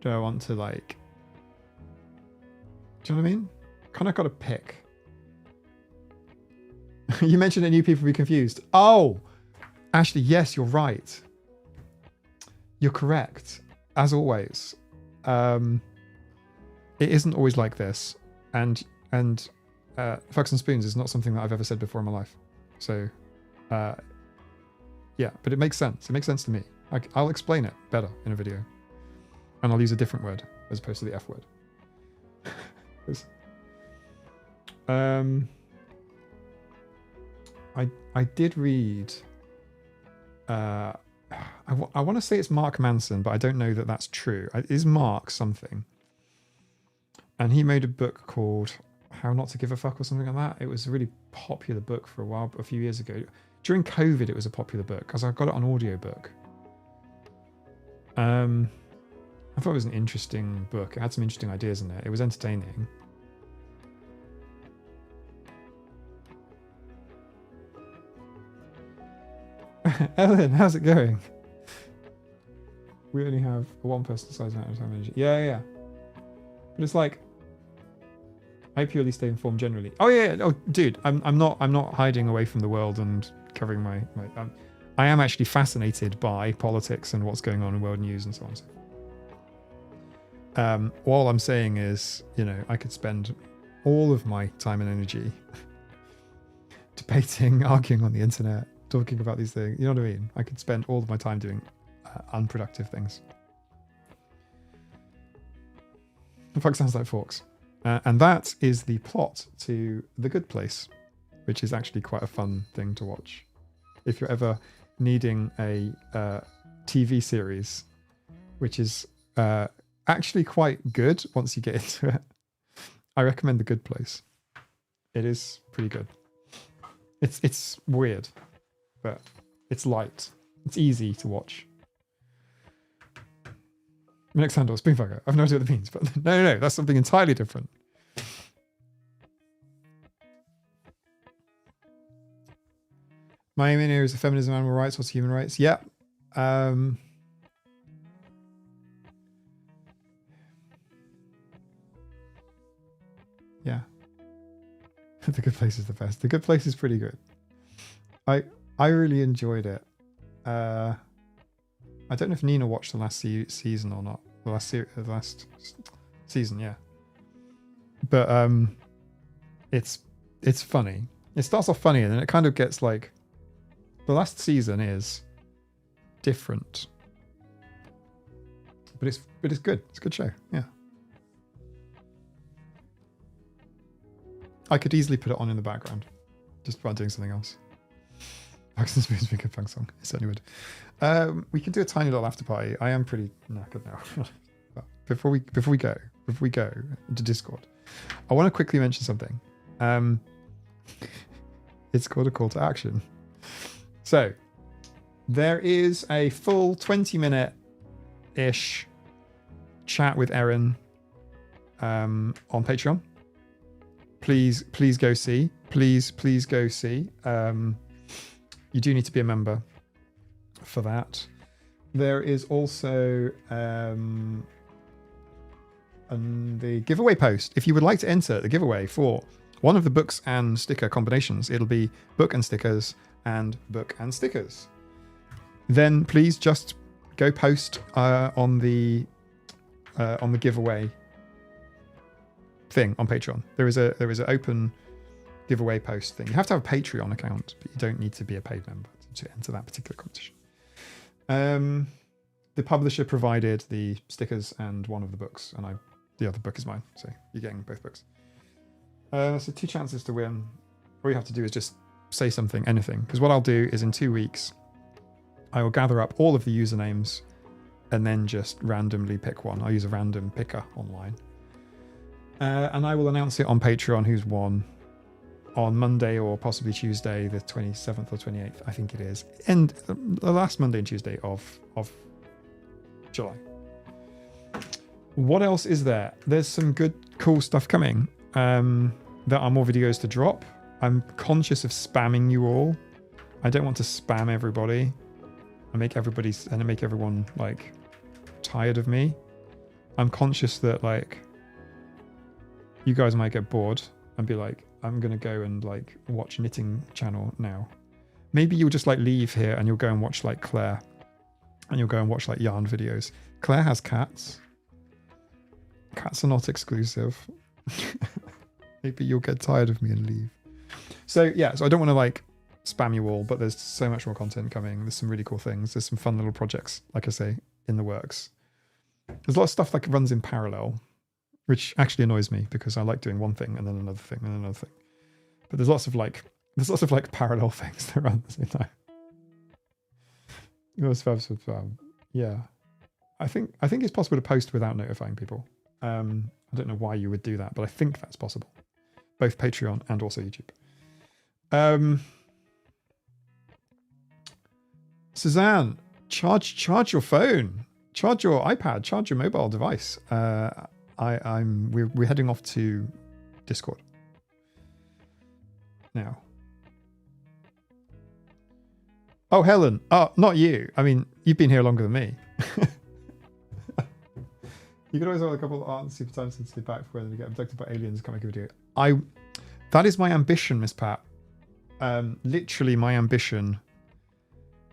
Do I want to like... Do you know what I mean? Kind of got to pick. You mentioned that new people will be confused. Oh, Ashley, yes, you're right. You're correct, as always. It isn't always like this, and fucks and spoons is not something that I've ever said before in my life. So, yeah, but it makes sense. It makes sense to me. I'll explain it better in a video, and I'll use a different word as opposed to the F word. I did read. I want to say it's Mark Manson, but I don't know that that's true. It is Mark something, and he made a book called "How Not to Give a Fuck" or something like that. It was a really popular book for a while, a few years ago. During COVID, it was a popular book because I got it on audiobook. I thought it was an interesting book. It had some interesting ideas in it. It was entertaining. Ellen, how's it going? We only have a one-person size amount of time energy. Yeah. But it's like, I purely stay informed generally. Oh yeah. Oh, dude, I'm not hiding away from the world and covering my. I am actually fascinated by politics and what's going on in world news and so on. So, all I'm saying is, you know, I could spend all of my time and energy debating, arguing on the internet, talking about these things. You know what I mean? I could spend all of my time doing unproductive things. The Fog Sounds Like Forks. And that is the plot to The Good Place, which is actually quite a fun thing to watch. If you're ever needing a TV series, which is actually quite good once you get into it, I recommend The Good Place. It is pretty good. It's weird, but it's light. It's easy to watch. Next handle, spoonfucker. I've no idea what it means, but no, that's something entirely different. My aim in here is the feminism, animal rights, what's human rights? Yeah. Yeah. The Good Place is the best. The Good Place is pretty good. I really enjoyed it. I don't know if Nina watched the last season or not. The last season, yeah. But it's funny. It starts off funny and then it kind of gets like, the last season is different, but it's good. It's a good show. Yeah. I could easily put it on in the background, just by doing something else. Paxton Spoon's be a good punk song. It certainly would. We can do a tiny little after party. I am pretty knackered now. But before we go to Discord, I want to quickly mention something. It's called a call to action. So there is a full 20-minute-ish chat with Erin on Patreon. Please go see. Please go see. You do need to be a member for that. There is also the giveaway post. If you would like to enter the giveaway for one of the books and sticker combinations, it'll be book and stickers and book and stickers. Then please just go post on the giveaway thing on Patreon. There is an open giveaway post thing. You have to have a Patreon account, but you don't need to be a paid member to enter that particular competition. The publisher provided the stickers and one of the books, and the other book is mine, so you're getting both books. So 2 chances to win. All you have to do is just say something, anything, because what I'll do is in 2 weeks I will gather up all of the usernames and then just randomly pick one. I'll use a random picker online, and I will announce it on Patreon who's won on Monday or possibly Tuesday, the 27th or 28th, I think it is, and the last Monday and Tuesday of July. What else is there? There's some good cool stuff coming. There are more videos to drop. I'm conscious of spamming you all. I don't want to spam everybody and make everyone like tired of me. I'm conscious that like you guys might get bored and be like, I'm gonna go and like watch knitting channel now. Maybe you'll just like leave here and you'll go and watch like Claire, and you'll go and watch like yarn videos. Claire has cats. Cats are not exclusive. Maybe you'll get tired of me and leave. So yeah, so I don't want to like spam you all, but there's so much more content coming. There's some really cool things. There's some fun little projects, like I say, in the works. There's a lot of stuff that runs in parallel, which actually annoys me because I like doing one thing and then another thing and another thing. But there's lots of like parallel things that run at the same time. Yeah, I think it's possible to post without notifying people. I don't know why you would do that, but I think that's possible. Both Patreon and also YouTube. Suzanne, charge your phone, charge your iPad, charge your mobile device. We're heading off to Discord now. Oh, Helen. Oh, not you. I mean, you've been here longer than me. You could always have a couple of art super time sensitive back for when they get abducted by aliens. Can't make a video. That is my ambition, Miss Pat. Literally my ambition.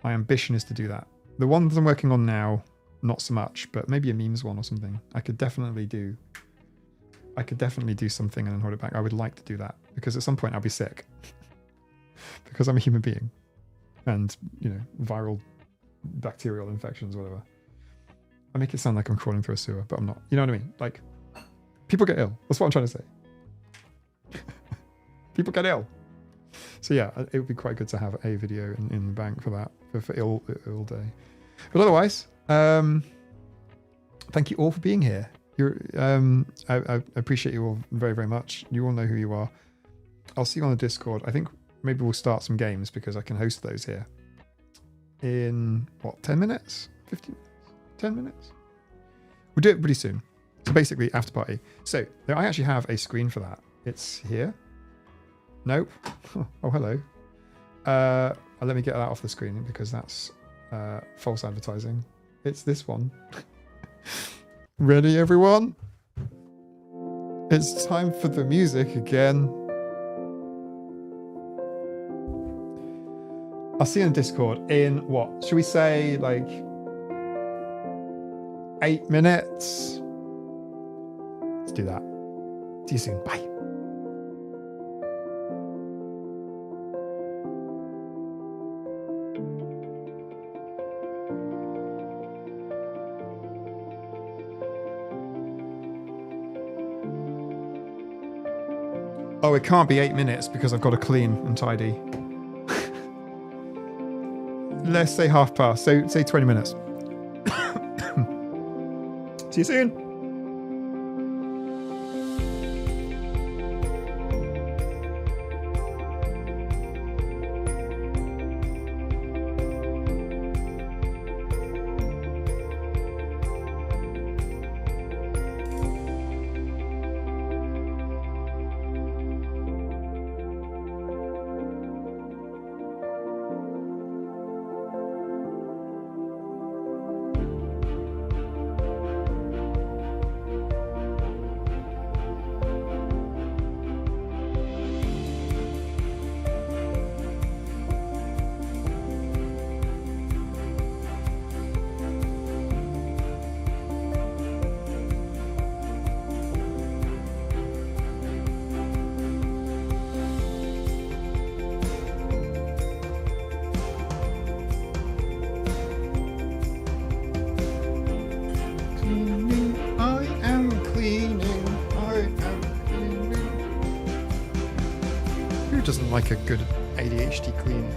My ambition is to do that. The ones I'm working on now, not so much, but maybe a memes one or something. I could definitely do something and then hold it back. I would like to do that because at some point I'll be sick because I'm a human being, and viral, bacterial infections, whatever. I make it sound like I'm crawling through a sewer, but I'm not. You know what I mean? Like, People get ill. That's what I'm trying to say. People get ill. So yeah, it would be quite good to have a video in the bank for that, for ill day. But otherwise, thank you all for being here. I appreciate you all very, very much. You all know who you are. I'll see you on the Discord. I think maybe we'll start some games because I can host those here in, 10 minutes? 15? 10 minutes? We'll do it pretty soon. So basically, after party. So I actually have a screen for that. It's here. Nope. Oh, hello. Let me get that off the screen because that's false advertising. It's this one. Ready, everyone? It's time for the music again. I'll see you in Discord in what? Should we say like 8 minutes? Let's do that. See you soon. Bye. Oh, it can't be 8 minutes because I've got to clean and tidy. Let's say past. So say 20 minutes. See you soon. Doesn't like a good ADHD clean.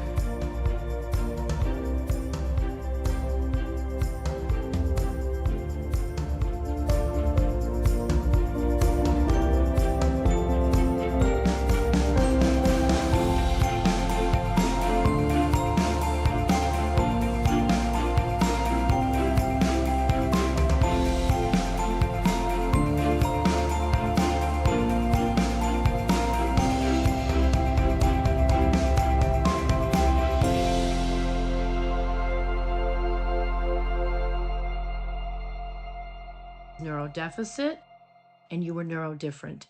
Neurodeficit, and you were neurodifferent.